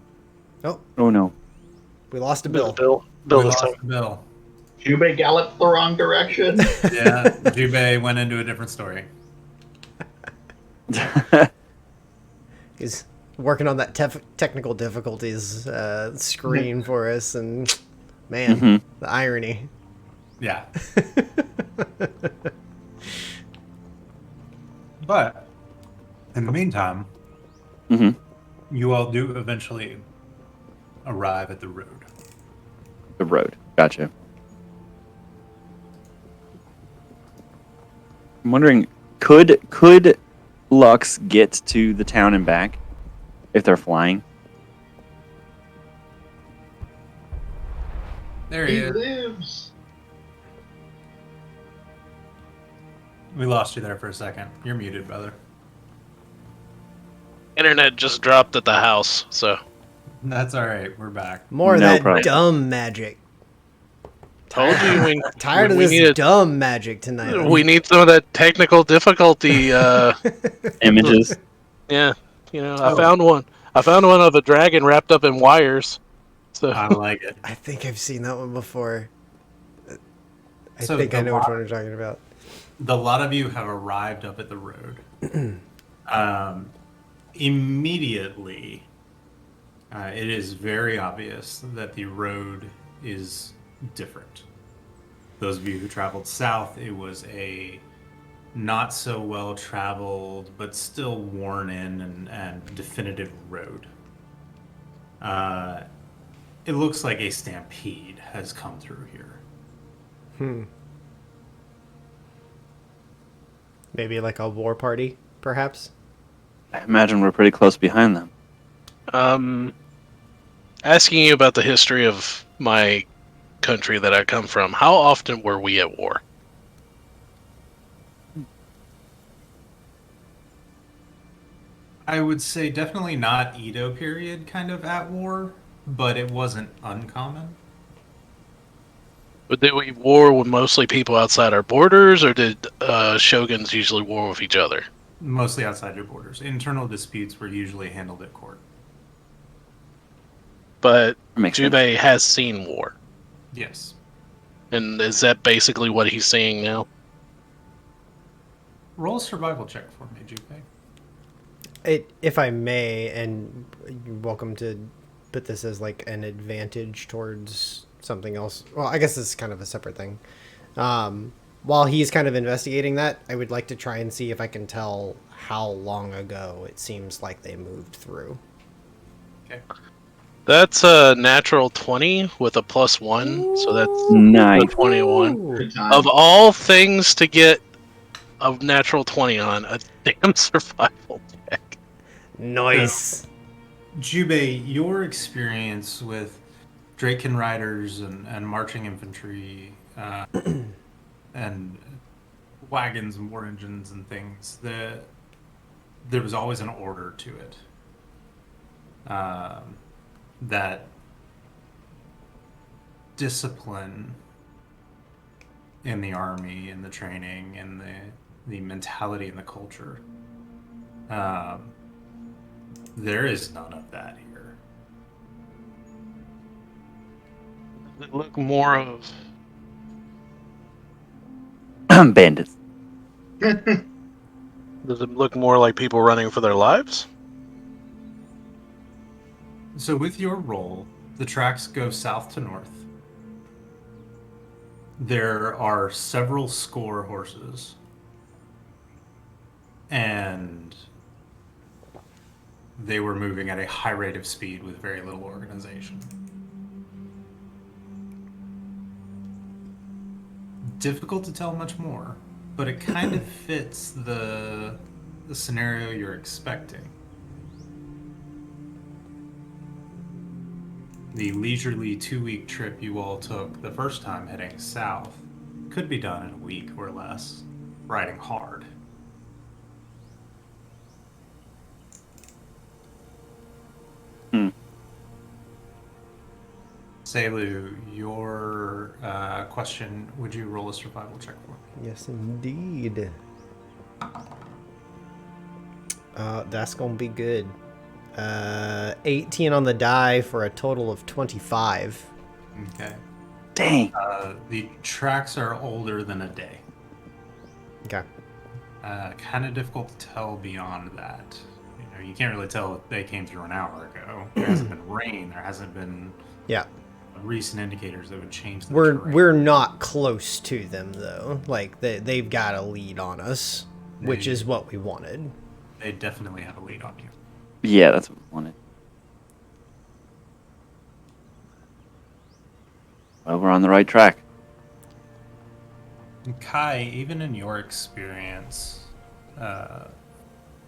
Speaker 2: Oh,
Speaker 3: Oh no.
Speaker 2: we lost a Bill.
Speaker 6: Bill
Speaker 1: We
Speaker 6: this
Speaker 1: lost
Speaker 6: time.
Speaker 1: the Bill.
Speaker 4: Jubei galloped the wrong direction.
Speaker 1: Yeah, Jubei went into a different story.
Speaker 2: He's working on that technical difficulties screen for us, and man, the irony.
Speaker 1: Yeah. But in the meantime, you all do eventually arrive at the road.
Speaker 3: The road. Gotcha. I'm wondering, could Lux get to the town and back if they're flying?
Speaker 1: There he
Speaker 4: He
Speaker 1: is.
Speaker 4: lives.
Speaker 1: We lost you there for a second. You're muted, brother.
Speaker 5: Internet just dropped at the house, so
Speaker 1: That's all right. We're back.
Speaker 2: More of
Speaker 3: No
Speaker 2: that
Speaker 3: problem.
Speaker 2: dumb magic.
Speaker 5: told you we
Speaker 2: Tired of
Speaker 5: we
Speaker 2: this
Speaker 5: needed-
Speaker 2: dumb magic tonight.
Speaker 5: we need some of that technical difficulty.
Speaker 3: Images.
Speaker 5: Yeah, you know,
Speaker 1: Oh.
Speaker 5: I found one. I found one of a dragon wrapped up in wires. So
Speaker 1: I like it.
Speaker 2: I think I've seen that one before. I
Speaker 1: So
Speaker 2: think I
Speaker 1: the
Speaker 2: know which
Speaker 1: lot-
Speaker 2: one you're talking about.
Speaker 1: The lot of you have arrived up at the road. Immediately, it is very obvious that the road is different. Those of you who traveled south, it was a not so well traveled, but still worn in and definitive road. It looks like a stampede has come through here.
Speaker 2: Maybe like a war party, perhaps?
Speaker 3: I imagine we're pretty close behind them.
Speaker 5: asking you about the history of my country that I come from, how often were we at war?
Speaker 1: I would say definitely not Edo period kind of at war, but it wasn't uncommon.
Speaker 5: But did we war with mostly people outside our borders, or did shoguns usually war with each other?
Speaker 1: Mostly outside your borders. Internal disputes were usually handled at court.
Speaker 5: But
Speaker 3: Makes sense.
Speaker 5: Jubei has seen war.
Speaker 1: Yes.
Speaker 5: And is that basically what he's seeing now?
Speaker 1: Roll a survival check for me, Jupei.
Speaker 2: If I may, and you're welcome to put this as like an advantage towards something else. Well, I guess this is kind of a separate thing. While he's kind of investigating that, I would like to try and see if I can tell how long ago it seems like they moved through.
Speaker 1: Okay.
Speaker 5: That's a natural 20 with a +1, so that's
Speaker 3: Nice.
Speaker 5: a 21.
Speaker 4: Good time.
Speaker 5: Of all things to get a natural 20 on, a damn survival check.
Speaker 2: Nice.
Speaker 1: Jubei, your experience with Draken riders and marching infantry and wagons and war engines and things, there was always an order to it. That discipline in the army, in the training, and the mentality and the culture. There is none of that here.
Speaker 5: Does it look more of
Speaker 3: Bandits.
Speaker 5: Does it look more like people running for their lives?
Speaker 1: So with your roll, the tracks go south to north. There are several score horses. And they were moving at a high rate of speed with very little organization. Difficult to tell much more, but it kind of fits the scenario you're expecting. The leisurely 2-week trip you all took the first time heading south could be done in a week or less, riding hard. Selu, your question, would you roll a survival check for me?
Speaker 2: Yes, indeed. That's gonna be good. 18 on the die for a total of 25.
Speaker 1: Okay.
Speaker 3: Dang.
Speaker 1: The tracks are older than a day.
Speaker 2: Okay.
Speaker 1: Kind of difficult to tell beyond that. You can't really tell if they came through an hour ago. There hasn't been rain. There hasn't been
Speaker 2: Yeah.
Speaker 1: recent indicators that would change the terrain.
Speaker 2: We're not close to them though. Like they've got a lead on us, which is what we wanted.
Speaker 1: They definitely have a lead on you.
Speaker 3: Yeah, that's what we wanted. Well, we're on the right track.
Speaker 1: Kai, even in your experience,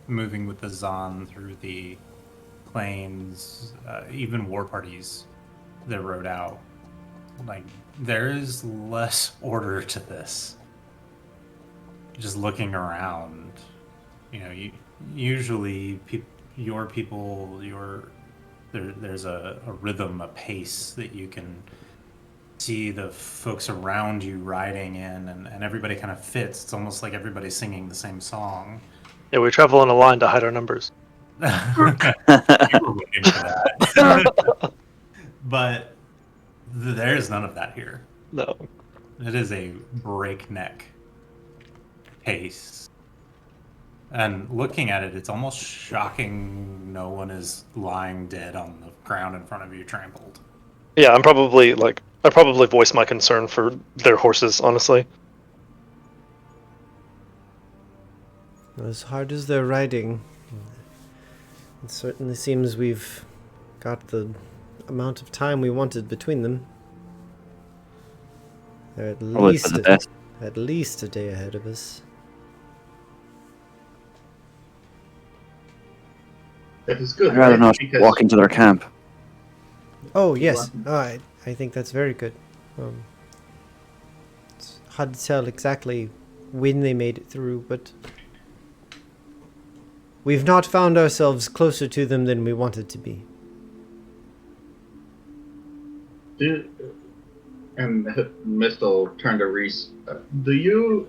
Speaker 1: moving with the Zan through the plains, even war parties that rode out, like, there is less order to this. Just looking around, usually your people, there's a rhythm, a pace that you can see the folks around you riding in, and everybody kind of fits. It's almost like everybody's singing the same song.
Speaker 6: Yeah, we travel in a line to hide our numbers.
Speaker 1: You were waiting for that. But there's none of that here.
Speaker 6: No.
Speaker 1: It is a breakneck pace. And looking at it, it's almost shocking no one is lying dead on the ground in front of you, trampled.
Speaker 6: Yeah, I probably voice my concern for their horses, honestly.
Speaker 2: As hard as they're riding, it certainly seems we've got the amount of time we wanted between them. They're
Speaker 3: Probably for the best.
Speaker 2: at least a day ahead of us.
Speaker 4: That is good.
Speaker 3: I'd rather
Speaker 4: right?
Speaker 3: not
Speaker 4: Because
Speaker 3: walk into their camp.
Speaker 2: Oh yes, I think that's very good. It's hard to tell exactly when they made it through, but we've not found ourselves closer to them than we wanted to be.
Speaker 4: And Mistle turned to Reese. Do you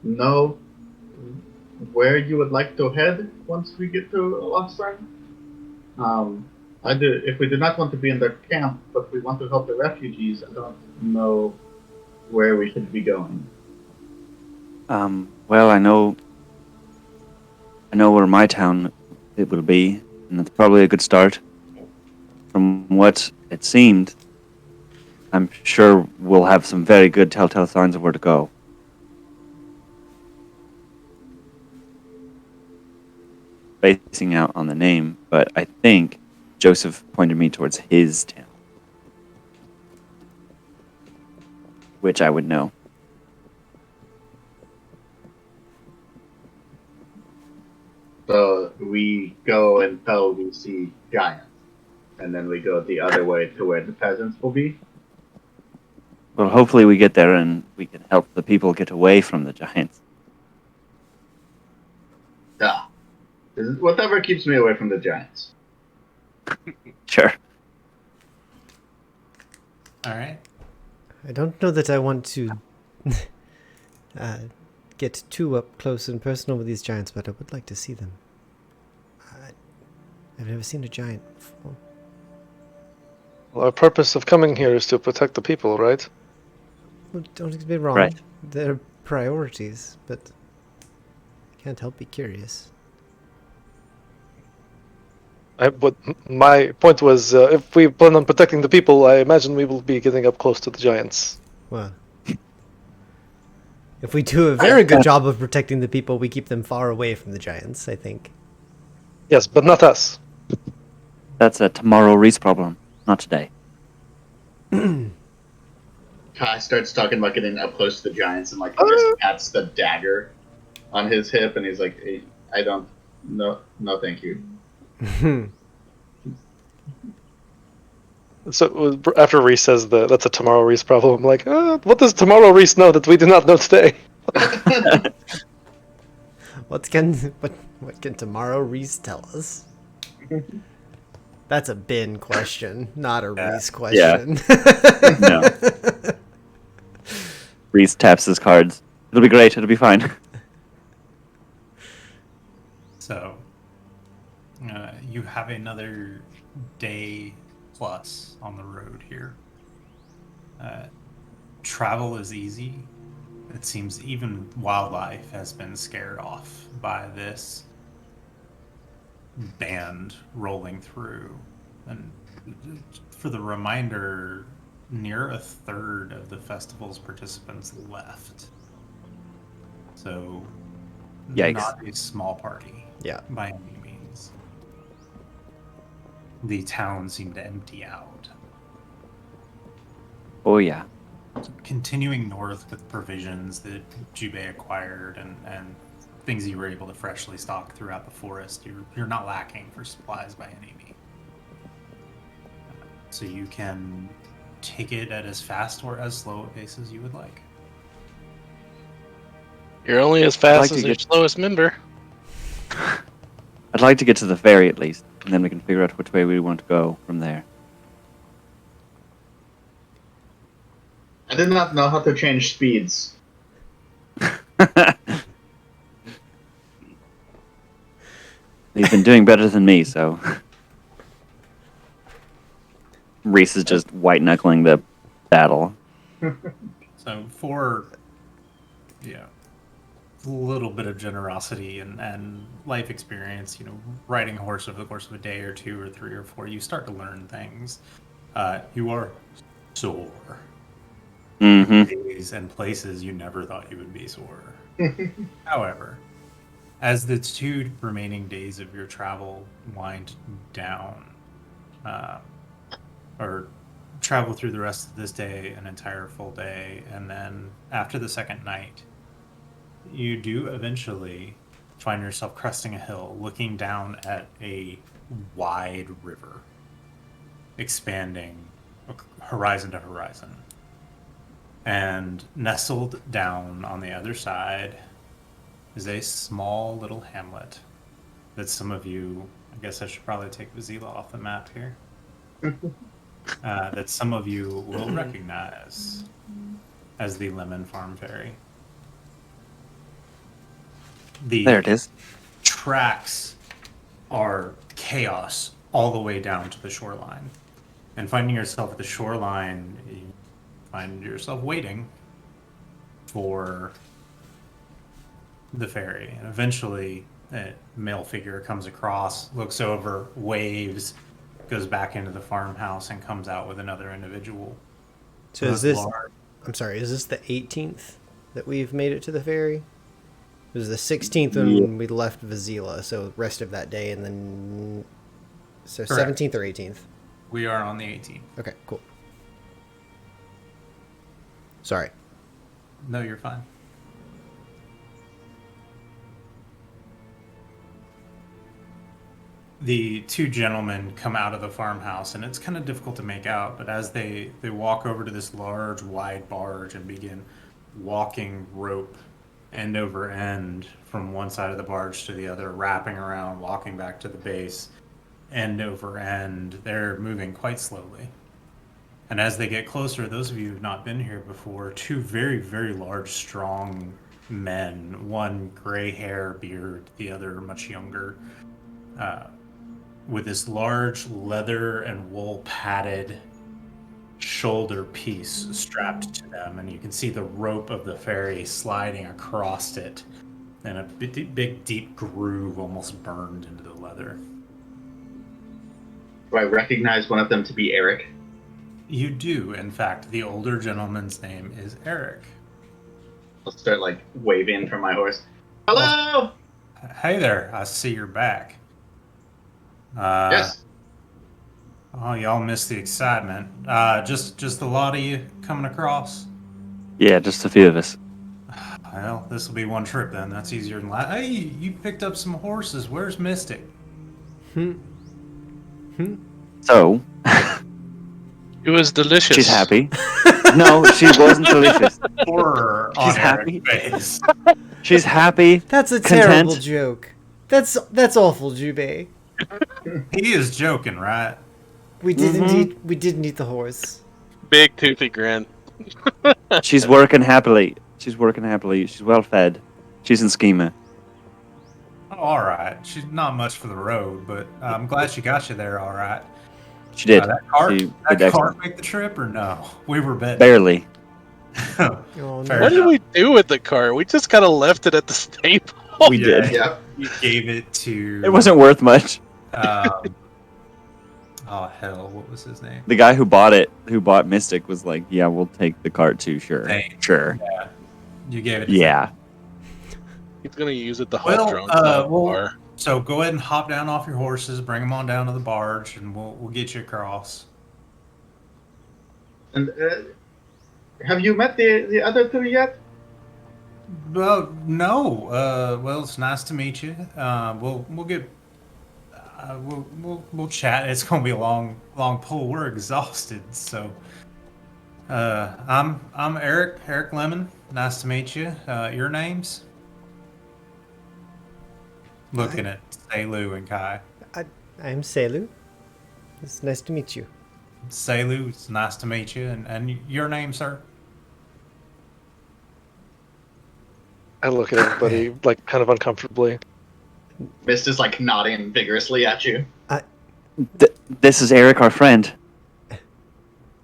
Speaker 4: know where you would like to head once we get to Lostharen? If we do not want to be in their camp, but we want to help the refugees, I don't know where we should be going.
Speaker 3: Well, I know where my town it will be, and that's probably a good start. From what it seemed, I'm sure we'll have some very good telltale signs of where to go. Basing out on the name, but I think Joseph pointed me towards his town, which I would know.
Speaker 4: So we go until we see giants, and then we go the other way to where the peasants will be.
Speaker 3: Well, hopefully we get there and we can help the people get away from the giants.
Speaker 4: Ah, whatever keeps me away from the giants.
Speaker 3: Sure.
Speaker 1: All right.
Speaker 2: I don't know that I want to get too up close and personal with these giants, but I would like to see them. I've never seen a giant before.
Speaker 6: Well, our purpose of coming here is to protect the people, right?
Speaker 2: Well, don't get me wrong.
Speaker 3: Right.
Speaker 2: They're priorities, but I can't help be curious.
Speaker 6: But my point was, if we plan on protecting the people, I imagine we will be getting up close to the giants.
Speaker 2: Well, if we do a very good job of protecting the people, we keep them far away from the giants, I think.
Speaker 6: Yes, but not us.
Speaker 3: That's a tomorrow Reese problem, not today.
Speaker 4: Kai starts talking about getting up close to the giants, and like he just pats the dagger on his hip, and he's like, hey, "I don't, no, thank you."
Speaker 6: So after Reese says that's a tomorrow Reese problem, I'm like, what does tomorrow Reese know that we do not know today?
Speaker 2: What can tomorrow Reese tell us? That's a Ben question, not a Reese question.
Speaker 3: No. Reese taps his cards. It'll be great. It'll be fine.
Speaker 1: So, you have another day plus on the road here. Travel is easy. It seems even wildlife has been scared off by this band rolling through. And for the reminder, near a third of the festival's participants left. So,
Speaker 3: Yikes.
Speaker 1: not a small party.
Speaker 2: Yeah.
Speaker 1: By any means. The town seemed to empty out.
Speaker 3: Oh, yeah.
Speaker 1: Continuing north with provisions that Jubei acquired and things you were able to freshly stock throughout the forest, you're not lacking for supplies by any means. So you can take it at as fast or as slow a pace as you would like.
Speaker 5: You're only as fast as your slowest member.
Speaker 3: I'd like to get to the ferry at least, and then we can figure out which way we want to go from there.
Speaker 4: I did not know how to change speeds.
Speaker 3: He's been doing better than me, so. Reese is just white knuckling the battle.
Speaker 1: So for a little bit of generosity and life experience, riding a horse over the course of a day or two or three or four, you start to learn things. You are sore.
Speaker 3: Mm-hmm.
Speaker 1: Days and places you never thought you would be sore. However, as the 2 remaining days of your travel wind down, or travel through the rest of this day, an entire full day, and then after the second night, you do eventually find yourself cresting a hill, looking down at a wide river, expanding horizon to horizon. And nestled down on the other side is a small little hamlet that some of you, I guess I should probably take Vizyla off the map here, that some of you will recognize as the Lemon Farm Ferry.
Speaker 3: There it is.
Speaker 1: Tracks are chaos all the way down to the shoreline. And finding yourself at the shoreline, you find yourself waiting for the ferry. And eventually, a male figure comes across, looks over, waves, goes back into the farmhouse, and comes out with another individual.
Speaker 2: So is this... I'm sorry, is this the 18th that we've made it to the ferry? It was the 16th when we left Vizyla, so the rest of that day, and then So
Speaker 1: Correct.
Speaker 2: 17th or 18th.
Speaker 1: We are on the 18th.
Speaker 2: Okay, cool. Sorry.
Speaker 1: No, you're fine. The two gentlemen come out of the farmhouse, and it's kind of difficult to make out, but as they walk over to this large, wide barge and begin walking rope end over end from one side of the barge to the other, wrapping around, walking back to the base, end over end, they're moving quite slowly. And as they get closer, those of you who've not been here before, two very, very large, strong men, one gray hair, beard, the other much younger, with this large leather and wool padded shoulder piece strapped to them. And you can see the rope of the ferry sliding across it, and a big, deep groove almost burned into the leather.
Speaker 4: Do I recognize one of them to be Eric?
Speaker 1: You do. In fact, the older gentleman's name is Eric.
Speaker 4: I'll start like waving from my horse. Hello!
Speaker 1: Hey there, I see you're back.
Speaker 4: Yes.
Speaker 1: Oh, y'all missed the excitement. Just a lot of you coming across?
Speaker 3: Yeah, just a few of us.
Speaker 1: Well, this will be one trip then. That's easier than last. Hey, you picked up some horses. Where's Mystic?
Speaker 3: So,
Speaker 5: It was delicious.
Speaker 3: she's happy. No, she wasn't delicious.
Speaker 1: Horror
Speaker 3: She's
Speaker 1: on
Speaker 3: happy.
Speaker 1: Eric's face.
Speaker 3: She's happy.
Speaker 2: That's a
Speaker 3: Content.
Speaker 2: terrible joke. That's awful, Jubei.
Speaker 1: He is joking, right?
Speaker 2: We didn't eat the horse.
Speaker 5: Big toothy grin.
Speaker 3: She's working happily. She's well fed. She's in schema.
Speaker 1: Oh, all right. She's not much for the road, but I'm glad she got you there. All right.
Speaker 3: She did.
Speaker 1: That cart,
Speaker 3: She did
Speaker 1: that
Speaker 3: excellent.
Speaker 1: cart make the trip or no? We were betting.
Speaker 3: Barely.
Speaker 2: Oh,
Speaker 1: Fair
Speaker 2: no.
Speaker 5: What did
Speaker 1: enough.
Speaker 5: we do with the car? We just kind of left it at the stable.
Speaker 3: We did.
Speaker 4: Yeah.
Speaker 1: You gave it to.
Speaker 3: It wasn't worth much.
Speaker 1: Oh hell! What was his name?
Speaker 3: The guy who bought Mystic, was like, "Yeah, we'll take the cart too. Sure,
Speaker 1: Thanks.
Speaker 3: sure,
Speaker 1: Yeah. You gave it. To
Speaker 3: yeah."
Speaker 5: He's gonna use it to
Speaker 1: Well,
Speaker 5: hot drunk
Speaker 1: well, so go ahead and hop down off your horses, bring them on down to the barge, and we'll get you across.
Speaker 4: And have you met the other two yet?
Speaker 1: Well, no. Well, it's nice to meet you. We'll get. We'll chat. It's gonna be a long pull. We're exhausted. So, I'm Eric Lemon. Nice to meet you. Your names? Looking at Seilu and Kai.
Speaker 2: I'm Seilu. It's nice to meet you.
Speaker 1: Seilu, it's nice to meet you. And your name, sir?
Speaker 6: I look at everybody like kind of uncomfortably.
Speaker 4: Mist is like nodding vigorously at you.
Speaker 3: This is Eric, our friend.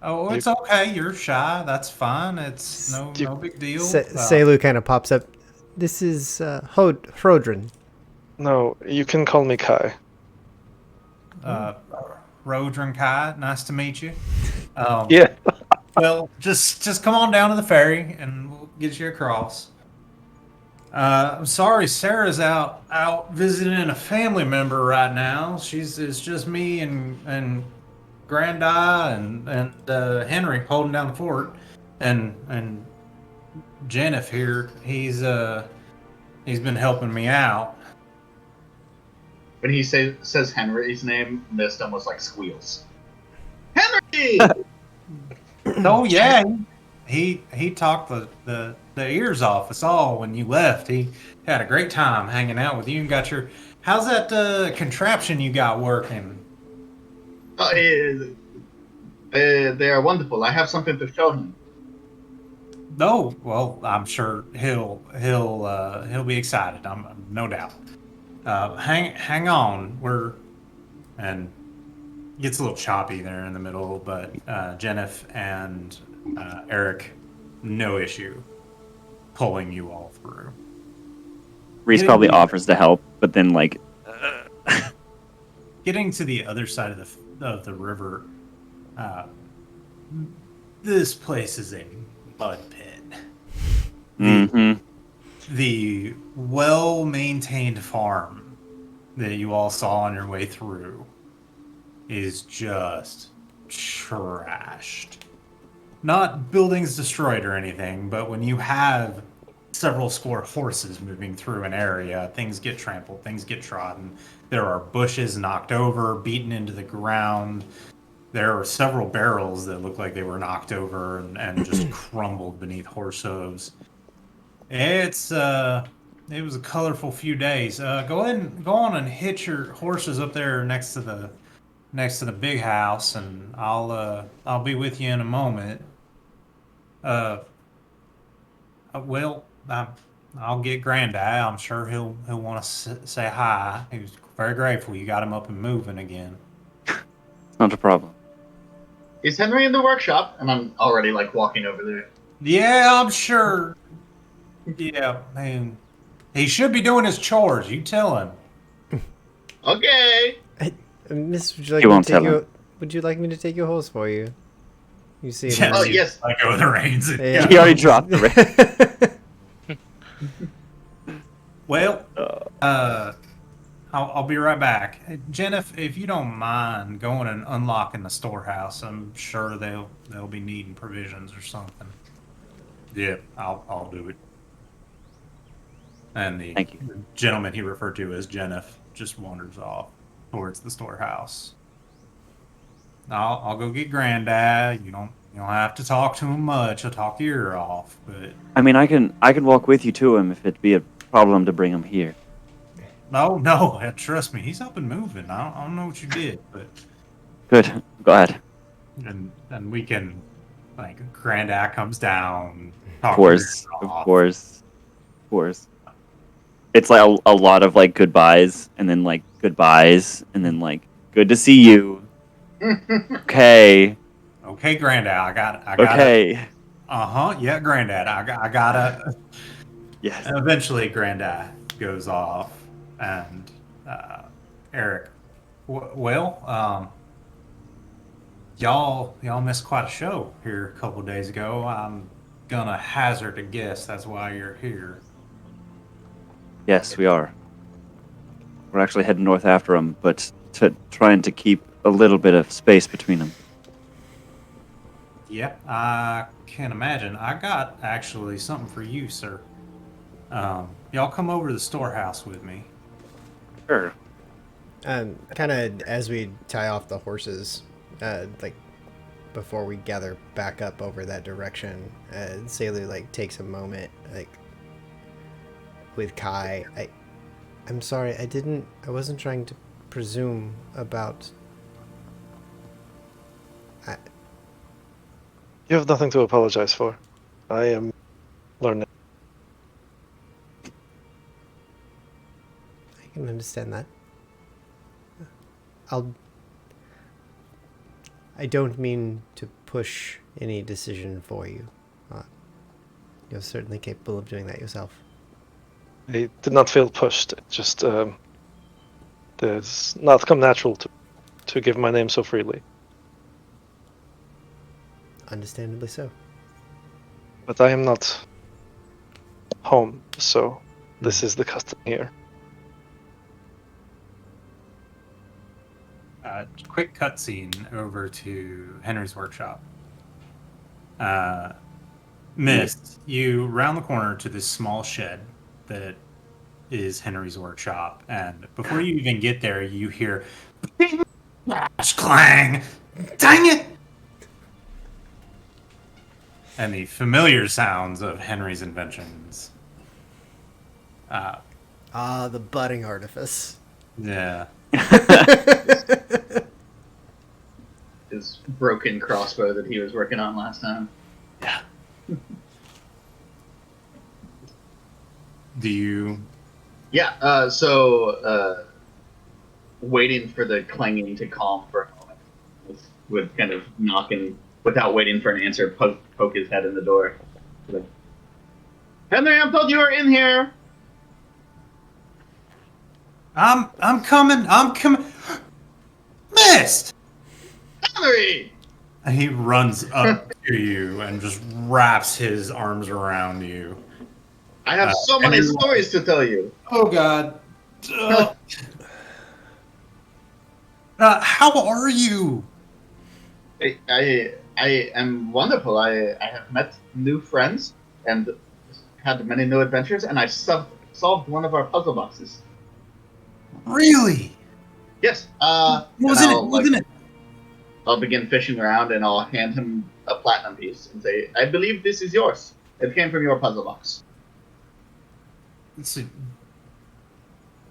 Speaker 1: Oh, it's okay. You're shy. That's fine. It's no big deal.
Speaker 2: Seilu kind of pops up. This is Hrodrin.
Speaker 6: No, you can call me Kai.
Speaker 1: Rodrin Kai, nice to meet you.
Speaker 6: Yeah.
Speaker 1: Well, just come on down to the ferry and we'll get you across. I'm sorry, Sarah's out visiting a family member right now. It's just me and Grandi and Henry holding down the fort, and Jennifer here. He's been helping me out.
Speaker 4: When he says Henry's name, Mist almost like squeals. Henry!
Speaker 1: Oh yeah, he talked the ears off us all when you left. He had a great time hanging out with you and got your. How's that contraption you got working?
Speaker 4: They are wonderful. I have something to show him.
Speaker 1: No, well, I'm sure he'll be excited. I'm no doubt. Hang on. And gets a little choppy there in the middle, but Jennifer and Eric, no issue pulling you all through.
Speaker 3: Reese probably offers to help, but then like,
Speaker 1: Getting to the other side of the river, this place is a mud pit.
Speaker 3: mhm.
Speaker 1: The well-maintained farm that you all saw on your way through is just trashed. Not buildings destroyed or anything, but when you have several score horses moving through an area, things get trampled, things get trodden. There are bushes knocked over, beaten into the ground. There are several barrels that look like they were knocked over and just crumbled beneath horse hooves. It was a colorful few days. Go on and hitch your horses up there next to the big house, and I'll be with you in a moment. Well, I'll get Granddad. I'm sure he'll want to say hi. He was very grateful you got him up and moving again.
Speaker 3: It's not a problem.
Speaker 4: Is Henry in the workshop? And I'm already like walking over there.
Speaker 1: Yeah, I'm sure. Yeah, man. He should be doing his chores. You tell him.
Speaker 4: Okay.
Speaker 2: Miss, would you like
Speaker 3: He
Speaker 2: me
Speaker 3: won't
Speaker 2: to take
Speaker 3: tell
Speaker 2: you? Would you like me to take your horse for you? You see it.
Speaker 1: Yes.
Speaker 4: Oh, yes.
Speaker 1: I go with the reins.
Speaker 2: Yeah.
Speaker 3: He already dropped the
Speaker 1: Well, I'll be right back. Hey, Jen, if you don't mind going and unlocking the storehouse, I'm sure they'll be needing provisions or something. Yeah, I'll do it. And the
Speaker 3: Thank you.
Speaker 1: gentleman he referred to as Jennifer just wanders off towards the storehouse. I'll go get Granddad. You don't have to talk to him much. He'll talk your ear off. But
Speaker 3: I mean, I can walk with you to him if it'd be a problem to bring him here.
Speaker 1: no, trust me, he's up and moving. I don't know what you did, but
Speaker 3: Good. I'm glad.
Speaker 1: and we can, like, Granddad comes down.
Speaker 3: Of course. It's like a lot of like goodbyes and then like goodbyes and then like good to see you. Okay.
Speaker 1: Okay, Granddad, I got
Speaker 3: Okay.
Speaker 1: Yeah, Granddad, I gotta.
Speaker 3: Yes.
Speaker 1: And eventually, Granddad goes off, and Eric, y'all missed quite a show here a couple days ago. I'm gonna hazard a guess that's why you're here.
Speaker 3: Yes, we are. We're actually heading north after them, but trying to keep a little bit of space between them.
Speaker 1: Yep, I can imagine. I got actually something for you, sir. Y'all come over to the storehouse with me.
Speaker 3: Sure.
Speaker 2: Kind of as we tie off the horses, like before we gather back up over that direction, Selu like takes a moment, like with Kai. I'm sorry, I wasn't trying to presume about.
Speaker 6: You have nothing to apologize for. I am learning.
Speaker 2: I can understand that. I don't mean to push any decision for you. You're certainly capable of doing that yourself.
Speaker 6: I did not feel pushed. It just does not come natural to give my name so freely.
Speaker 2: Understandably so.
Speaker 6: But I am not home, so this is the custom here.
Speaker 1: Quick cutscene over to Henry's workshop. Mist, you round the corner to this small shed that is Henry's workshop, and before you even get there, you hear bing, bash, clang, dang it! And the familiar sounds of Henry's inventions.
Speaker 2: The budding artifice.
Speaker 1: Yeah.
Speaker 4: His broken crossbow that he was working on last time.
Speaker 1: Yeah. Do you?
Speaker 4: Yeah. Waiting for the clanging to calm for a moment, with kind of knocking without waiting for an answer. Poke his head in the door. Like, Henry, I'm told you are in here.
Speaker 1: I'm coming. Mist.
Speaker 4: Henry.
Speaker 1: And he runs up to you and just wraps his arms around you.
Speaker 4: I have so many stories to tell you.
Speaker 1: Oh God. How are you?
Speaker 4: I am wonderful. I have met new friends and had many new adventures, and I solved one of our puzzle boxes.
Speaker 1: Really?
Speaker 4: Yes.
Speaker 1: What was
Speaker 4: And
Speaker 1: in it? What was in it?
Speaker 4: I'll begin fishing around, and I'll hand him a platinum piece and say, "I believe this is yours. It came from your puzzle box."
Speaker 1: Let's see.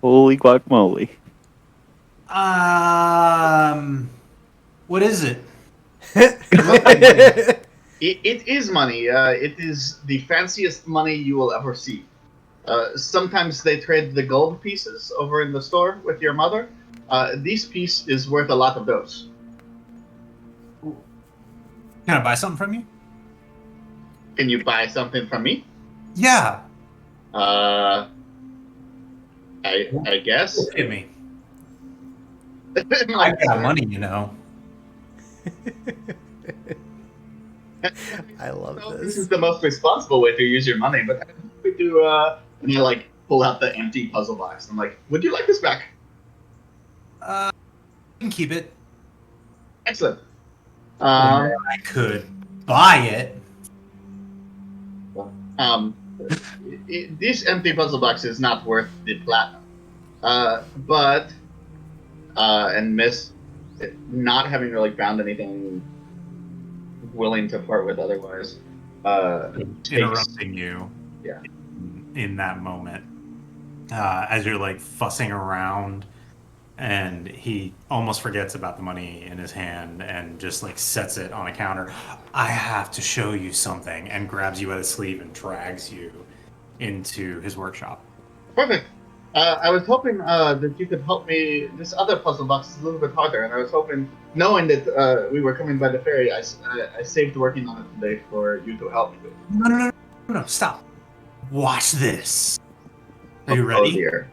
Speaker 3: Holy guacamole!
Speaker 1: What is it?
Speaker 4: It is money. It is the fanciest money you will ever see. Sometimes they trade the gold pieces over in the store with your mother. This piece is worth a lot of those.
Speaker 1: Can I buy something from you?
Speaker 4: Can you buy something from me?
Speaker 1: Yeah.
Speaker 4: I guess.
Speaker 1: Look at me.
Speaker 4: Like,
Speaker 1: I got money, you know.
Speaker 2: I love
Speaker 4: This
Speaker 2: this.
Speaker 4: is the most responsible way to use your money, but we do. And I like pull out the empty puzzle box. I'm like, would you like this back?
Speaker 1: You can keep it.
Speaker 4: Excellent.
Speaker 1: I could buy it.
Speaker 4: This empty puzzle box is not worth the platinum. But and Miss, not having really found anything willing to part with otherwise,
Speaker 1: Interrupting you.
Speaker 4: Yeah.
Speaker 1: In that moment, as you're like fussing around, and he almost forgets about the money in his hand and just like sets it on a counter. I have to show you something, and grabs you by the sleeve and drags you into his workshop.
Speaker 4: Perfect. I was hoping that you could help me. This other puzzle box is a little bit harder, and I was hoping, knowing that we were coming by the ferry, I saved working on it today for you to help me.
Speaker 1: No, stop. Watch this. Are you ready?
Speaker 4: Oh dear.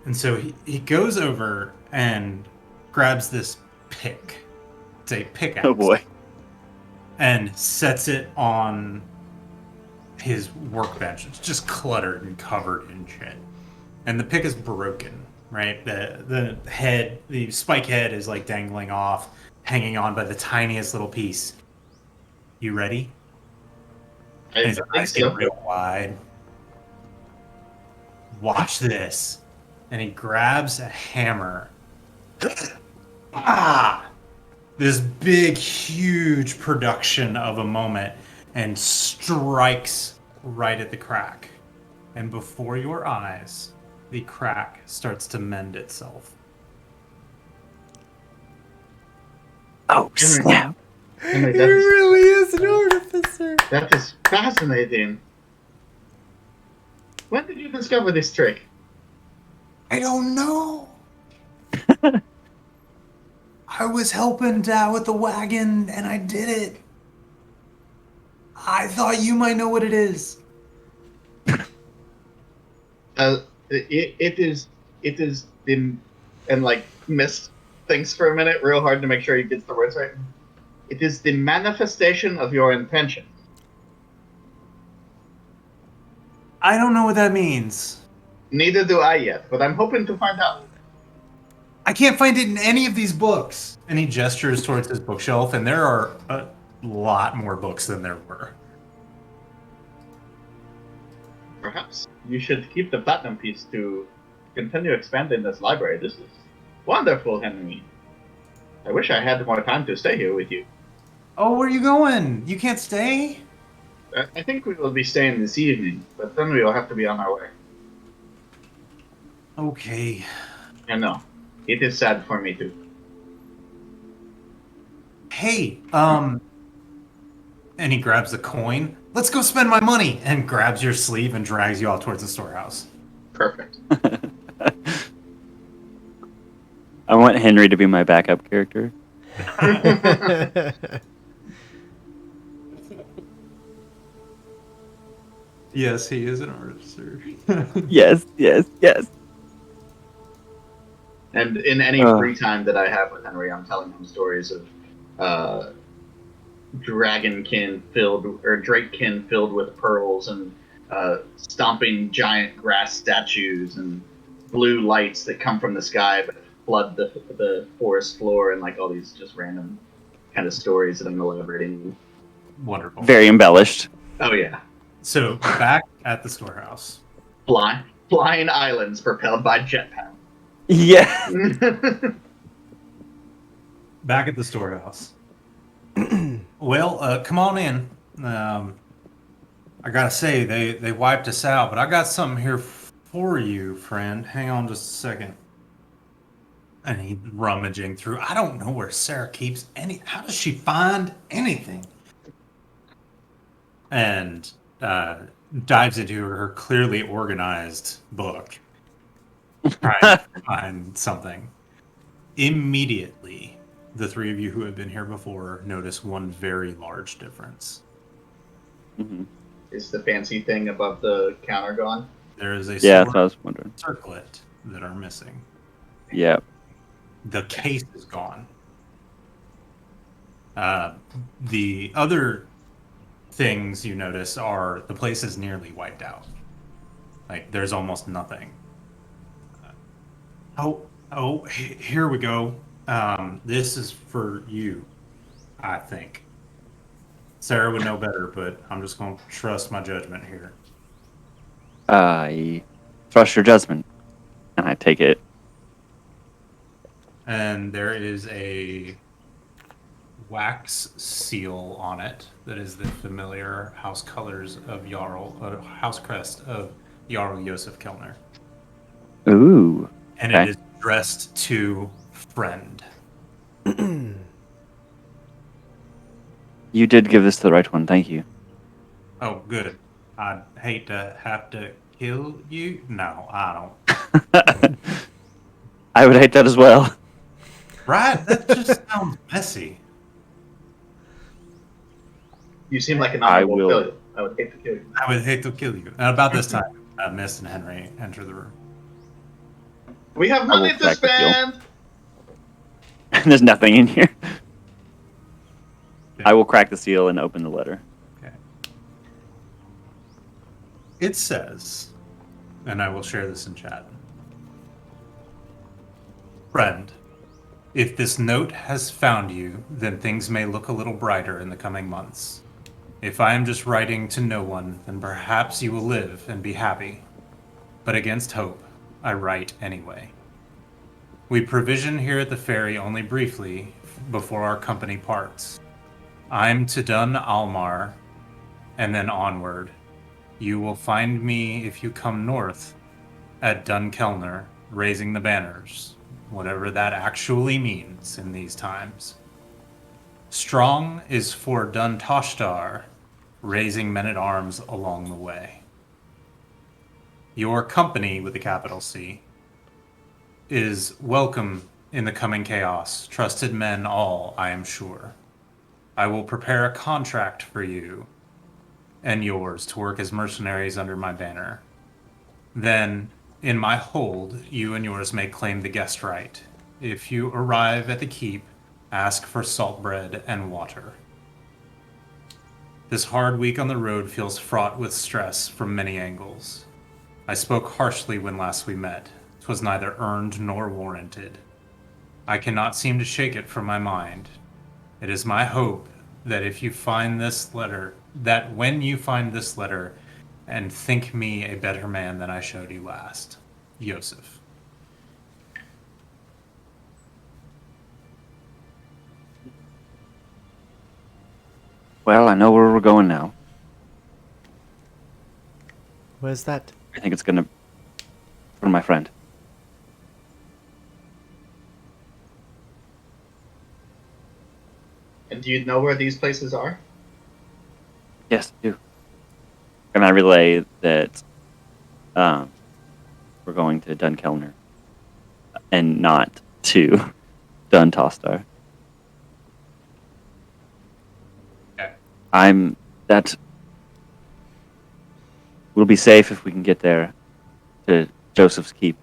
Speaker 1: And so he goes over and grabs this pick. It's a pickaxe.
Speaker 3: Oh boy!
Speaker 1: And sets it on his workbench. It's just cluttered and covered in shit. And the pick is broken, right? The head, the spike head is like dangling off, hanging on by the tiniest little piece. You ready?
Speaker 4: I
Speaker 1: His
Speaker 4: think
Speaker 1: eyes
Speaker 4: so.
Speaker 1: get real wide. Watch this. And he grabs a hammer. This big, huge production of a moment, and strikes right at the crack. And before your eyes, the crack starts to mend itself.
Speaker 3: Oh snap!
Speaker 4: Henry,
Speaker 2: He really is an artificer.
Speaker 4: that is fascinating. When did you discover this trick?
Speaker 1: I don't know. I was helping Dad with the wagon, and I did it. I thought you might know what it is.
Speaker 4: It is the, and like Mist thinks for a minute real hard to make sure he gets the words right. It is the manifestation of your intention.
Speaker 1: I don't know what that means.
Speaker 4: Neither do I yet, but I'm hoping to find out.
Speaker 1: I can't find it in any of these books. And he gestures towards his bookshelf, and there are a lot more books than there were.
Speaker 4: Perhaps you should keep the platinum piece to continue expanding this library. This is wonderful, Henry. I wish I had more time to stay here with you.
Speaker 1: Oh, where are you going? You can't stay?
Speaker 4: I think we will be staying this evening, but then we will have to be on our way.
Speaker 1: Okay.
Speaker 4: I know. It is sad for me too.
Speaker 1: Hey, and he grabs the coin. Let's go spend my money, and grabs your sleeve and drags you off towards the storehouse.
Speaker 4: Perfect.
Speaker 3: I want Henry to be my backup character.
Speaker 1: Yes, he is an artificer.
Speaker 3: Yes.
Speaker 4: And in any free time that I have with Henry, I'm telling him stories of drakekin filled with pearls, and stomping giant grass statues, and blue lights that come from the sky but flood the forest floor and like all these just random kind of stories that I'm elaborating.
Speaker 1: Wonderful.
Speaker 3: Very embellished.
Speaker 4: Oh yeah,
Speaker 1: So back at the storehouse.
Speaker 4: flying islands propelled by jetpack.
Speaker 3: Yeah.
Speaker 1: Back at the storehouse. Well, come on in. I gotta say, they wiped us out, but I got something here for you, friend. Hang on just a second. And he rummaging through. I don't know where Sarah keeps any. How does she find anything? And dives into her clearly organized book, trying to find something. Immediately, the three of you who have been here before notice one very large difference.
Speaker 3: Mm-hmm.
Speaker 4: Is the fancy thing above the counter gone?
Speaker 1: There is a
Speaker 3: Yeah, that's
Speaker 1: sword
Speaker 3: what I was wondering.
Speaker 1: circlet that are missing.
Speaker 3: Yeah.
Speaker 1: The case is gone. The other things you notice are the place is nearly wiped out. Like there's almost nothing. Here we go. This is for you, I think. Sarah would know better, but I'm just going to trust my judgment here.
Speaker 3: I trust your judgment, and I take it.
Speaker 1: And there is a wax seal on it that is the familiar house colors of house crest of Jarl Josef Kellner.
Speaker 3: Ooh.
Speaker 1: And
Speaker 3: Okay.
Speaker 1: it is addressed to friend.
Speaker 3: You did give this to the right one. Thank you.
Speaker 1: Oh, good. I'd hate to have to kill you. No, I don't.
Speaker 3: I would hate that as well.
Speaker 1: Right? That just sounds messy.
Speaker 4: You seem like an
Speaker 3: I
Speaker 4: honorable
Speaker 3: will-
Speaker 4: failure. I would hate to kill you.
Speaker 1: I would hate to kill you. And about this time, Miss and Henry enter the room.
Speaker 4: We have money
Speaker 3: will
Speaker 4: to
Speaker 3: crack the seal.
Speaker 4: spend.
Speaker 3: There's nothing in here.
Speaker 1: Yeah.
Speaker 3: I will crack the seal and open the letter.
Speaker 1: Okay. It says, and I will share this in chat. Friend, if this note has found you, then things may look a little brighter in the coming months. If I am just writing to no one, then perhaps you will live and be happy. But against hope, I write anyway. We provision here at the ferry only briefly before our company parts. I'm to Dun Almar, and then onward. You will find me if you come north at Dun Kellner, raising the banners, whatever that actually means in these times. Strong is for Dun Toshtar, raising men-at-arms along the way. Your company, with a capital C, is welcome in the coming chaos. Trusted men all, I am sure. I will prepare a contract for you and yours to work as mercenaries under my banner. Then, in my hold, you and yours may claim the guest right. If you arrive at the keep, ask for salt bread and water. This hard week on the road feels fraught with stress from many angles. I spoke harshly when last we met. 'Twas neither earned nor warranted. I cannot seem to shake it from my mind. It is my hope that if you find this letter, that when you find this letter, and think me a better man than I showed you last. Joseph.
Speaker 3: Well, I know where we're going now.
Speaker 2: Where's that?
Speaker 3: I think it's gonna for my friend.
Speaker 4: And do you know where these places are?
Speaker 3: Yes, I do. And I relay that we're going to Dunkellner and not to Dun Tostar.
Speaker 1: Okay.
Speaker 3: That we'll be safe if we can get there to Joseph's Keep.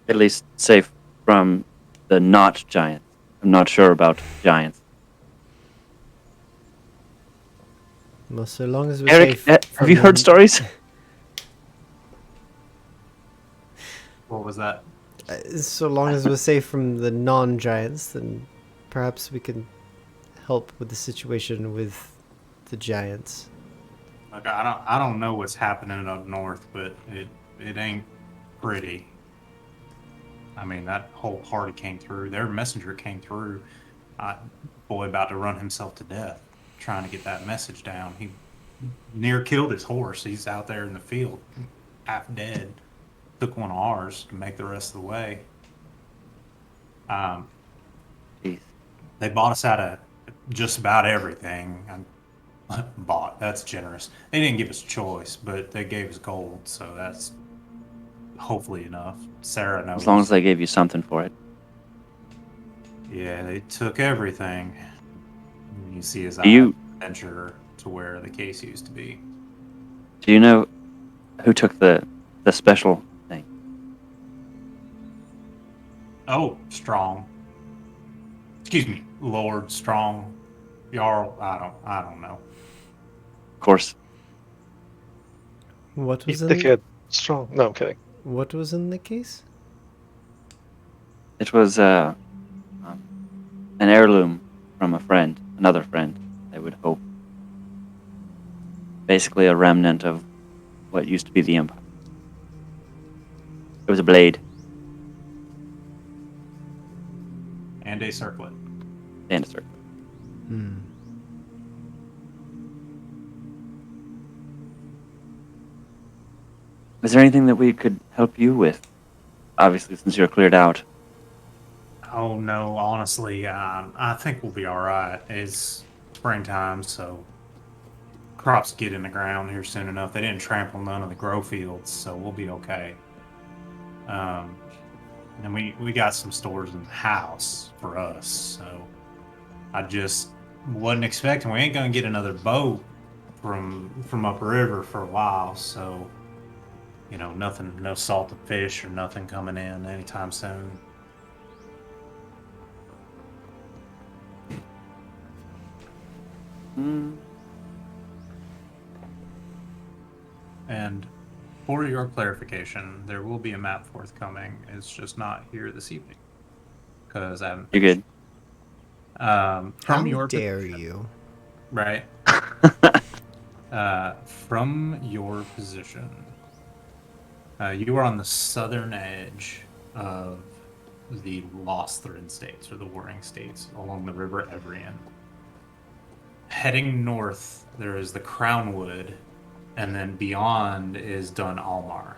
Speaker 3: At least safe from the not giants. I'm not sure about giants.
Speaker 2: Well, so long as we're
Speaker 3: Eric,
Speaker 2: safe.
Speaker 3: have you heard stories?
Speaker 1: was that?
Speaker 2: So long as we're safe from the non-giants, then perhaps we can help with the situation with the giants.
Speaker 1: Look, I don't know what's happening up north, but it ain't pretty. I mean, that whole party came through. Their messenger came through. Boy about to run himself to death trying to get that message down. He near killed his horse. He's out there in the field, half dead. Took one of ours to make the rest of the way.
Speaker 3: Jeez.
Speaker 1: They bought us out of just about everything. Bought, that's generous. They didn't give us a choice, but they gave us gold, so that's hopefully enough. Sarah knows.
Speaker 3: As long as they gave you something for it.
Speaker 1: Yeah, they took everything. And you see his
Speaker 3: Do you-
Speaker 1: venture to where the case used to be.
Speaker 3: Do you know who took the special thing?
Speaker 1: Oh, Strong. Excuse me, Lord Strong. Jarl, I don't know.
Speaker 3: Of course.
Speaker 2: What
Speaker 6: Keep
Speaker 2: was
Speaker 6: the
Speaker 2: in
Speaker 6: kid strong. No, I'm kidding.
Speaker 2: What was in the case?
Speaker 3: It was an heirloom from a friend, another friend, I would hope. Basically a remnant of what used to be the Empire. It was a blade
Speaker 1: And a circlet.
Speaker 3: and a circle. Is there anything that we could help you with? Obviously, since you're cleared out.
Speaker 1: Oh no, honestly, I think we'll be all right. It's springtime, so crops get in the ground here soon enough. They didn't trample none of the grow fields, so we'll be okay. And we got some stores in the house for us, so I just wasn't expecting. We ain't gonna get another boat from upriver for a while, so nothing, no salted fish or nothing coming in anytime soon. And for your clarification, there will be a map forthcoming. It's just not here this evening because I haven't.
Speaker 3: You're good.
Speaker 1: From
Speaker 2: How
Speaker 1: your
Speaker 2: dare you?
Speaker 1: right. From your position, you are on the southern edge of the Lostharen states, or the Warring states, along the River Evrian. Heading north, there is the Crownwood, and then beyond is Dun Almar.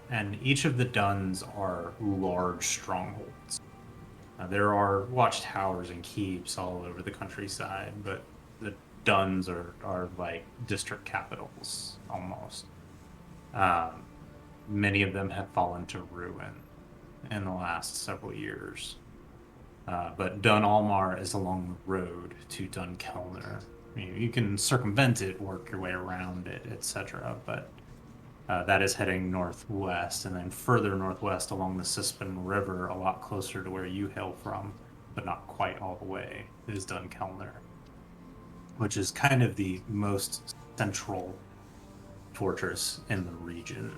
Speaker 1: And each of the duns are large strongholds. There are watchtowers and keeps all over the countryside, but the duns are like district capitals almost. Many of them have fallen to ruin in the last several years. But Dun Almar is along the road to Dun Kelner. You can circumvent it, work your way around it, etc. But that is heading northwest, and then further northwest along the Sispin River, a lot closer to where you hail from, but not quite all the way, is Dun Kelner, which is kind of the most central fortress in the region.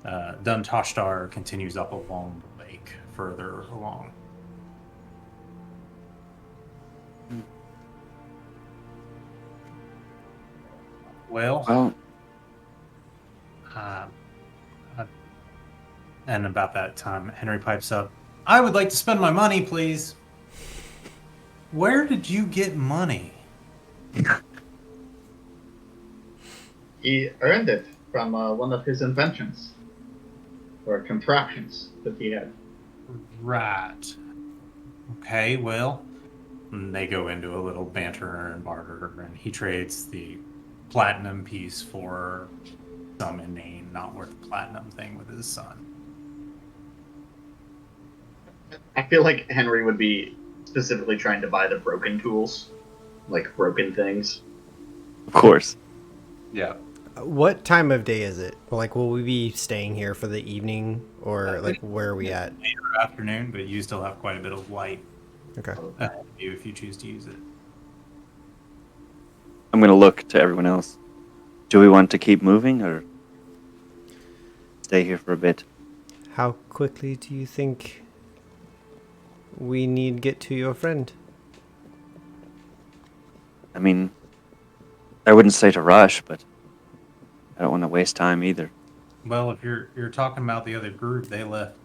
Speaker 1: Dun Tashtar continues up along the lake, further along. Well, and about that time, Henry pipes up, "I would like to spend my money, please." Where did you get money?
Speaker 4: He earned it from one of his inventions or contraptions that he had.
Speaker 1: Right. Okay, well, and they go into a little banter and barter, and he trades the platinum piece for some inane, not worth platinum thing with his son.
Speaker 4: I feel like Henry would be specifically trying to buy the broken tools, like broken things.
Speaker 3: Of course.
Speaker 1: Yeah.
Speaker 2: What time of day is it? Like, will we be staying here for the evening, or like, where are we at?
Speaker 1: Later afternoon, but you still have quite a bit of light
Speaker 2: Okay.
Speaker 1: ahead of you if you choose to use it.
Speaker 3: I'm going to look to everyone else. Do we want to keep moving, or? stay here for a bit.
Speaker 2: How quickly do you think we need get to your friend?
Speaker 3: I mean, I wouldn't say to rush, but I don't want to waste time either.
Speaker 1: Well, if you're talking about the other group, they left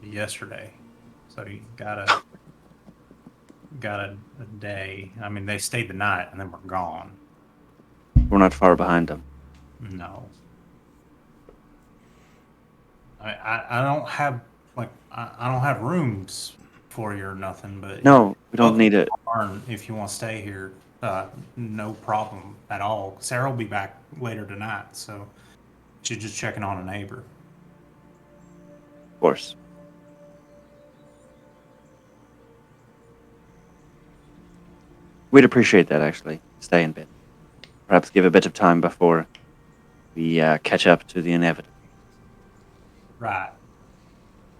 Speaker 1: yesterday, so you got a day. I mean, they stayed the night and then we're gone.
Speaker 3: We're not far behind them.
Speaker 1: No. I don't have I don't have rooms for you or nothing, but
Speaker 3: No, we don't need it.
Speaker 1: barn if you want to stay here. No problem at all. Sarah will be back later tonight, so she's just checking on a neighbor.
Speaker 3: Of course. We'd appreciate that, actually. Stay in bed. Perhaps give a bit of time before we catch up to the inevitable.
Speaker 1: Right.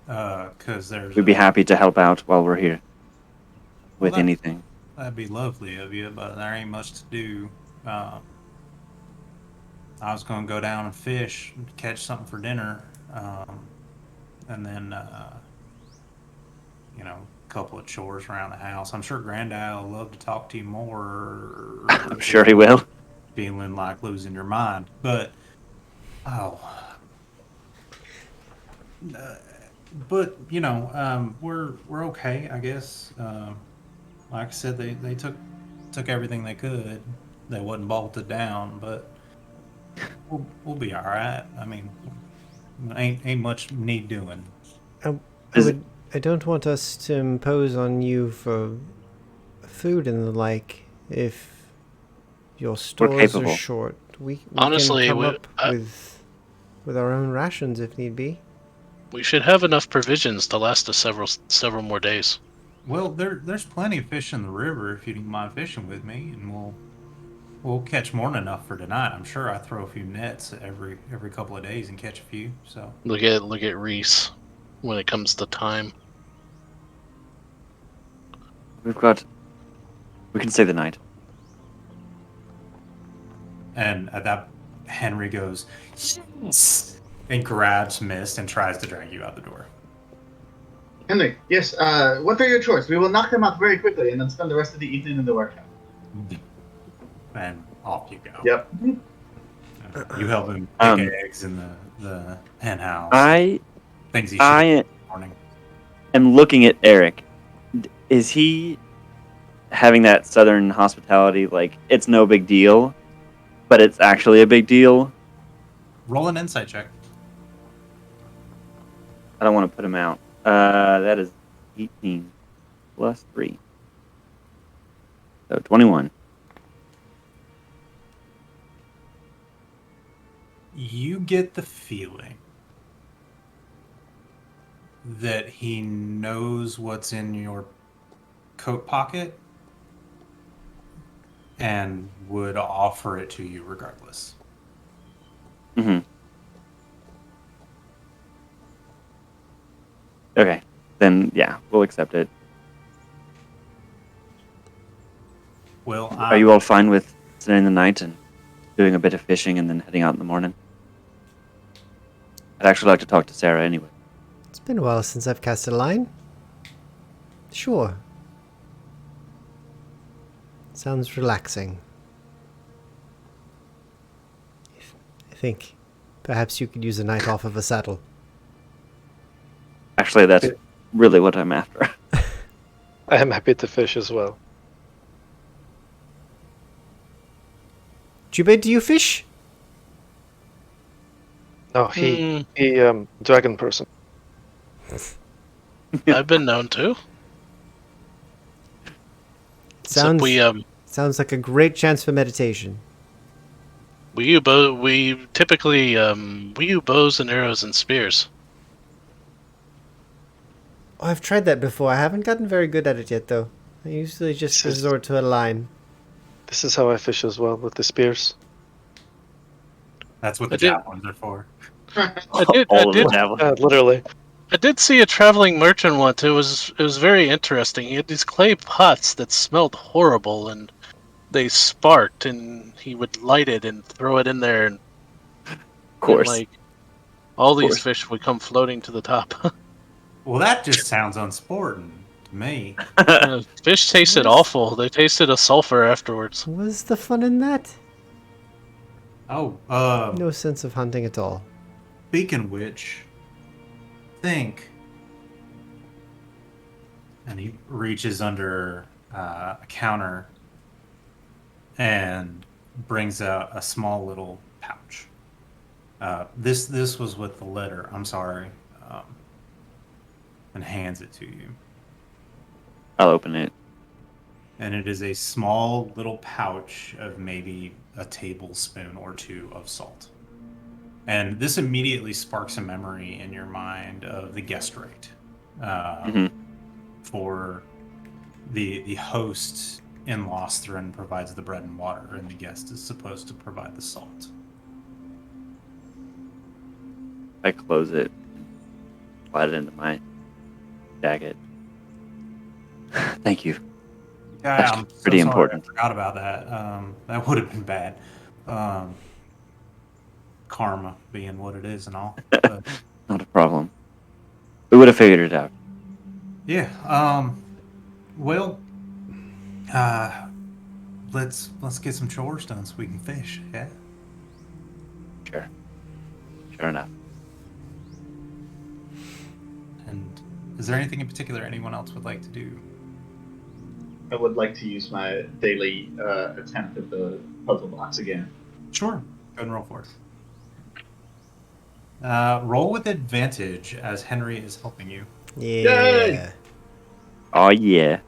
Speaker 1: Because there's.
Speaker 3: We'd be happy to help out while we're here with
Speaker 1: Well,
Speaker 3: anything.
Speaker 1: That'd be lovely of you, but there ain't much to do. I was gonna go down and fish, catch something for dinner, and then a couple of chores around the house. I'm sure Grandad will love to talk to you more.
Speaker 3: I'm sure he will.
Speaker 1: Feeling like losing your mind, but we're okay, I guess. Like I said, they took everything they could. They wasn't bolted down, but we'll be all right. I mean, ain't much need doing.
Speaker 2: I don't want us to impose on you for food and the like. If your stores are
Speaker 3: capable.
Speaker 2: short, we
Speaker 5: Honestly,
Speaker 2: can come up with our own rations if need be.
Speaker 5: We should have enough provisions to last us several more days.
Speaker 1: Well, there's plenty of fish in the river if you don't mind fishing with me, and we'll catch more than enough for tonight. I'm sure I throw a few nets every couple of days and catch a few. So
Speaker 5: Look at Reese when it comes to time.
Speaker 3: We can stay the night.
Speaker 1: and at that Henry goes yes! And grabs Mist and tries to drag you out the door.
Speaker 4: Henry, yes, what are your chores? We will knock them out very quickly and then spend the rest of the evening in the workshop.
Speaker 1: And off you go.
Speaker 4: Yep.
Speaker 1: You help him pick eggs in the hen house. Things he should do in the morning.
Speaker 3: am looking at Eric. Is he having that southern hospitality, like, it's no big deal, but it's actually a big deal?
Speaker 1: Roll an insight check.
Speaker 3: I don't want to put him out. That is 18 plus 3. So 21.
Speaker 1: You get the feeling that he knows what's in your coat pocket and would offer it to you regardless.
Speaker 3: Mm-hmm. Okay. Then, yeah, we'll accept it.
Speaker 1: Well,
Speaker 3: Are you all fine with staying the night and doing a bit of fishing and then heading out in the morning? I'd actually like to talk to Sarah anyway.
Speaker 2: It's been a while since I've cast a line. Sure. Sounds relaxing. I think perhaps you could use a night off of a saddle.
Speaker 3: Actually, that's really what I'm after.
Speaker 6: I am happy to fish as well.
Speaker 2: Jubei, do you fish?
Speaker 6: No, he dragon person.
Speaker 5: I've been known to.
Speaker 2: Sounds
Speaker 5: Except
Speaker 2: sounds like a great chance for meditation.
Speaker 5: we typically we use bows and arrows and spears.
Speaker 2: Oh, I've tried that before. I haven't gotten very good at it yet, though. I usually just resort to a line.
Speaker 6: This is how I fish as well, with the spears.
Speaker 1: That's what the javelins are for.
Speaker 6: Literally.
Speaker 5: I did see a traveling merchant once. It was very interesting. He had these clay pots that smelled horrible, and they sparked, and he would light it and throw it in there, and
Speaker 3: Of course.
Speaker 5: and, All these
Speaker 3: course.
Speaker 5: fish would come floating to the top.
Speaker 1: Well, that just sounds unsporting to me.
Speaker 5: Fish tasted
Speaker 2: What?
Speaker 5: awful. They tasted a sulfur afterwards.
Speaker 2: What's the fun in that?
Speaker 1: Oh,
Speaker 2: No sense of hunting at all.
Speaker 1: speaking of which, think. And he reaches under a counter and brings out a small little pouch. This was with the letter. I'm sorry, and hands it to you.
Speaker 3: I'll open it.
Speaker 1: And it is a small little pouch of maybe a tablespoon or two of salt. And this immediately sparks a memory in your mind of the guest rate. For the host in Lostharen provides the bread and water, and the guest is supposed to provide the salt.
Speaker 3: I close it, slide it into my jacket. Thank you.
Speaker 1: Yeah,
Speaker 3: That's
Speaker 1: I'm
Speaker 3: pretty
Speaker 1: sorry,
Speaker 3: important.
Speaker 1: I forgot about that. That would have been bad. Karma being what it is and all. But,
Speaker 3: Not a problem. We would have figured it out.
Speaker 1: yeah. Well, let's get some chores done so we can fish. Yeah.
Speaker 3: Sure. Sure enough.
Speaker 1: And is there anything in particular anyone else would like to do?
Speaker 4: I would like to use my daily attempt at the puzzle box again.
Speaker 1: Sure. Go ahead and roll for it. Roll with advantage as Henry is helping you.
Speaker 2: Yeah.
Speaker 3: Oh yeah.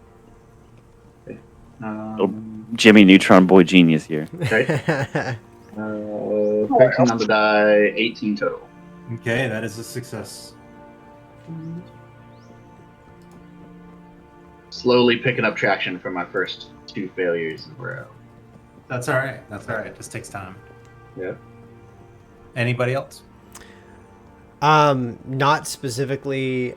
Speaker 4: Um,
Speaker 3: Jimmy Neutron Boy genius here.
Speaker 4: okay. 13 on the die, 18 total.
Speaker 1: Okay, that is a success.
Speaker 4: Slowly picking up traction from my first 2 failures in a row.
Speaker 1: That's all right. That's all right. It just takes time.
Speaker 4: Yeah.
Speaker 1: Anybody else?
Speaker 2: Not specifically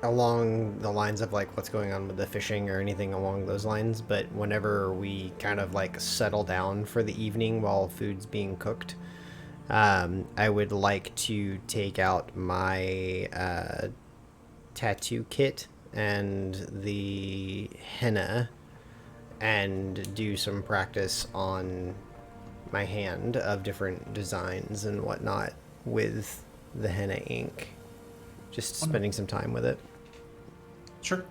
Speaker 2: along the lines of like what's going on with the fishing or anything along those lines, but whenever we kind of like settle down for the evening while food's being cooked, I would like to take out my tattoo kit and the henna and do some practice on my hand of different designs and whatnot with the henna ink. Just spending some time with it.
Speaker 1: Sure.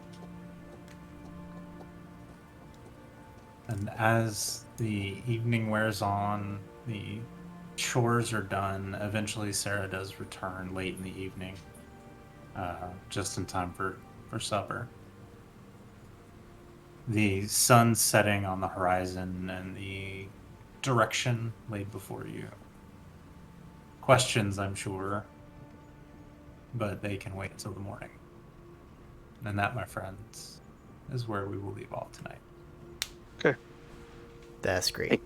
Speaker 1: And as the evening wears on, the chores are done. Eventually, Sarah does return late in the evening, just in time for supper. The sun setting on the horizon and the direction laid before you. Questions, I'm sure, but they can wait till the morning. And that, my friends, is where we will leave all tonight.
Speaker 2: That's great.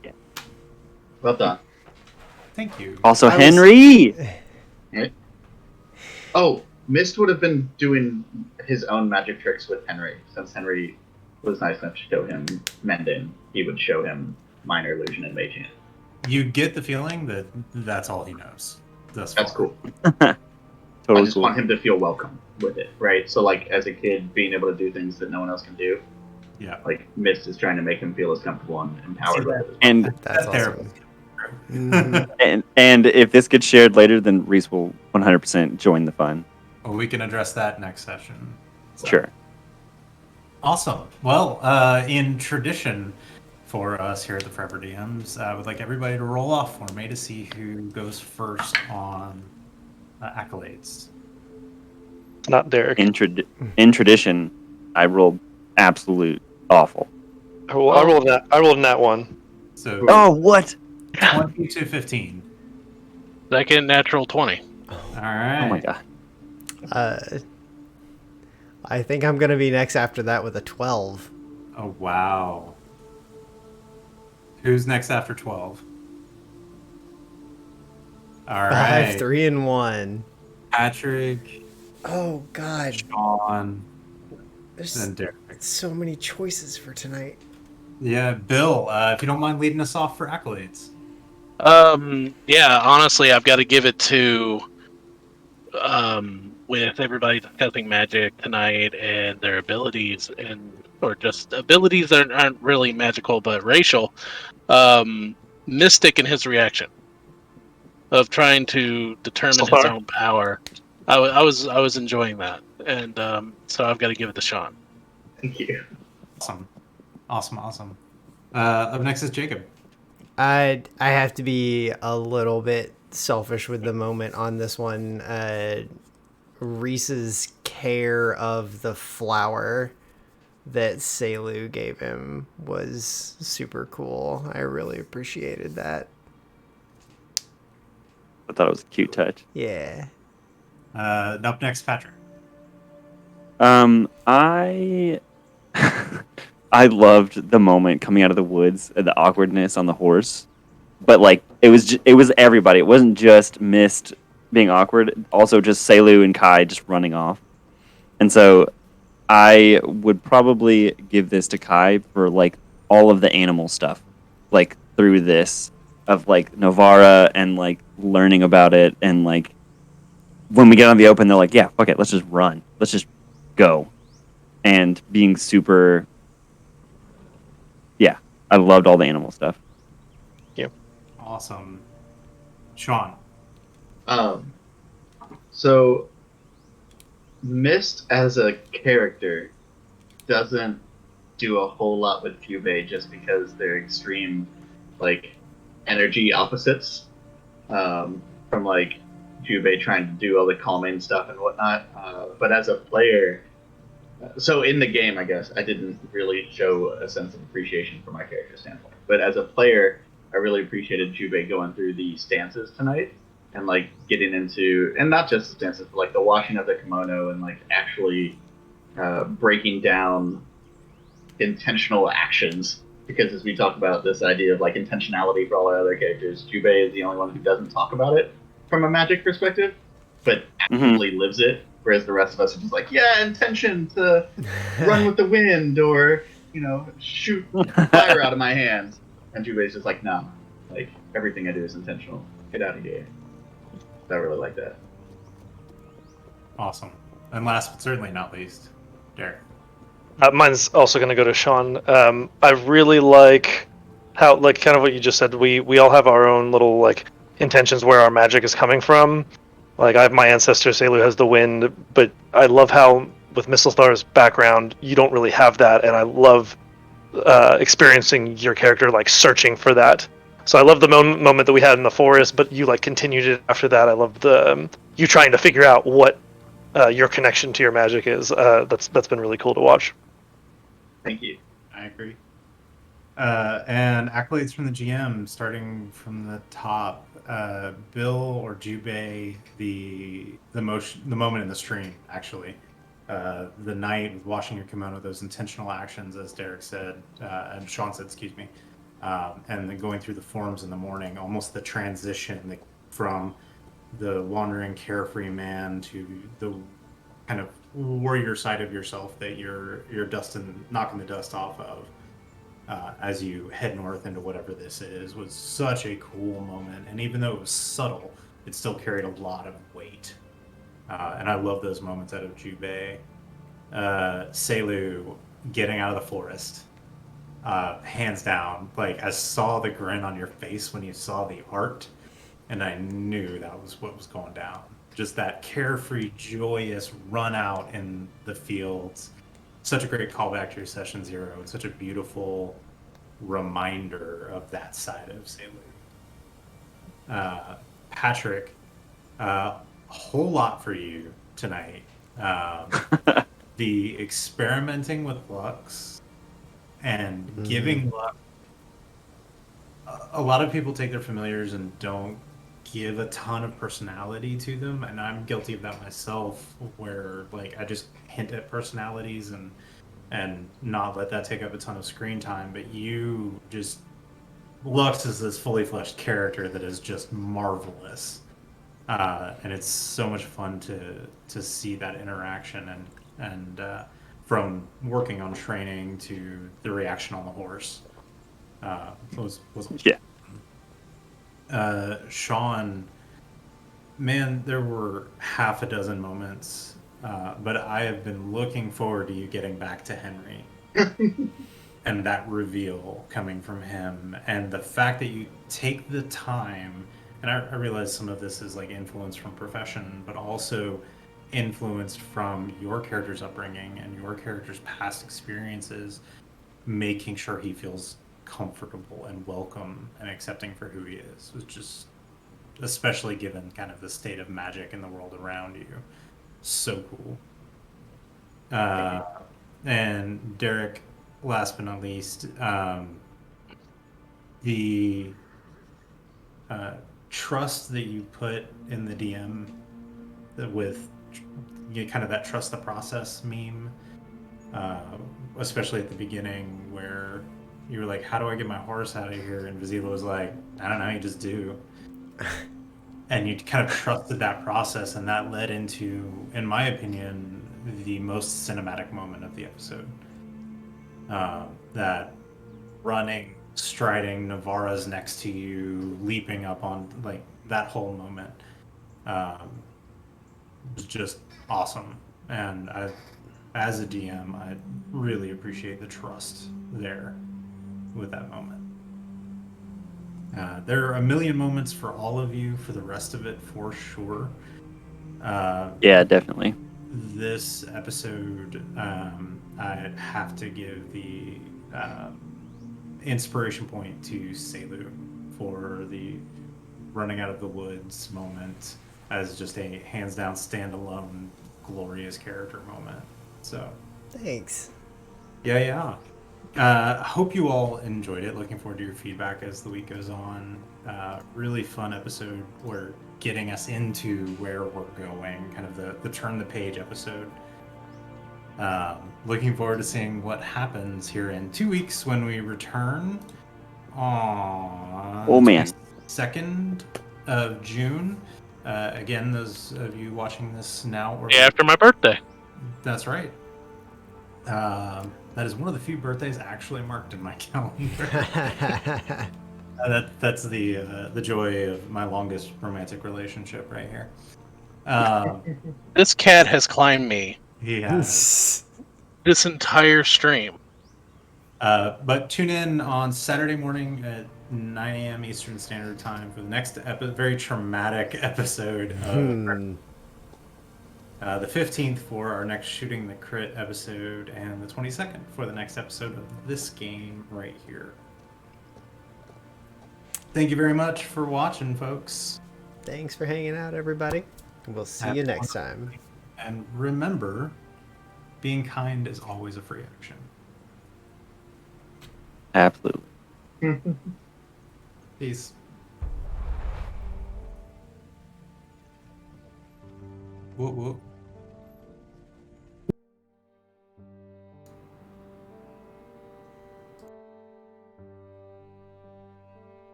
Speaker 4: Well done.
Speaker 1: Thank you.
Speaker 3: Also,
Speaker 2: I was-
Speaker 3: Henry.
Speaker 4: Oh, Mist would have been doing his own magic tricks with Henry. Since Henry was nice enough to show him Mending, he would show him Minor Illusion and Mage Hand.
Speaker 1: You get the feeling that that's all he knows. Thus
Speaker 4: That's
Speaker 1: far.
Speaker 4: cool. I
Speaker 3: Totally
Speaker 4: just
Speaker 3: cool.
Speaker 4: want him to feel welcome with it, right? So, like, as a kid, being able to do things that no one else can do,
Speaker 1: Yeah.
Speaker 4: like, Mist is trying to make him feel as comfortable and empowered with it.
Speaker 3: And
Speaker 2: That's
Speaker 1: That
Speaker 2: awesome. Mhm.
Speaker 3: and if this gets shared later, then Reese will 100% join the fun.
Speaker 1: Well, we can address that next session. So.
Speaker 3: Sure.
Speaker 1: Awesome. Well, in tradition for us here at the Forever DMs, I would like everybody to roll off for me to see who goes first on accolades.
Speaker 6: Not Derek.
Speaker 3: In tradition, I rolled absolute awful.
Speaker 6: I rolled that. I rolled in that one.
Speaker 1: So
Speaker 3: Oh, what?
Speaker 1: 20 to 15.
Speaker 5: Second natural 20.
Speaker 1: All right.
Speaker 3: Oh my god.
Speaker 2: I think I'm gonna be next after that with a 12.
Speaker 1: Oh, wow. Who's next after 12? All
Speaker 2: 5,
Speaker 1: right.
Speaker 2: 3, and 1.
Speaker 1: Patrick,
Speaker 2: Oh God,
Speaker 1: Sean,
Speaker 2: there's
Speaker 1: and Derek.
Speaker 2: so many choices for tonight.
Speaker 1: Yeah, Bill, if you don't mind leading us off for accolades.
Speaker 5: Yeah, honestly, I've got to give it to with everybody discussing magic tonight and their abilities, or just abilities that aren't really magical but racial. Mystic and his reaction of trying to determine
Speaker 6: So
Speaker 5: his
Speaker 6: far,
Speaker 5: own power. I was enjoying that, and so I've got to give it to Sean.
Speaker 4: Thank you.
Speaker 1: Awesome. Up next is Jacob.
Speaker 2: I have to be a little bit selfish with the moment on this one. Reese's care of the flower that Selu gave him was super cool. I really appreciated that.
Speaker 3: I thought it was a cute touch.
Speaker 2: Yeah.
Speaker 1: Up next, Patrick.
Speaker 3: I I loved the moment coming out of the woods, the awkwardness on the horse, but like it was everybody. It wasn't just Mist being awkward, also just Selu and Kai just running off. And so I would probably give this to Kai for like all of the animal stuff, like through this of like Novara and like learning about it, and like when we get on the open, they're like, yeah, fuck it, let's just run, let's just go, and being super. Yeah, I loved all the animal stuff.
Speaker 1: Awesome. Sean.
Speaker 4: So Mist as a character doesn't do a whole lot with Jubei just because they're extreme, like, energy opposites. From like Jubei trying to do all the calming stuff and whatnot. But as a player, so in the game, I guess I didn't really show a sense of appreciation from my character standpoint. But as a player, I really appreciated Jubei going through the stances tonight and like getting into, and not just the stances, but like the washing of the kimono and like actually breaking down intentional actions. Because as we talk about this idea of like intentionality for all our other characters, Jubei is the only one who doesn't talk about it from a magic perspective, but actively lives it. Whereas the rest of us are just like, yeah, intention to run with the wind or, you know, shoot fire out of my hands. And Jubei's just like, no, like everything I do is intentional. Get out of here. So I really like that.
Speaker 1: Awesome. And last but certainly not least, Derek.
Speaker 6: mine's also going to go to Sean. I really like how, like, kind of what you just said. We all have our own little like intentions where our magic is coming from. Like, I have my ancestor, Selu has the wind, but I love how with Mistlethor's background, you don't really have that, and I love experiencing your character like searching for that. So I love the moment that we had in the forest, but you like continued it after that. I love the you trying to figure out what your connection to your magic is. That's been really cool to watch.
Speaker 4: Thank you.
Speaker 1: I agree. And accolades from the GM, starting from the top. Bill or Jubei, the moment in the stream, actually. The night with washing your kimono, those intentional actions, as Derek said, and Sean said, excuse me, and then going through the forms in the morning, almost the transition from the wandering carefree man to the kind of warrior side of yourself that you're knocking the dust off of as you head north into whatever this is, was such a cool moment. And even though it was subtle, it still carried a lot of weight. And I love those moments out of Jubei. Selu getting out of the forest, hands down. Like, I saw the grin on your face when you saw the art, and I knew that was what was going down. Just that carefree, joyous run out in the fields. Such a great callback to your session 0. It's such a beautiful reminder of that side of Selu. Patrick, a whole lot for you tonight. The experimenting with Lux and giving Lux. A lot of people take their familiars and don't give a ton of personality to them, and I'm guilty of that myself, where like I just hint at personalities and not let that take up a ton of screen time. But you just, Lux is this fully fleshed character that is just marvelous, and it's so much fun to see that interaction and from working on training to the reaction on the horse. Was
Speaker 3: Yeah.
Speaker 1: Sean, man, there were half a dozen moments, but I have been looking forward to you getting back to Henry and that reveal coming from him, and the fact that you take the time. And I realize some of this is like influence from profession, but also influenced from your character's upbringing and your character's past experiences, making sure he feels comfortable and welcome and accepting for who he is, which is especially given kind of the state of magic in the world around you. So cool. And Derek, last but not least, the trust that you put in the DM with kind of that trust the process meme, especially at the beginning where you were like, how do I get my horse out of here? And Vizyla was like, I don't know, you just do. And you kind of trusted that process, and that led into, in my opinion, the most cinematic moment of the episode. That running, striding, Navarra's next to you, leaping up on, like, that whole moment was just awesome. And as a DM, I really appreciate the trust there with that moment. There are a million moments for all of you for the rest of it, for sure.
Speaker 3: Yeah, definitely.
Speaker 1: This episode, I have to give the inspiration point to Selu for the running out of the woods moment as just a hands down standalone glorious character moment. So
Speaker 2: Thanks.
Speaker 1: yeah. Hope you all enjoyed it. Looking forward to your feedback as the week goes on. Really fun episode. We're getting us into where we're going, kind of the turn the page episode. Looking forward to seeing what happens here in 2 weeks when we return on
Speaker 3: Oh, man.
Speaker 1: 22nd of June. Again, those of you watching this now, or
Speaker 5: After my birthday.
Speaker 1: that's right. That is one of the few birthdays actually marked in my calendar. That's the joy of my longest romantic relationship right here.
Speaker 5: This cat has climbed me
Speaker 1: He has.
Speaker 5: this entire stream.
Speaker 1: But tune in on Saturday morning at 9 a.m. Eastern Standard Time for the next very traumatic episode of the 15th for our next Shooting the Crit episode, and the 22nd for the next episode of this game right here. Thank you very much for watching, folks.
Speaker 2: Thanks for hanging out, everybody. We'll see you next time.
Speaker 1: And remember, being kind is always a free action.
Speaker 3: Absolutely.
Speaker 1: Peace. Whoop, whoop.